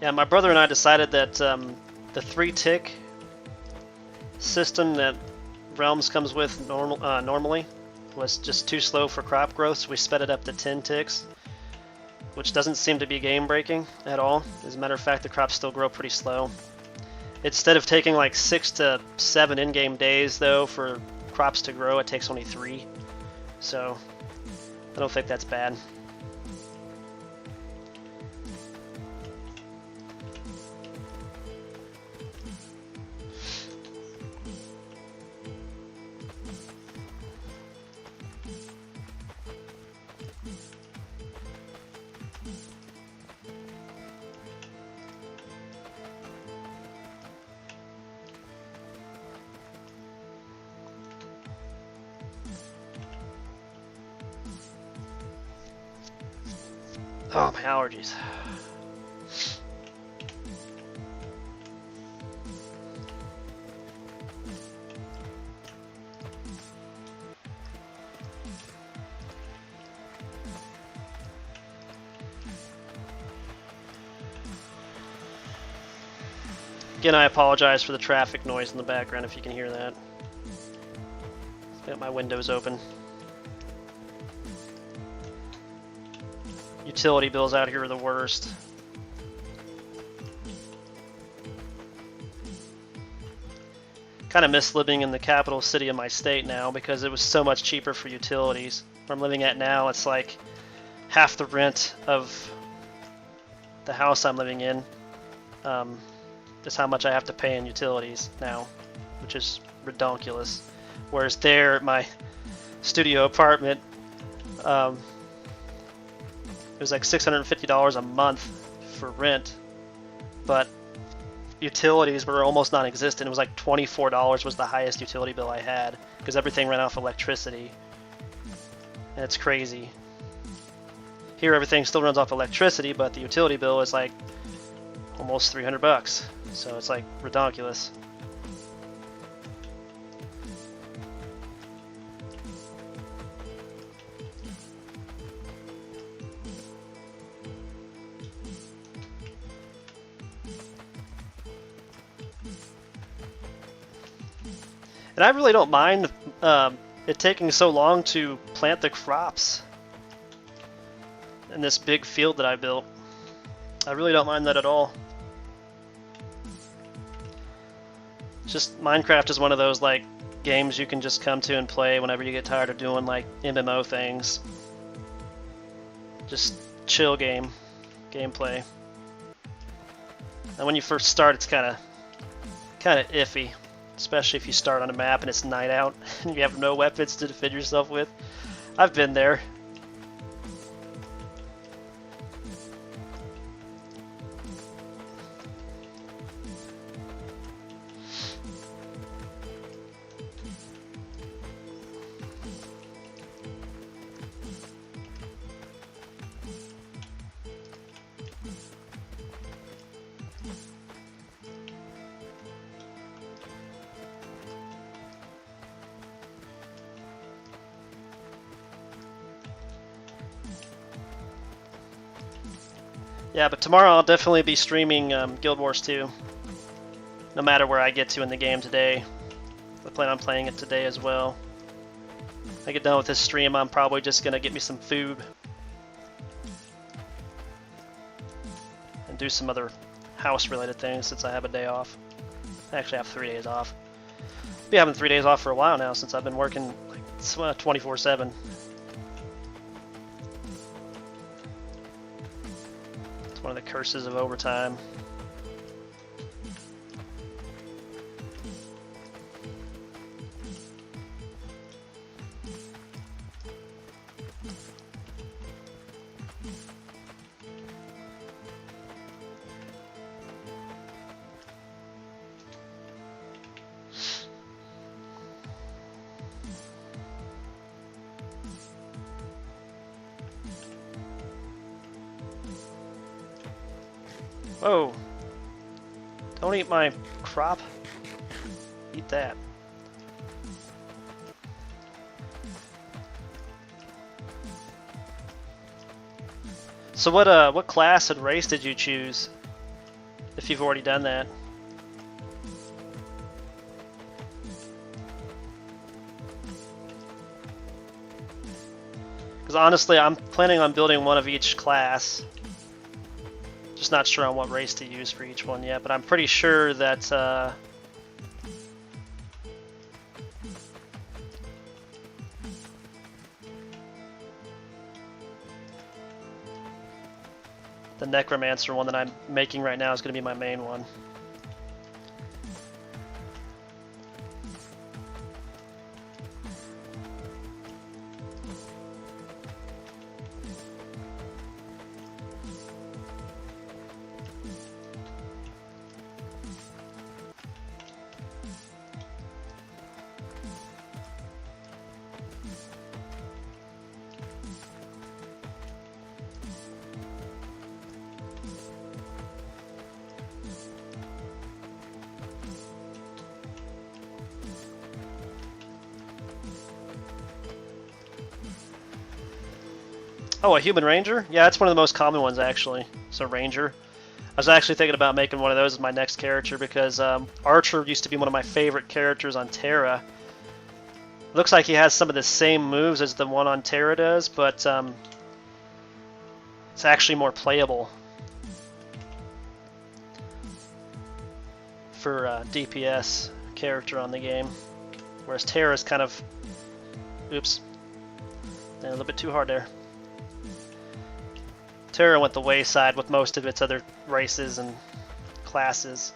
Yeah, my brother and I decided that the 3-tick system that Realms comes with normally was just too slow for crop growth, so we sped it up to 10 ticks, which doesn't seem to be game breaking at all. As a matter of fact, the crops still grow pretty slow. Instead of taking like 6 to 7 in-game days though for crops to grow, it takes only 3. So I don't think that's bad. Oh, my allergies. Again, I apologize for the traffic noise in the background if you can hear that. I've got my windows open. Utility bills out here are the worst. Kind of miss living in the capital city of my state now because it was so much cheaper for utilities. Where I'm living at now, it's like half the rent of the house I'm living in. Is how much I have to pay in utilities now, which is redonkulous. Whereas there, my studio apartment, it was like $650 a month for rent, but utilities were almost non-existent. It was like $24 was the highest utility bill I had because everything ran off electricity, and it's crazy. Here, everything still runs off electricity, but the utility bill is like almost $300. So it's like redonkulous. And I really don't mind it taking so long to plant the crops in this big field that I built. I really don't mind that at all. Just Minecraft is one of those like games you can just come to and play whenever you get tired of doing like MMO things. Just chill gameplay. And when you first start, it's kind of iffy, especially if you start on a map and it's night out and you have no weapons to defend yourself with. I've been there. Yeah, but tomorrow I'll definitely be streaming Guild Wars 2, no matter where I get to in the game today. I plan on playing it today as well. When I get done with this stream, I'm probably just going to get me some food and do some other house-related things since I have a day off. I actually have 3 days off. I've been having 3 days off for a while now since I've been working like 24/7. One of the curses of overtime. Whoa! Don't eat my crop. Eat that. So what class and race did you choose? If you've already done that. Because honestly, I'm planning on building one of each class. Just not sure on what race to use for each one yet, but I'm pretty sure that the Necromancer one that I'm making right now is going to be my main one. Oh, a human ranger? Yeah, that's one of the most common ones actually. So ranger. I was actually thinking about making one of those as my next character because Archer used to be one of my favorite characters on Terra. Looks like he has some of the same moves as the one on Terra does, but it's actually more playable for DPS character on the game. Whereas Terra is kind of... Oops. A little bit too hard there. Terra went the wayside with most of its other races and classes.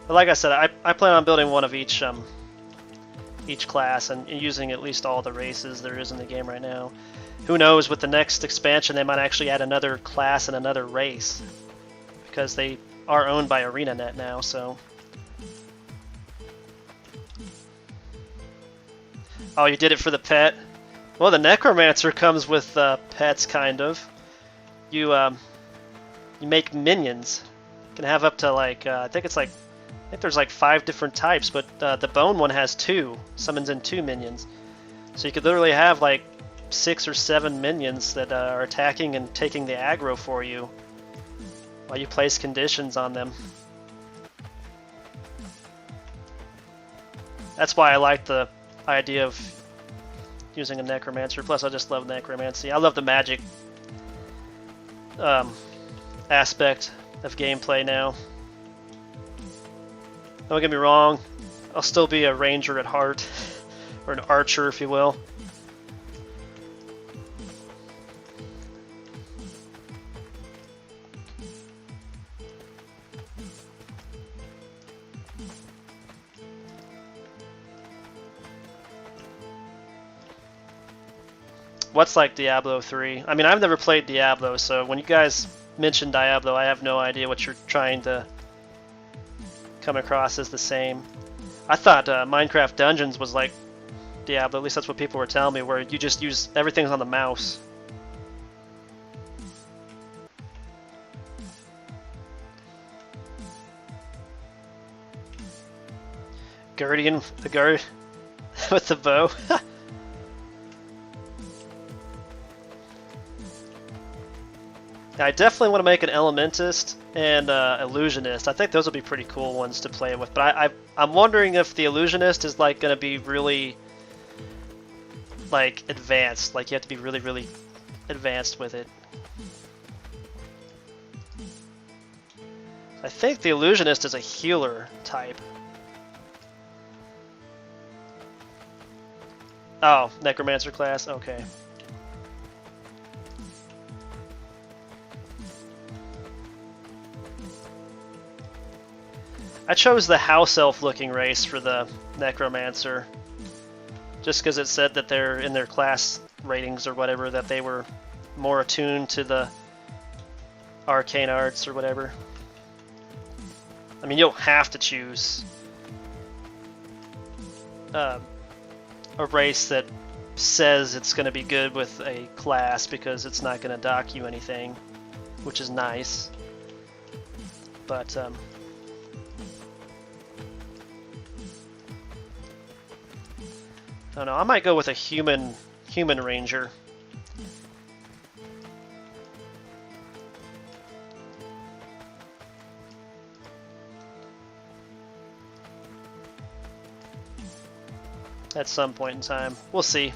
But like I said, I plan on building one of each class and using at least all the races there is in the game right now. Who knows, with the next expansion they might actually add another class and another race, because they are owned by ArenaNet now, so... Oh, you did it for the pet? Well, the Necromancer comes with pets, kind of. You make minions. You can have up to like, I think there's like 5 different types, but the bone one has 2. Summons in 2 minions. So you could literally have like 6 or 7 minions that are attacking and taking the aggro for you while you place conditions on them. That's why I like the idea of using a Necromancer. Plus, I just love Necromancy. I love the magic aspect of gameplay now. Don't get me wrong, I'll still be a ranger at heart, or an archer if you will. What's like Diablo 3? I mean, I've never played Diablo, so when you guys mention Diablo, I have no idea what you're trying to come across as the same. I thought Minecraft Dungeons was like Diablo, at least that's what people were telling me, where you just use everything's on the mouse. Guardian, the guard with the bow. I definitely want to make an Elementist and Illusionist. I think those will be pretty cool ones to play with. But I'm wondering if the Illusionist is like going to be really like advanced. Like you have to be really, really advanced with it. I think the Illusionist is a healer type. Oh, Necromancer class? Okay. I chose the house elf looking race for the Necromancer just because it said that they're in their class ratings or whatever that they were more attuned to the arcane arts or whatever. I mean, you don't have to choose a race that says it's going to be good with a class because it's not going to dock you anything, which is nice. But I don't know, I might go with a human ranger. At some point in time. We'll see.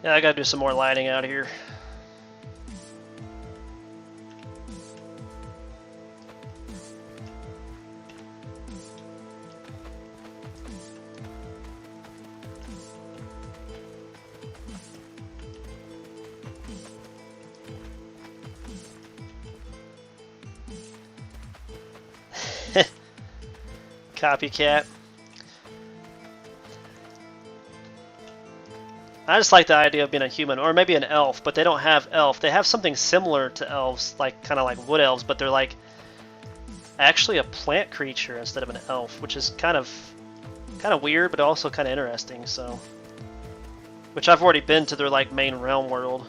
Yeah, I gotta do some more lighting out here. Copycat. I just like the idea of being a human, or maybe an elf, but they don't have elf. They have something similar to elves, like kind of like wood elves, but they're like actually a plant creature instead of an elf, which is kind of weird, but also kind of interesting. So, which I've already been to their like main realm world.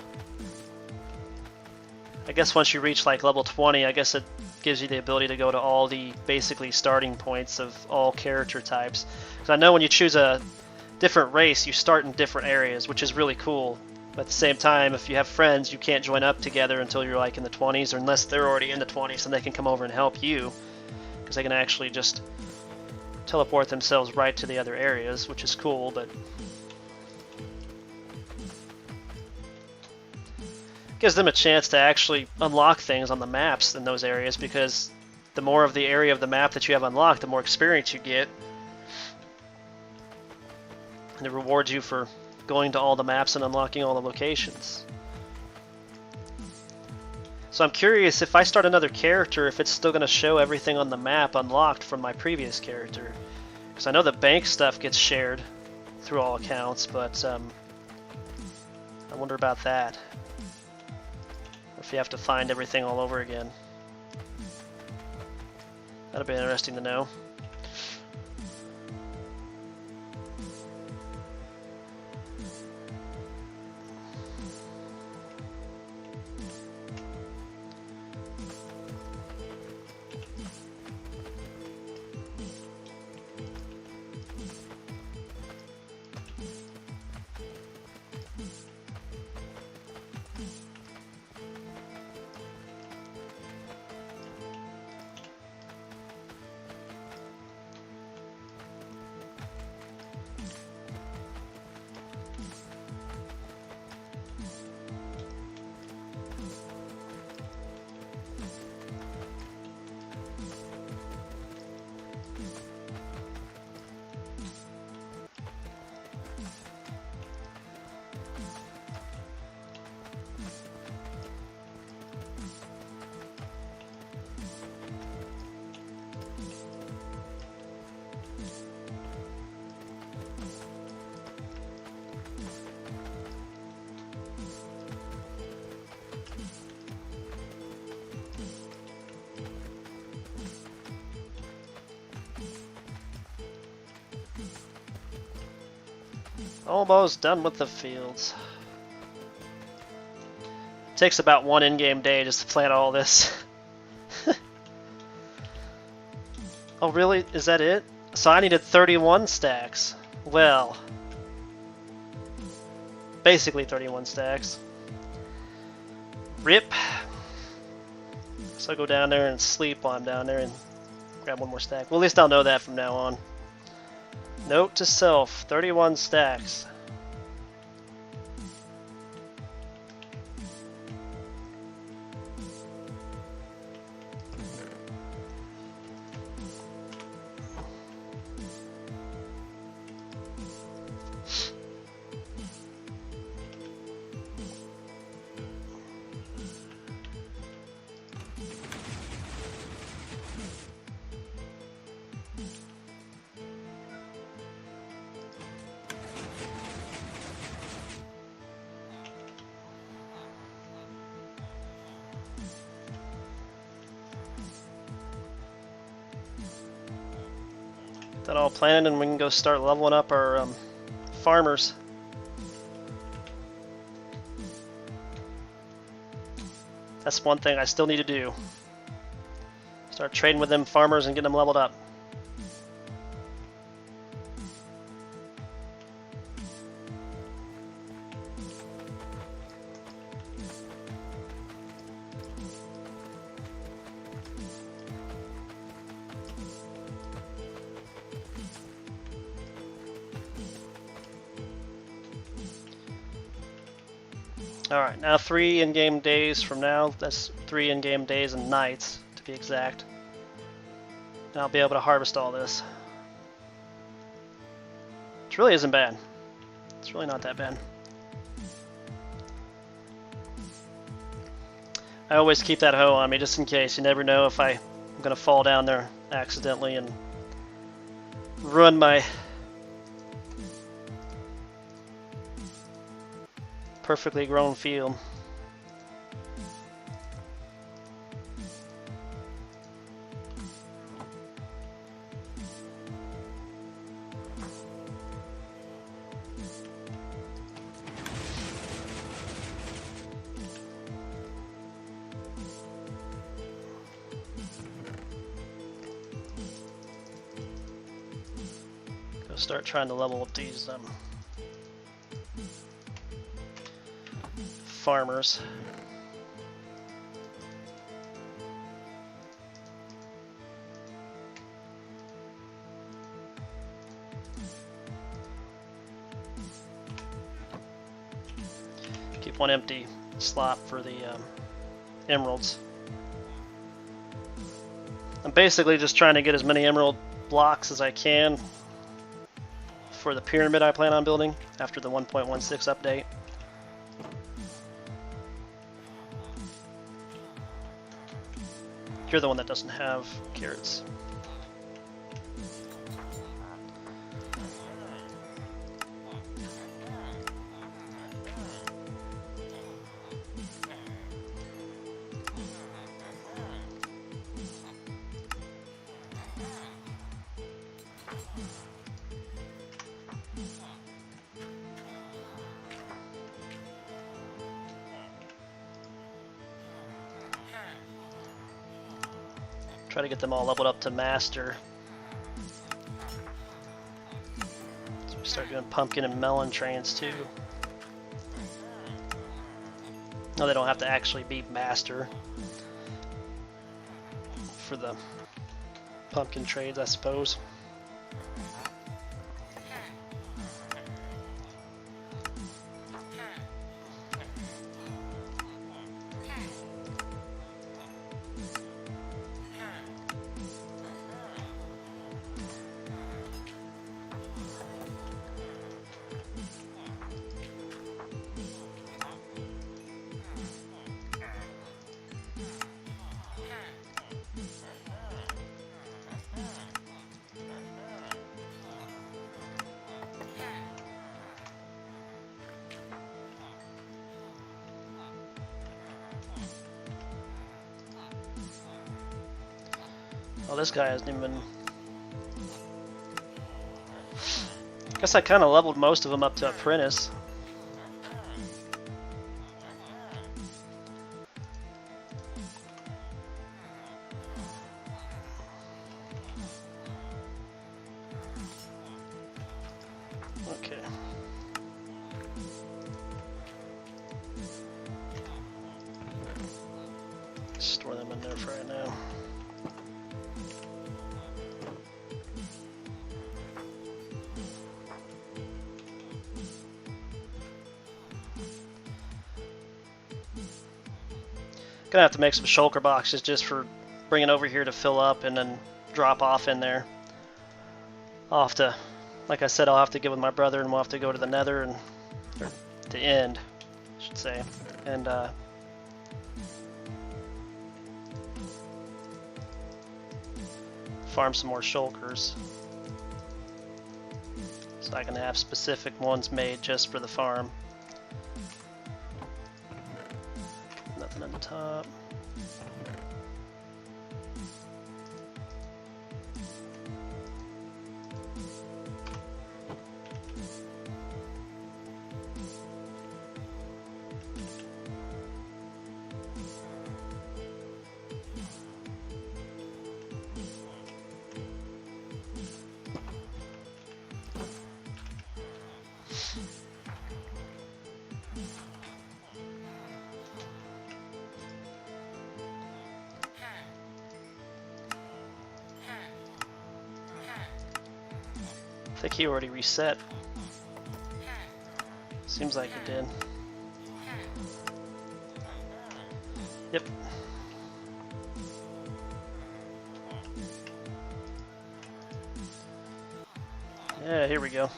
I guess once you reach like level 20, I guess it gives you the ability to go to all the basically starting points of all character types. Because I know when you choose a different race, you start in different areas, which is really cool. But at the same time, if you have friends, you can't join up together until you're like in the 20s, or unless they're already in the 20s and they can come over and help you, because they can actually just teleport themselves right to the other areas, which is cool. But gives them a chance to actually unlock things on the maps in those areas, because the more of the area of the map that you have unlocked, the more experience you get. And it rewards you for going to all the maps and unlocking all the locations. So I'm curious, if I start another character, if it's still going to show everything on the map unlocked from my previous character. Because I know the bank stuff gets shared through all accounts, but I wonder about that. If you have to find everything all over again. That'll be interesting to know. Almost done with the fields. Takes about one in-game day just to plant all this. Oh really? Is that it? So I needed 31 stacks. Well, basically 31 stacks. Rip. So I'll go down there and sleep while I'm down there and grab one more stack. Well, at least I'll know that from now on. Note to self, 31 stacks. That all planted, and we can go start leveling up our farmers. That's one thing I still need to do. Start trading with them farmers and get them leveled up. Alright, now 3 in-game days from now. That's 3 in-game days and nights, to be exact. And I'll be able to harvest all this. Which really isn't bad. It's really not that bad. I always keep that hoe on me just in case. You never know if I'm going to fall down there accidentally and ruin my perfectly grown field. gonna start trying to level up these farmers. Keep one empty slot for the emeralds. I'm basically just trying to get as many emerald blocks as I can for the pyramid I plan on building after the 1.16 update. You're the one that doesn't have carrots. Try to get them all leveled up to master. So we start doing pumpkin and melon trains too. No, they don't have to actually be master for the pumpkin trades, I suppose. Oh, this guy hasn't even... I guess I kind of leveled most of them up to apprentice. Okay. Store them in there for right now. Gonna have to make some shulker boxes just for bringing over here to fill up and then drop off in there. I'll have to, like I said, I'll have to get with my brother and we'll have to go to the nether and, or the end, I should say, and farm some more shulkers so I can have specific ones made just for the farm. Nothing on the top. I think he already reset. Seems like it did. Yep. Yeah, here we go.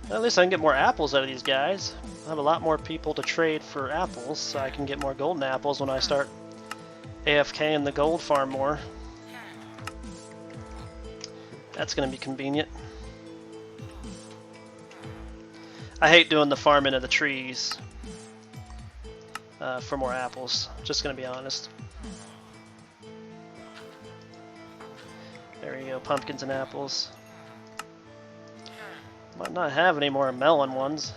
Well, at least I can get more apples out of these guys. I have a lot more people to trade for apples, so I can get more golden apples when I start AFK in the gold farm more. That's going to be convenient. I hate doing the farming of the trees for more apples, just going to be honest. There you go, pumpkins and apples. Might not have any more melon ones.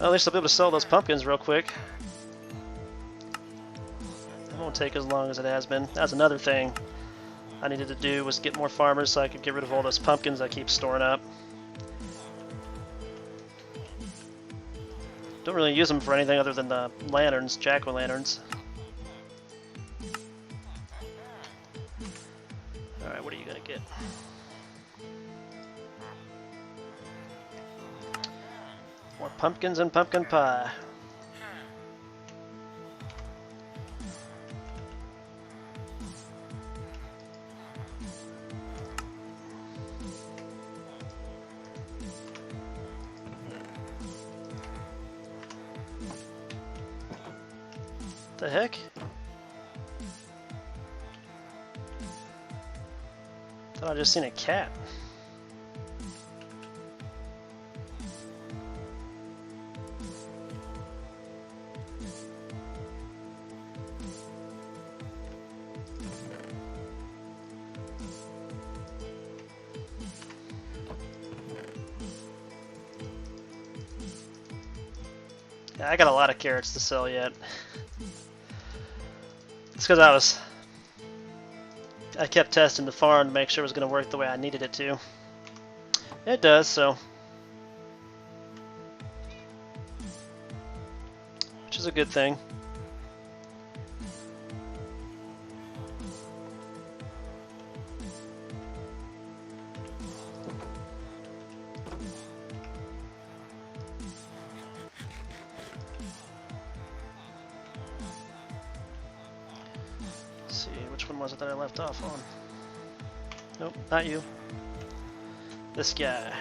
Well, at least I'll be able to sell those pumpkins real quick. It won't take as long as it has been. That's another thing I needed to do, was get more farmers so I could get rid of all those pumpkins I keep storing up. Don't really use them for anything other than the lanterns, jack-o'-lanterns. Alright, what are you gonna get? More pumpkins and pumpkin pie. The heck? Thought I just seen a cat. Yeah, I got a lot of carrots to sell yet. It's because I kept testing the farm to make sure it was going to work the way I needed it to. It does, so. Which is a good thing. Let's see, which one was it that I left off on? Nope, not you. This guy.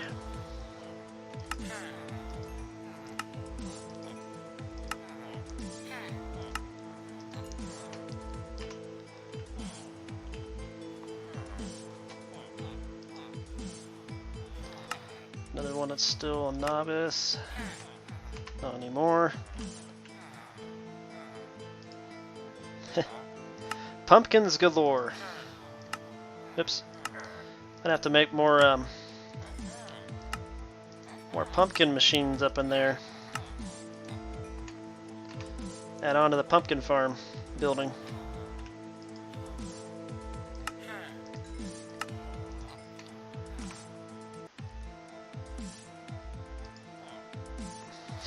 Another one that's still a novice. Not anymore. Pumpkins galore. Oops. I'd have to make more pumpkin machines up in there. Add on to the pumpkin farm building.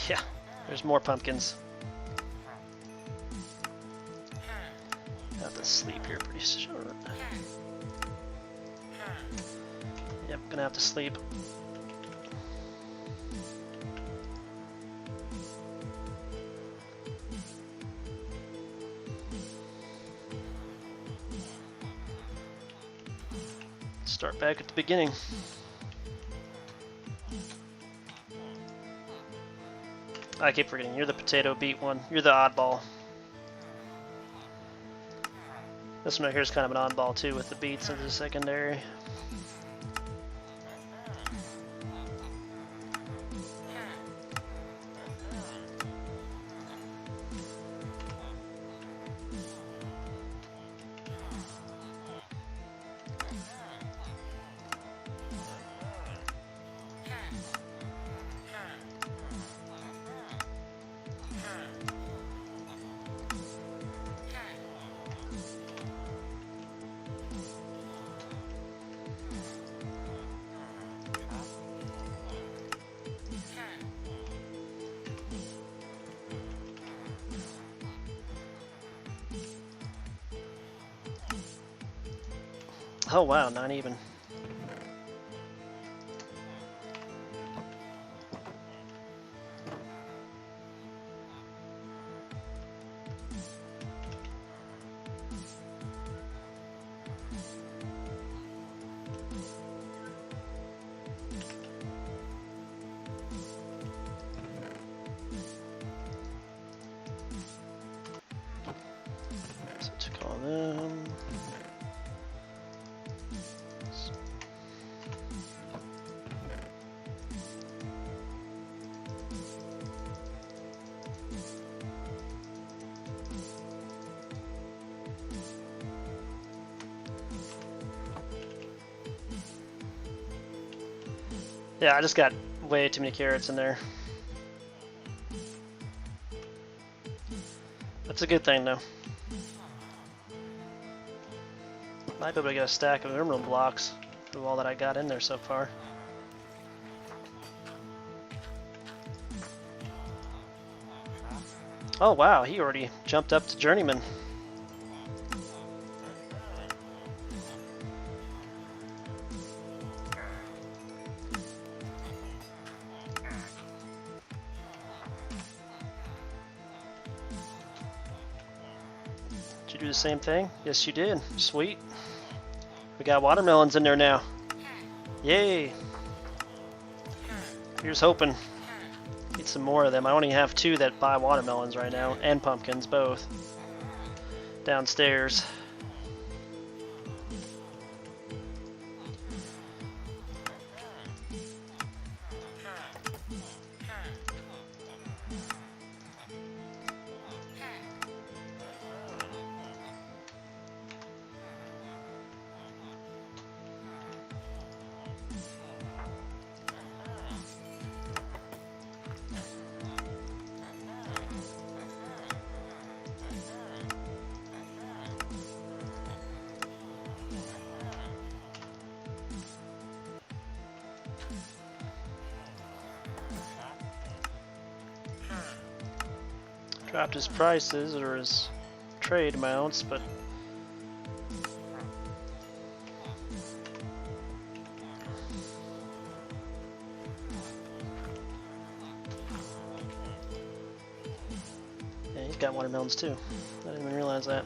Yeah, there's more pumpkins. I have to sleep here pretty soon. Yep, gonna have to sleep. Start back at the beginning. I keep forgetting, you're the potato beet one. You're the oddball. This one right here is kind of an oddball too, with the beets as a secondary. Oh wow, not even. So took all them. Yeah, I just got way too many carrots in there. a good thing though. Might be able to get a stack of emerald blocks through all that I got in there so far. Oh wow, he already jumped up to Journeyman. Did you do the same thing? Yes, you did. Sweet. We got watermelons in there now. Yay! Here's hoping. Need some more of them. I only have 2 that buy watermelons right now, and pumpkins, both. Downstairs. Dropped his prices or his trade amounts, but yeah, he's got watermelons too. I didn't even realize that.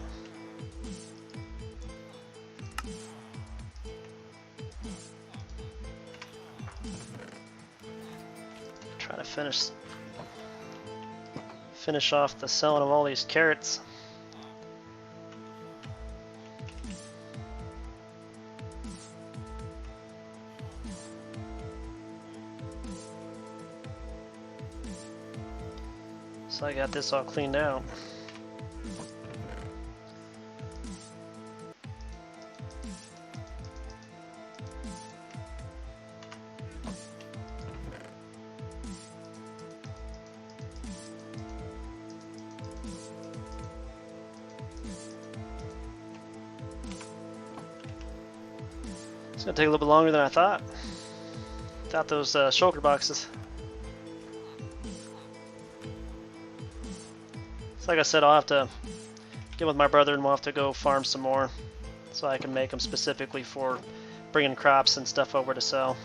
Try to finish off the selling of all these carrots. So I got this all cleaned out. It's gonna take a little bit longer than I thought. Without those shulker boxes. So like I said, I'll have to get with my brother and we'll have to go farm some more so I can make them specifically for bringing crops and stuff over to sell.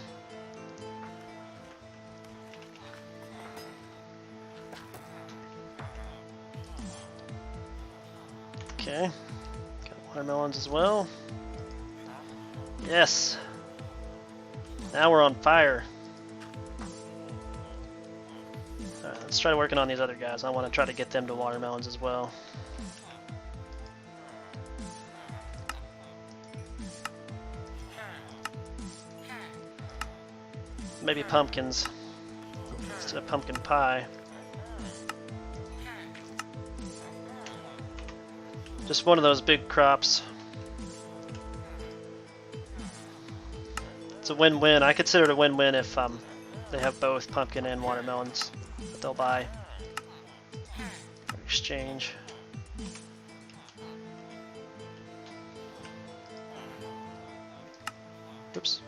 Okay, got watermelons as well. Yes! Now we're on fire. Alright, let's try working on these other guys. I want to try to get them to watermelons as well. Maybe pumpkins instead of pumpkin pie. Just one of those big crops. It's a win-win. I consider it a win-win if they have both pumpkin and watermelons that they'll buy or exchange. Oops.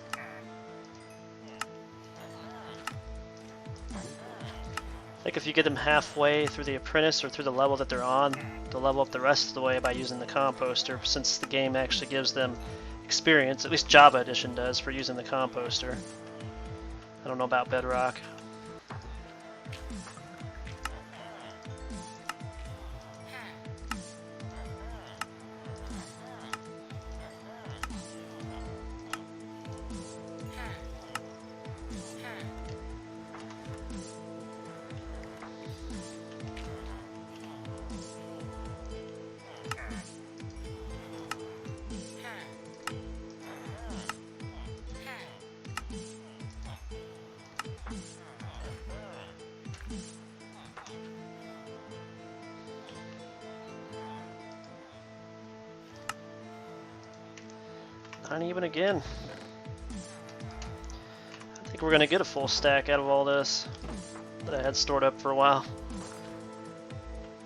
I think if you get them halfway through the apprentice or through the level that they're on, they'll level up the rest of the way by using the composter, since the game actually gives them experience, at least Java Edition does, for using the composter. I don't know about Bedrock. Not even again. I think we're gonna get a full stack out of all this that I had stored up for a while.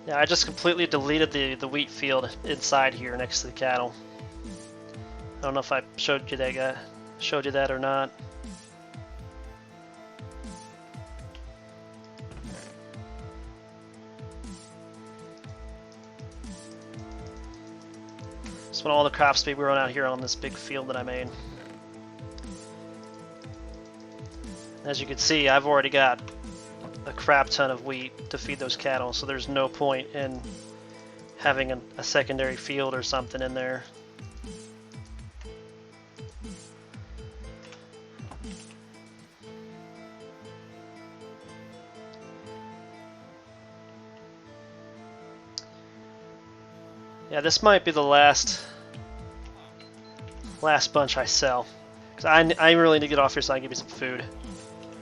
Yeah, I just completely deleted the wheat field inside here next to the cattle. I don't know if I showed you that or not. Just want all the crops to be grown out here on this big field that I made. As you can see, I've already got a crap ton of wheat to feed those cattle, so there's no point in having a secondary field or something in there. Yeah, this might be the last bunch I sell, because I really need to get off here so I can give you some food.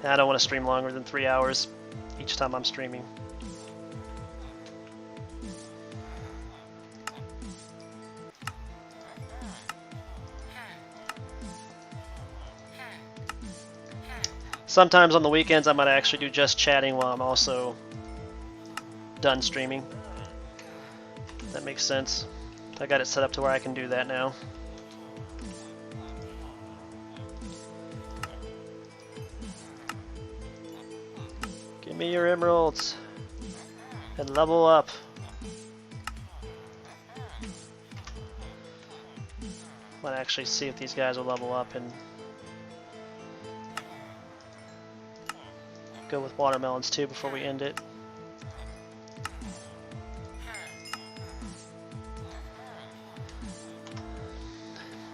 And I don't want to stream longer than 3 hours each time I'm streaming. Sometimes on the weekends I might actually do just chatting while I'm also done streaming. That makes sense. I got it set up to where I can do that now. Give me your emeralds and level up. Might actually see if these guys will level up and go with watermelons too before we end it.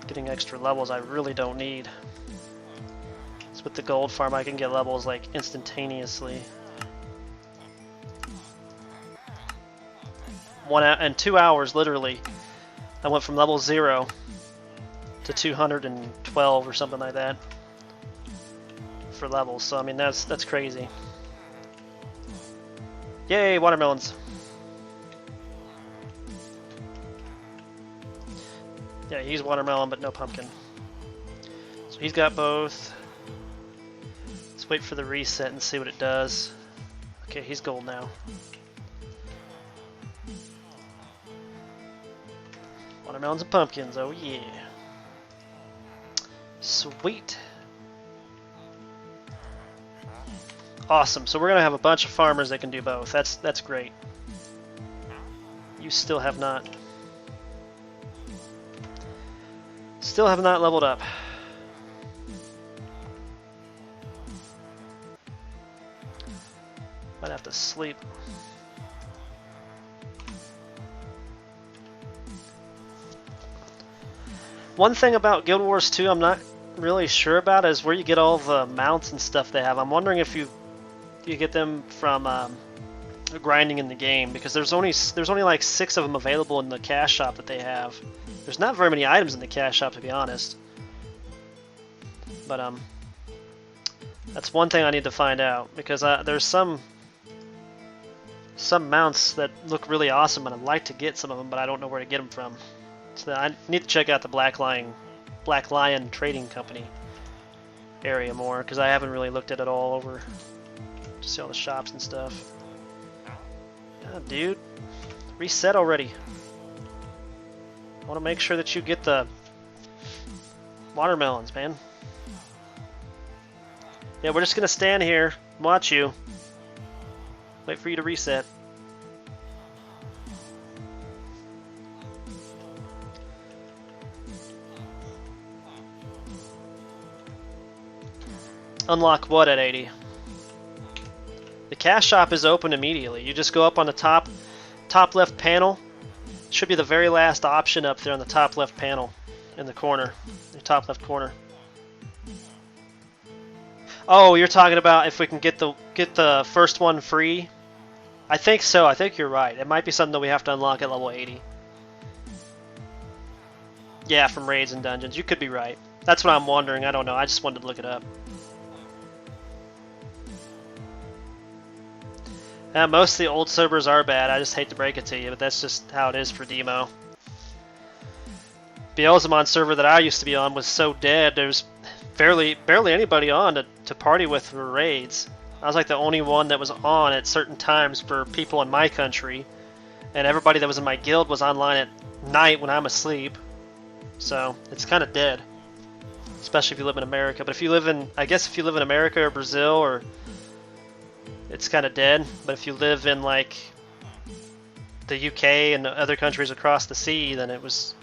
Getting extra levels I really don't need. So with the gold farm I can get levels like instantaneously. In 2 hours literally I went from level 0 to 212 or something like that for levels, so I mean that's crazy. Yay, watermelons. Yeah, he's watermelon but no pumpkin. So he's got both. Let's wait for the reset and see what it does. Okay, he's gold now. Watermelons and pumpkins, oh yeah. Sweet. Awesome, so we're gonna have a bunch of farmers that can do both. That's great. You still have not leveled up. Might have to sleep. One thing about Guild Wars 2 I'm not really sure about is where you get all the mounts and stuff they have. I'm wondering if you get them from grinding in the game, because there's only like 6 of them available in the cash shop that they have. There's not very many items in the cash shop, to be honest. But that's one thing I need to find out, because there's some mounts that look really awesome and I'd like to get some of them, but I don't know where to get them from. So I need to check out the Black Lion Trading Company area more, because I haven't really looked at it all over to see all the shops and stuff. Oh, dude, reset already. I want to make sure that you get the watermelons, man. Yeah, we're just gonna stand here and watch you. Wait for you to reset. Unlock what at 80? The cash shop is open immediately. You just go up on the top left panel. Should be the very last option up there on the top left panel in the corner, the top left corner. Oh, you're talking about if we can get the first one free? I think so. I think you're right. It might be something that we have to unlock at level 80. Yeah, from raids and dungeons. You could be right. That's what I'm wondering. I don't know. I just wanted to look it up. Most of the old servers are bad. I just hate to break it to you, but that's just how it is for Demo. Beelzemon server that I used to be on was so dead. There's barely anybody on to party with for raids. I was like the only one that was on at certain times for people in my country. and everybody that was in my guild was online at night when I'm asleep. So it's kind of dead, especially if you live in America. But if you live in, I guess if you live in America or Brazil, or it's kind of dead. But if you live in like the UK and other countries across the sea, then it was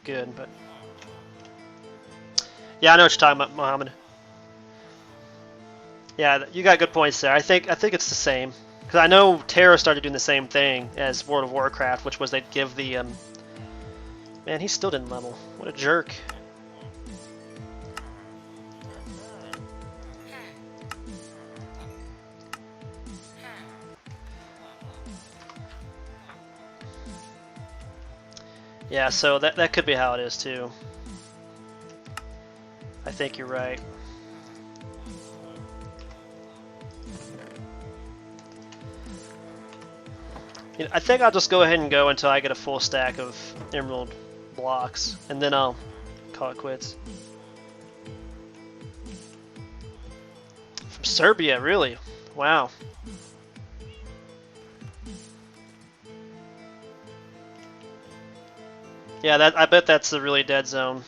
good. But yeah, I know what you're talking about, Mohammed. Yeah, you got good points there. I think it's the same, because I know Terra started doing the same thing as World of Warcraft, which was they'd give the man, he still didn't level. What a jerk. Yeah, so that could be how it is too. I think you're right. You know, I think I'll just go ahead and go until I get a full stack of emerald blocks, and then I'll call it quits. From Serbia, really? Wow. Yeah, I bet that's a really dead zone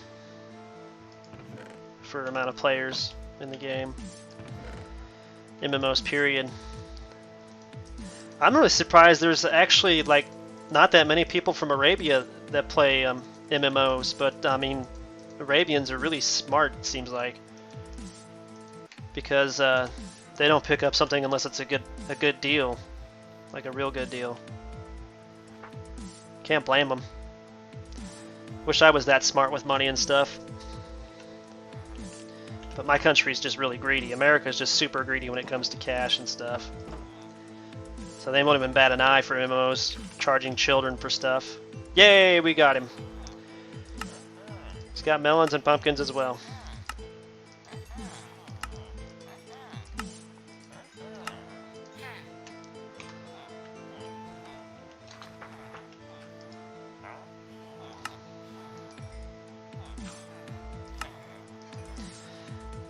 for amount of players in the game. MMOs, period. I'm really surprised there's actually like not that many people from Arabia that play MMOs, but I mean, Arabians are really smart, it seems like, because they don't pick up something unless it's a good deal, like a real good deal. Can't blame them. Wish I was that smart with money and stuff. But my country's just really greedy. America's just super greedy when it comes to cash and stuff. So they won't even bat an eye for MMOs, charging children for stuff. Yay, we got him. He's got melons and pumpkins as well.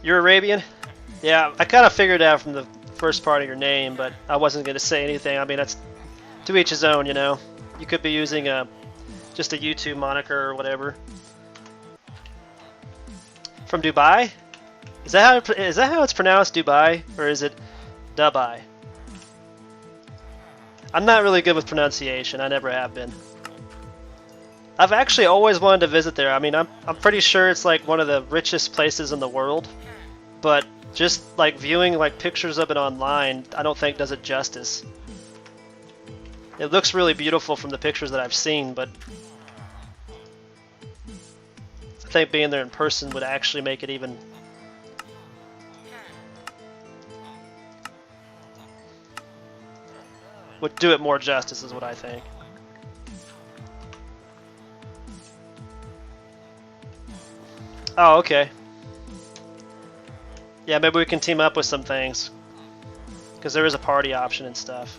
You're Arabian? Yeah, I kind of figured out from the first part of your name, but I wasn't going to say anything. I mean, that's to each his own, you know. You could be using just a YouTube moniker or whatever. From Dubai? Is that how it's pronounced, Dubai, or is it Dubai? I'm not really good with pronunciation. I never have been. I've actually always wanted to visit there. I mean, I'm pretty sure it's like one of the richest places in the world, but just like viewing like pictures of it online, I don't think does it justice. It looks really beautiful from the pictures that I've seen, but I think being there in person would actually make it even would do it more justice, is what I think. Oh, okay. Yeah, maybe we can team up with some things, because there is a party option and stuff.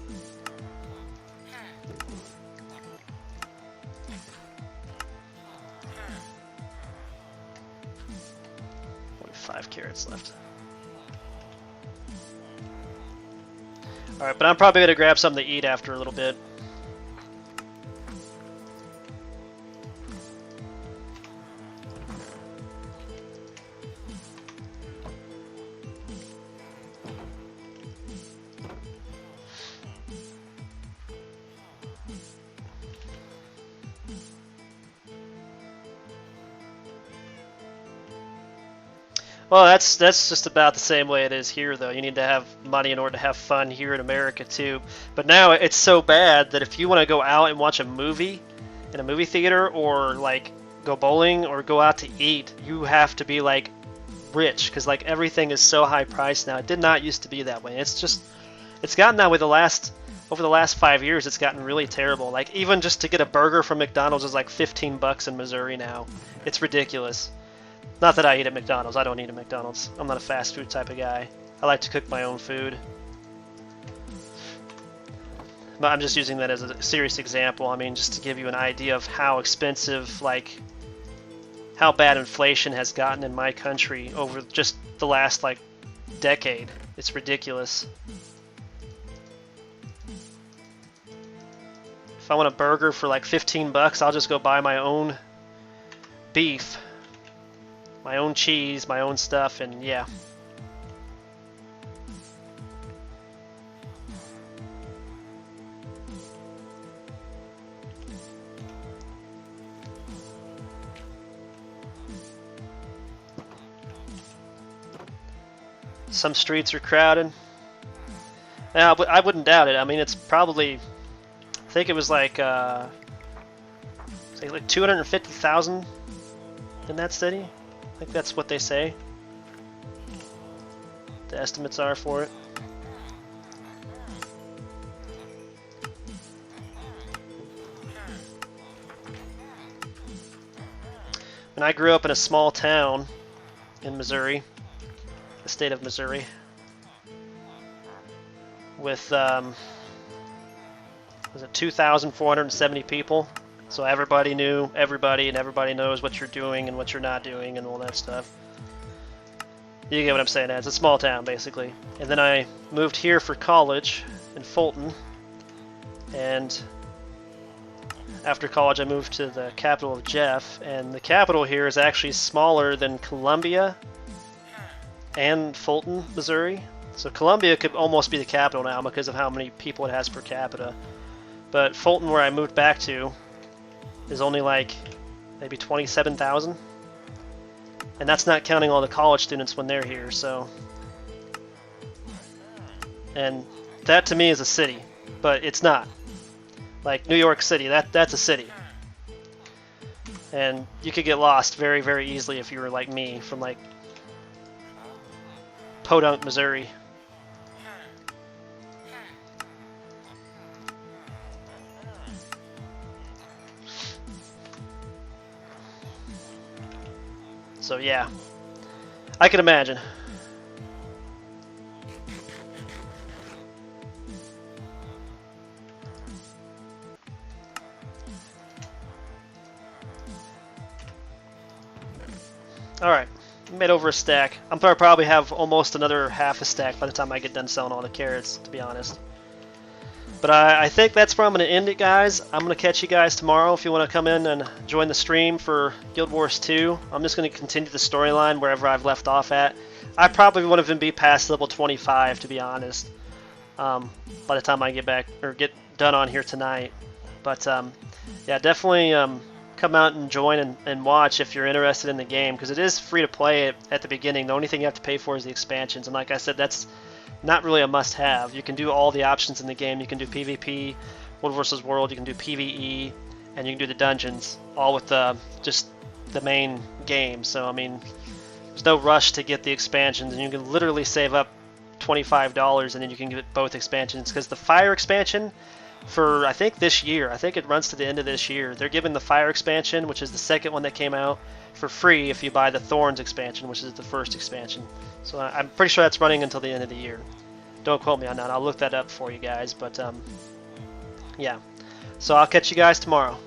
Only 5 carrots left. Alright, but I'm probably going to grab something to eat after a little bit. Well, that's just about the same way it is here, though. You need to have money in order to have fun here in America, too. But now it's so bad that if you want to go out and watch a movie in a movie theater, or like go bowling or go out to eat, you have to be like rich, because like everything is so high priced now. It did not used to be that way. It's gotten that way over the last 5 years. It's gotten really terrible. Like even just to get a burger from McDonald's is like $15 in Missouri now. It's ridiculous. Not that I eat at McDonald's. I don't eat at McDonald's. I'm not a fast food type of guy. I like to cook my own food. But I'm just using that as a serious example. I mean, just to give you an idea of how expensive, like, how bad inflation has gotten in my country over just the last, like, decade. It's ridiculous. If I want a burger for like 15 bucks, I'll just go buy my own beef, my own cheese, my own stuff, and yeah. Some streets are crowded. Yeah, but I wouldn't doubt it. I mean, it's probably, I think it was like, say like 250,000 in that city. I think that's what they say. The estimates are for it. And I grew up in a small town in Missouri, the state of Missouri, with was it 2,470 people. So everybody knew everybody, and everybody knows what you're doing and what you're not doing and all that stuff. You get what I'm saying? It's a small town, basically. And then I moved here for college in Fulton, and after college I moved to the capital of Jeff, and the capital here is actually smaller than Columbia and Fulton, Missouri. So Columbia could almost be the capital now because of how many people it has per capita. But Fulton, where I moved back to, is only like maybe 27,000. And that's not counting all the college students when they're here, so. And that to me is a city, but it's not. Like New York City, that's a city. And you could get lost very, very easily if you were like me from like Podunk, Missouri. So yeah, I can imagine. Alright, made over a stack. I'm probably have almost another half a stack by the time I get done selling all the carrots, to be honest. But I think that's where I'm going to end it, guys. I'm going to catch you guys tomorrow if you want to come in and join the stream for Guild Wars 2. I'm just going to continue the storyline wherever I've left off at. I probably won't even be past level 25, to be honest, by the time I get back or get done on here tonight. But yeah, definitely come out and join and watch if you're interested in the game, because it is free to play at the beginning. The only thing you have to pay for is the expansions, and like I said, that's not really a must-have. You can do all the options in the game. You can do PvP, World vs. World, you can do PvE, and you can do the dungeons, all with just the main game. So, I mean, there's no rush to get the expansions, and you can literally save up $25, and then you can get both expansions, because the Fire expansion for, I think, this year, I think it runs to the end of this year, they're giving the Fire expansion, which is the second one that came out, for free if you buy the Thorns expansion, which is the first expansion. So I'm pretty sure that's running until the end of the year. Don't quote me on that. I'll look that up for you guys. But yeah. So I'll catch you guys tomorrow.